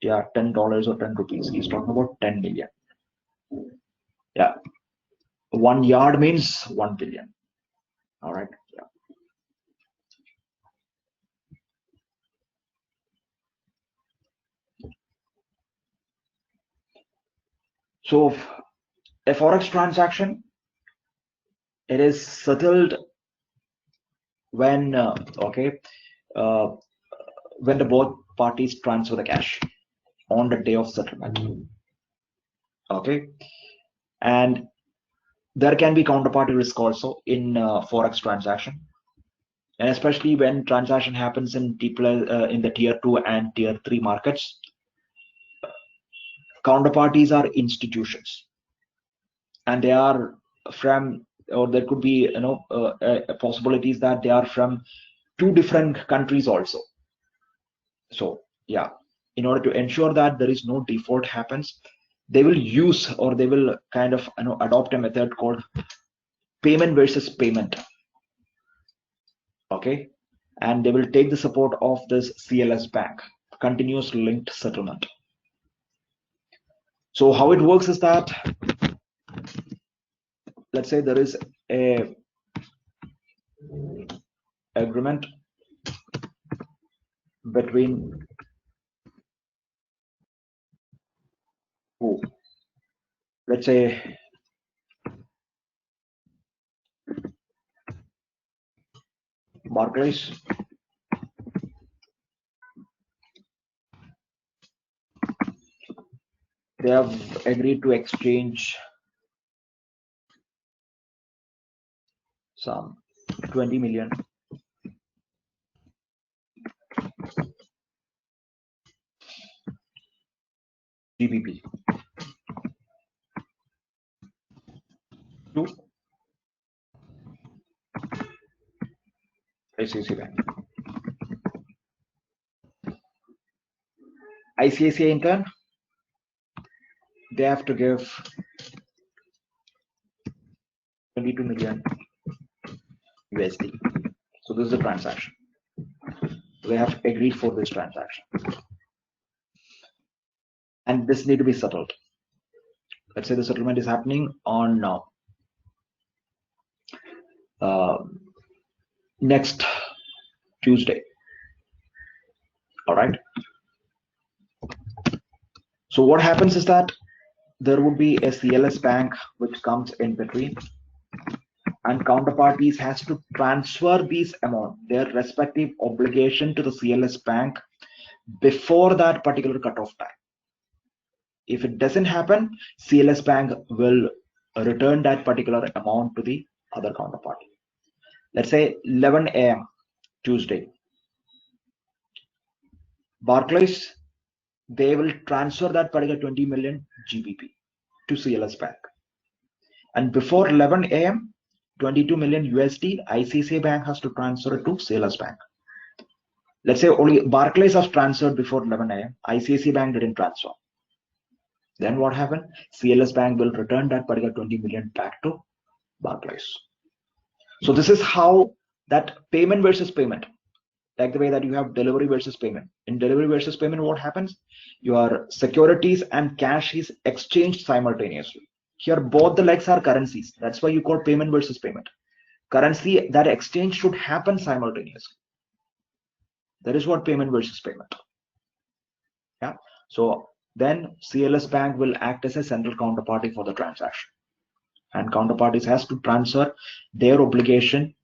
yeah, $10 or 10 rupees. He's talking about 10 million. Yeah. 1 yard means 1 billion. All right. Yeah. So a forex transaction, it is settled when when the both parties transfer the cash on the day of settlement. Okay, and there can be counterparty risk also in forex transaction, and especially when transaction happens in in the tier 2 and tier 3 markets. Counterparties are institutions, and they are from, or there could be possibilities that they are from 2 different countries also. So yeah, in order to ensure that there is no default happens, they will use, or they will kind of adopt a method called payment versus payment. Okay, and they will take the support of this CLS bank, continuous linked settlement. So how it works is that, let's say there is a agreement between who, let's say Barclays they have agreed to exchange some 20 million GBP to ICICI Bank. ICICI in turn, they have to give 22 million USD. So this is the transaction. They have agreed for this transaction, and this need to be settled. Let's say the settlement is happening on next Tuesday. All right. So what happens is that there would be a CLS bank which comes in between, and counterparties has to transfer these amount, their respective obligation to the CLS bank before that particular cutoff time. If it doesn't happen, CLS bank will return that particular amount to the other counterparty. Let's say 11 a.m. Tuesday. Barclays, they will transfer that particular 20 million GBP to CLS bank. And before 11 a.m., 22 million USD, ICICI Bank has to transfer it to CLS Bank. Let's say only Barclays has transferred before 11 a.m. ICICI Bank didn't transfer. Then what happened? CLS Bank will return that particular 20 million back to Barclays. So this is how that payment versus payment, like the way that you have delivery versus payment. In delivery versus payment, what happens? Your securities and cash is exchanged simultaneously. Here, both the legs are currencies. That's why you call payment versus payment. Currency, that exchange should happen simultaneously. That is what payment versus payment. Yeah. So then CLS Bank will act as a central counterparty for the transaction. And counterparties has to transfer their obligation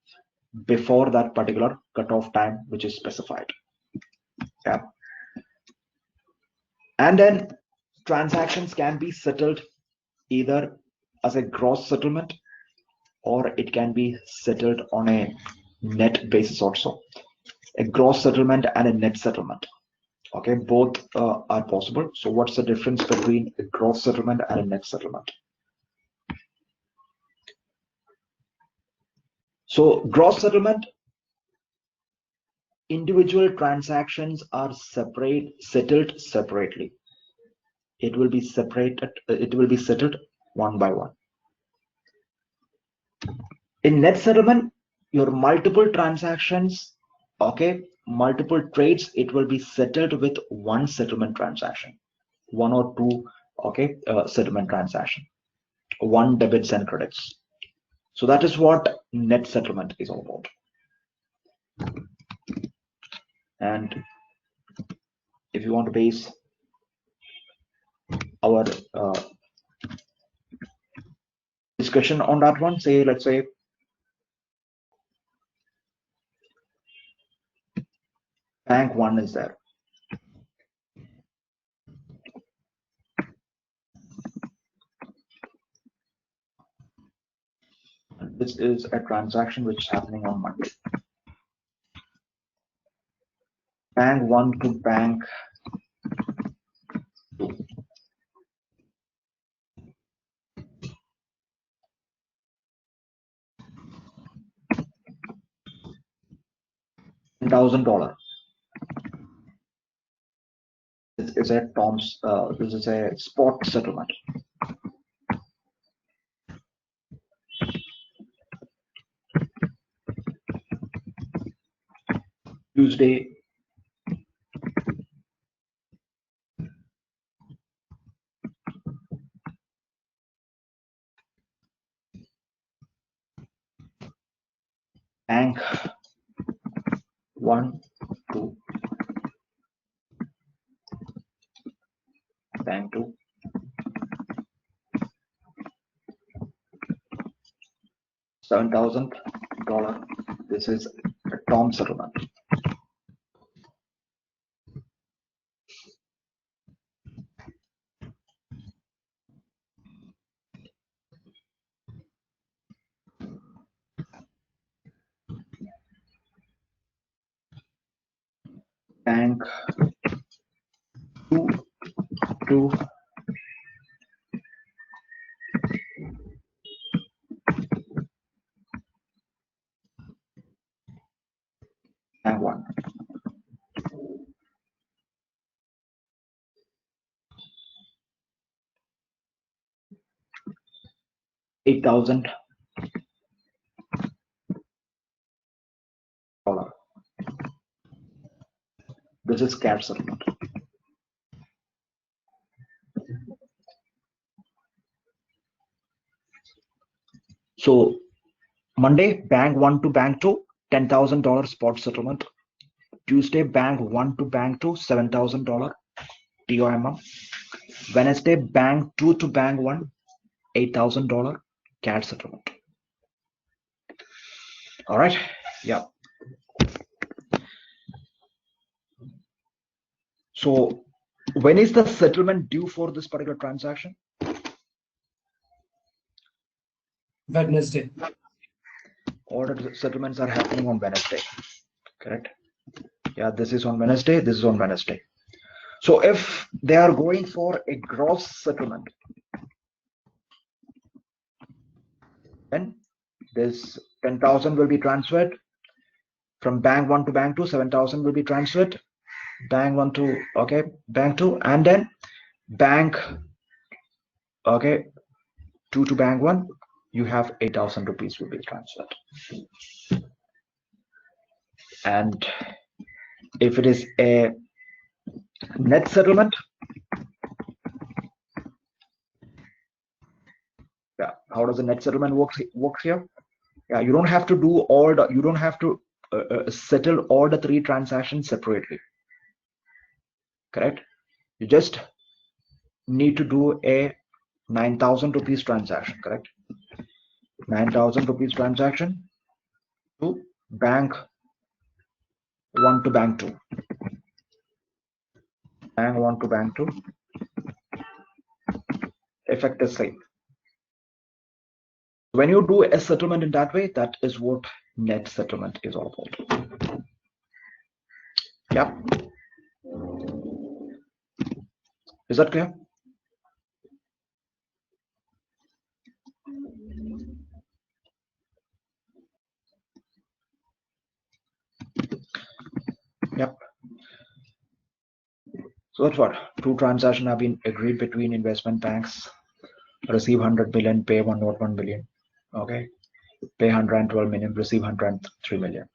before that particular cutoff time, which is specified. Yeah. And then transactions can be settled either as a gross settlement, or it can be settled on a net basis also. A gross settlement and a net settlement. Okay, both are possible. So what's the difference between a gross settlement and a net settlement? So gross settlement, individual transactions are settled separately. It will be separated, it will be settled one by one. In net settlement, your multiple transactions, okay, multiple trades, it will be settled with one settlement transaction, one or two, okay, settlement transaction, one debits and credits. So that is what net settlement is all about. And if you want to base our discussion on that one, say, let's say bank one is there. This is a transaction which is happening on Monday. Bank one to bank two. $1,000. This is a this is a spot settlement. Tuesday, bank one to bank two. $7,000. This is a TOM settlement. Bank two to bank one. $8,000. This is cash settlement. So Monday, bank 1 to bank 2, $10,000 spot settlement. Tuesday, bank 1 to bank 2, $7,000 TOMM. Wednesday, bank 2 to bank 1, $8,000 CAD settlement. All right. Yeah. So when is the settlement due for this particular transaction? Wednesday. All the settlements are happening on Wednesday. Correct? Yeah, this is on Wednesday. This is on Wednesday. So if they are going for a gross settlement, then this 10,000 will be transferred from bank 1 to bank 2, 7,000 will be transferred, bank 1 to, okay, bank 2, and then bank, okay, 2 to bank 1, you have 8,000 rupees will be transferred. And if it is a net settlement, yeah, how does the net settlement works here? Yeah, you don't have to do all the, you don't have to settle all the 3 transactions separately. Correct? You just need to do a 9,000 rupees transaction. Correct? 9,000 rupees transaction to bank 1 to bank 2. Bank 1 to bank 2. Effect is same. When you do a settlement in that way, that is what net settlement is all about. Yeah. Is that clear? Yep. So that's what 2 transactions have been agreed between investment banks. Receive 100 billion, pay 101 billion. Okay. Pay 112 million, receive 103 million.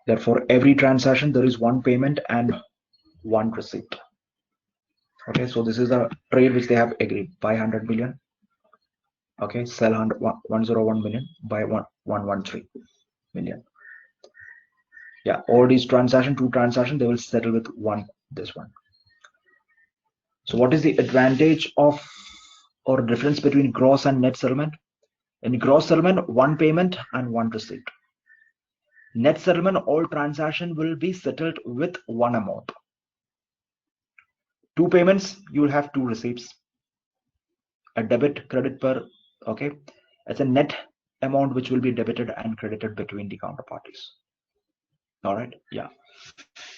Therefore, every transaction there is 1 payment and 1 receipt. Okay, so this is a trade which they have agreed. Buy 100 million. Okay, sell 101 million, buy 113 million. Yeah, all these transactions, 2 transactions, they will settle with this one. So what is the advantage of or difference between gross and net settlement? In gross settlement, 1 payment and 1 receipt. Net settlement, all transaction will be settled with 1 amount. 2 payments, you will have 2 receipts. A debit, credit per, okay. It's a net amount which will be debited and credited between the counterparties. All right, yeah.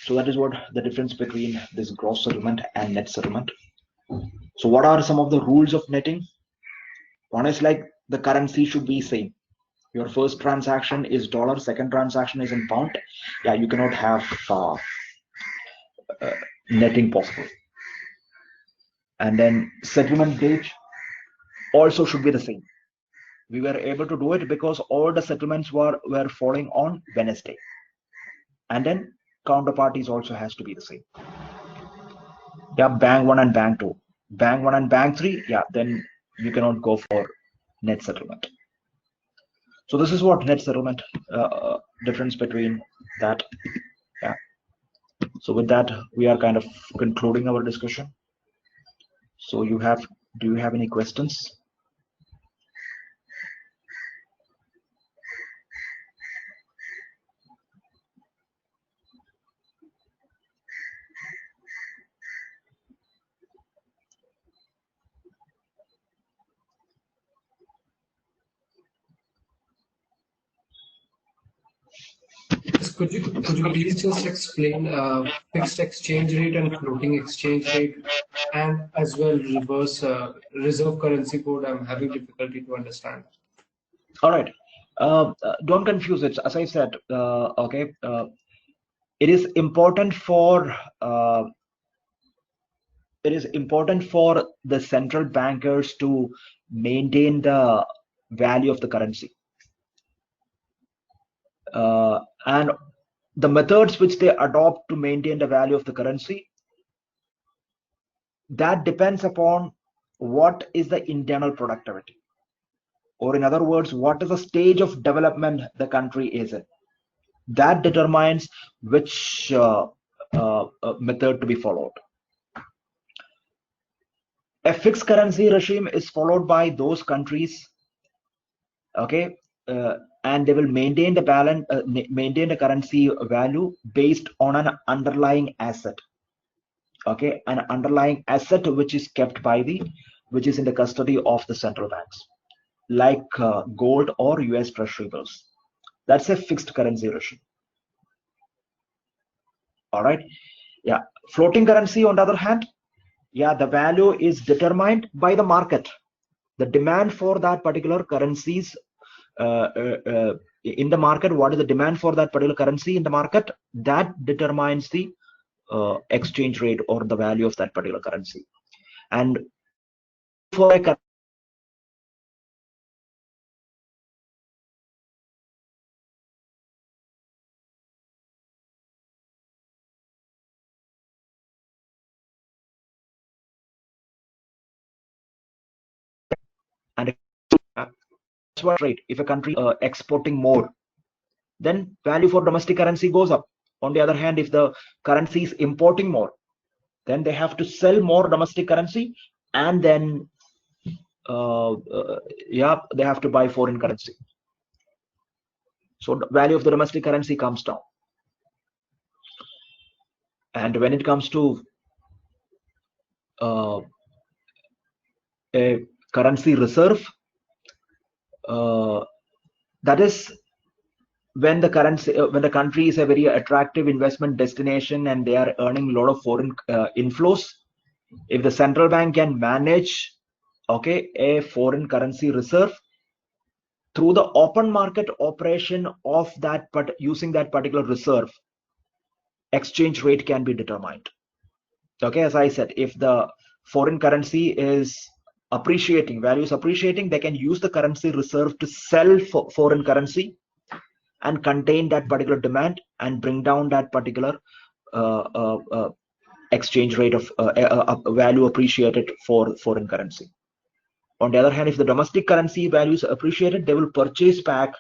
So that is what the difference between this gross settlement and net settlement. So what are some of the rules of netting? One is like the currency should be same. Your first transaction is dollar, second transaction is in pound. Yeah, you cannot have netting possible. And then settlement date also should be the same. We were able to do it because all the settlements were falling on Wednesday. And then counterparties also has to be the same. Yeah, bank 1 and bank 2. Bank 1 and bank 3, yeah, then you cannot go for net settlement. So this is what net settlement difference between that. Yeah. So with that, we are kind of concluding our discussion. So do you have any questions? Could you please just explain fixed exchange rate and floating exchange rate, and as well reverse reserve currency code? I'm having difficulty to understand. All right. Don't confuse it. As I said, okay. It is important for the central bankers to maintain the value of the currency. And the methods which they adopt to maintain the value of the currency, that depends upon what is the internal productivity. or in other words, what is the stage of development the country is in. That determines which method to be followed. A fixed currency regime is followed by those countries, okay, and they will maintain the balance, maintain the currency value based on an underlying asset, okay, an underlying asset which is kept by which is in the custody of the central banks, like gold or US Treasury bills. That's a fixed currency regime. All right. Yeah. Floating currency, on the other hand, yeah, the value is determined by the market. The demand for that particular currencies in the market, what is the demand for that particular currency in the market, that determines the exchange rate or the value of that particular currency. And for a and that's what rate, if a country exporting more, then value for domestic currency goes up. On the other hand, if the currency is importing more, then they have to sell more domestic currency, and then yeah, they have to buy foreign currency. So the value of the domestic currency comes down. And when it comes to a currency reserve, that is when the currency, when the country is a very attractive investment destination and they are earning a lot of foreign inflows. If the central bank can manage, okay, a foreign currency reserve through the open market operation of that, but using that particular reserve, exchange rate can be determined. Okay, as I said, if the foreign currency is appreciating, value is appreciating, they can use the currency reserve to sell foreign currency and contain that particular demand and bring down that particular exchange rate of value appreciated for foreign currency. On the other hand, if the domestic currency value is appreciated, they will purchase back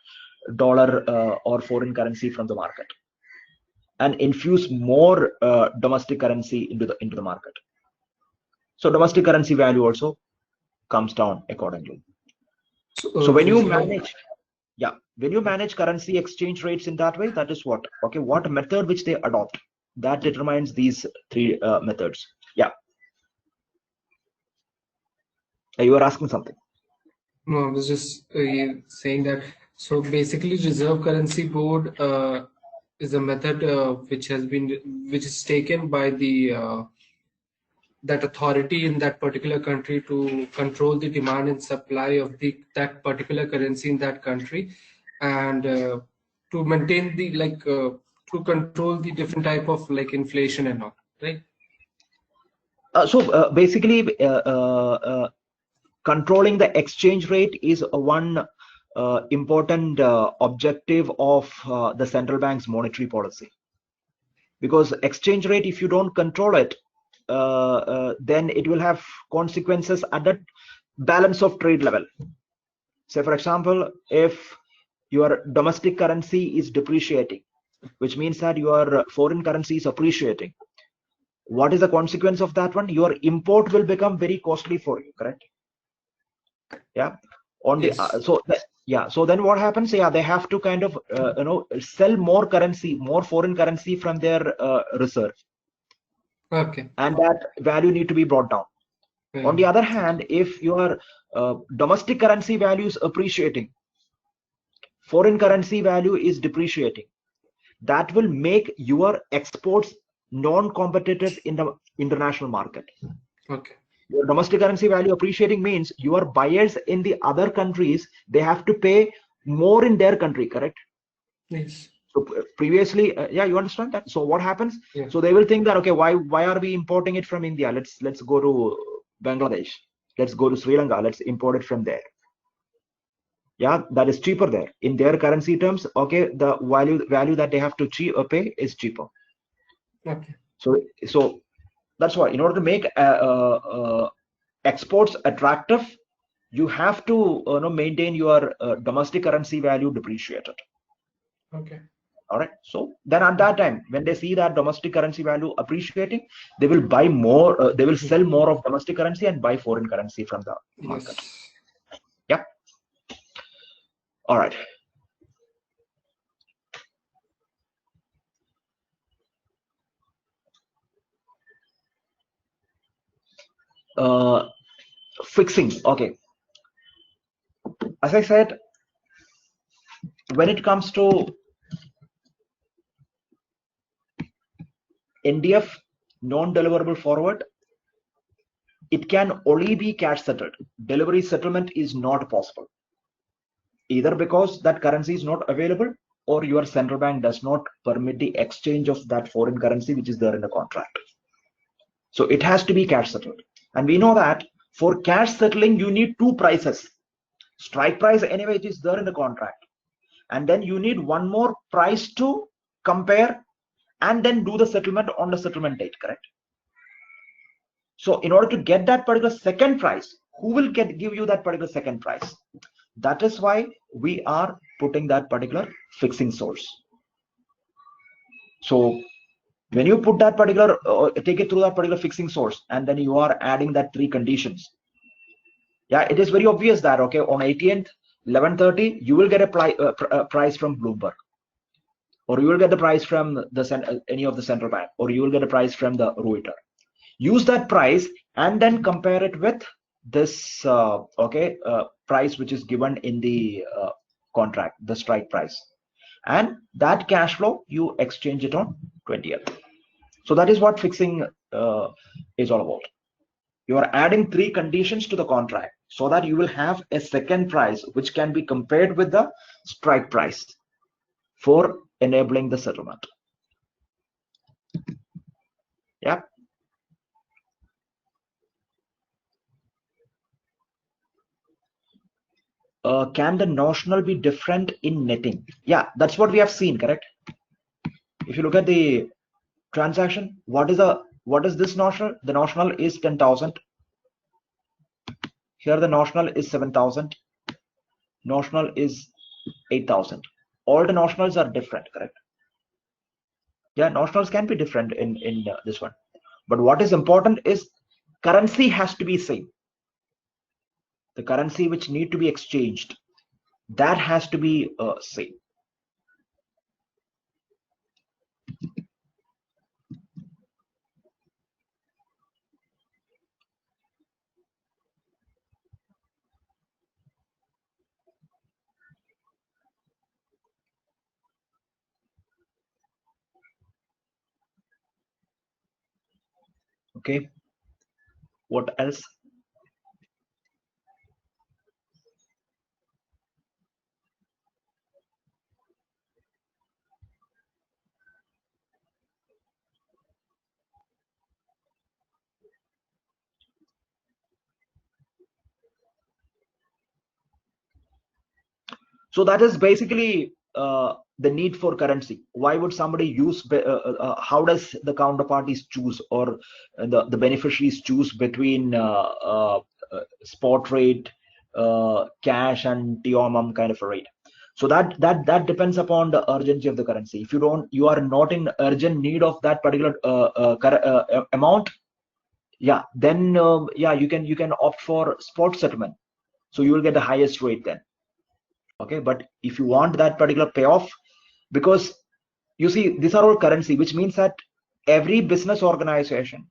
dollar or foreign currency from the market and infuse more domestic currency into the market. So domestic currency value also comes down accordingly. So when you manage, yeah, when you manage currency exchange rates in that way, that is what, okay, what method which they adopt, that determines these three methods. Yeah. You were asking something. No, I was just saying that. So basically, Reserve Currency Board is a method which is taken by the that authority in that particular country to control the demand and supply of that particular currency in that country, and to maintain the to control the different type of inflation and all, right? So basically, controlling the exchange rate is one important objective of the central bank's monetary policy. Because exchange rate, if you don't control it, then it will have consequences at the balance of trade level. Say, for example, if your domestic currency is depreciating, which means that your foreign currency is appreciating, what is the consequence of that one? Your import will become very costly for you, correct? Yeah. On the yes. So then what happens? Yeah, they have to kind of sell more currency, more foreign currency from their reserve. Okay. And that value need to be brought down. On the other hand, if your domestic currency value is appreciating, foreign currency value is depreciating, that will make your exports non-competitive in the international market. Okay. Your domestic currency value appreciating means your buyers in the other countries, they have to pay more in their country, correct? Yes. So previously, yeah, you understand that. So what happens? Yeah. So they will think that, okay, why are we importing it from India? Let's go to Bangladesh. Let's go to Sri Lanka. Let's import it from there. Yeah, that is cheaper there in their currency terms. Okay, the value that they have to pay is cheaper. Okay. So that's why, in order to make exports attractive, you have to maintain your domestic currency value depreciated. Okay. All right. So then at that time, when they see that domestic currency value appreciating, they will buy more. They will sell more of domestic currency and buy foreign currency from the market. Yes. Yep. All right. Fixing. Okay. As I said, when it comes to NDF, non-deliverable forward, it can only be cash settled. Delivery settlement is not possible, either because that currency is not available or your central bank does not permit the exchange of that foreign currency which is there in the contract. So it has to be cash settled. And we know that for cash settling, you need two prices. Strike price anyway, it is there in the contract. And then you need one more price to compare and then do the settlement on the settlement date, correct? So in order to get that particular second price, who will give you that particular second price? That is why we are putting that particular fixing source. So when you put that particular, take it through that particular fixing source, and then you are adding that three conditions. Yeah, it is very obvious that, okay, on 18th, 11:30, you will get a price from Bloomberg, or you will get the price from any of the central bank, or you will get a price from the Reuters. Use that price and then compare it with this price which is given in the contract, the strike price, and that cash flow you exchange it on 20th. So that is what fixing is all about. You are adding three conditions to the contract so that you will have a second price which can be compared with the strike price for enabling the settlement. Yeah. Can the notional be different in netting? Yeah, that's what we have seen, correct? If you look at the transaction, what is this notional? The notional is 10,000. Here the notional is 7,000. Notional is 8,000. All the notionals are different, correct? Yeah, notionals can be different in this one. But what is important is currency has to be same. The currency which need to be exchanged, that has to be same. Okay. What else? So that is basically the need for currency. Why would somebody use? How does the counterparties choose, or the beneficiaries choose between spot rate, cash, and TOMM kind of a rate? So that depends upon the urgency of the currency. If you are not in urgent need of that particular amount, yeah, then yeah, you can opt for spot settlement. So you will get the highest rate then. Okay, but if you want that particular payoff, because you see these are all currency, which means that every business organization,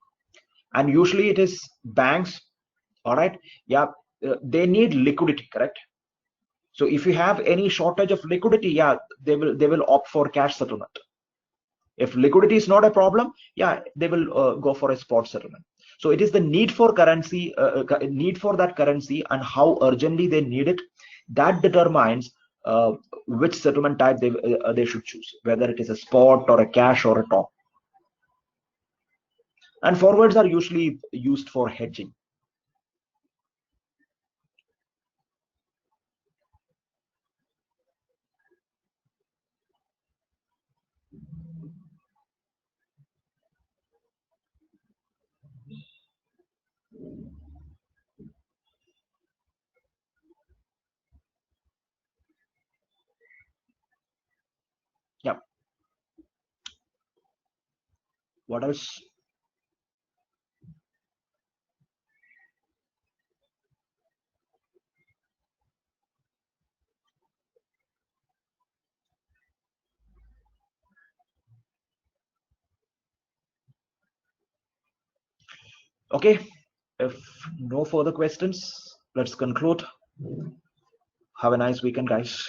and usually it is banks, all right, yeah, they need liquidity, correct? So if you have any shortage of liquidity, yeah, they will opt for cash settlement. If liquidity is not a problem, yeah, they will go for a spot settlement. So it is the need for currency, need for that currency, and how urgently they need it, that determines which settlement type they should choose, whether it is a spot or a cash or a top. And forwards are usually used for hedging. What else? Okay, if no further questions, let's conclude. Have a nice weekend, guys.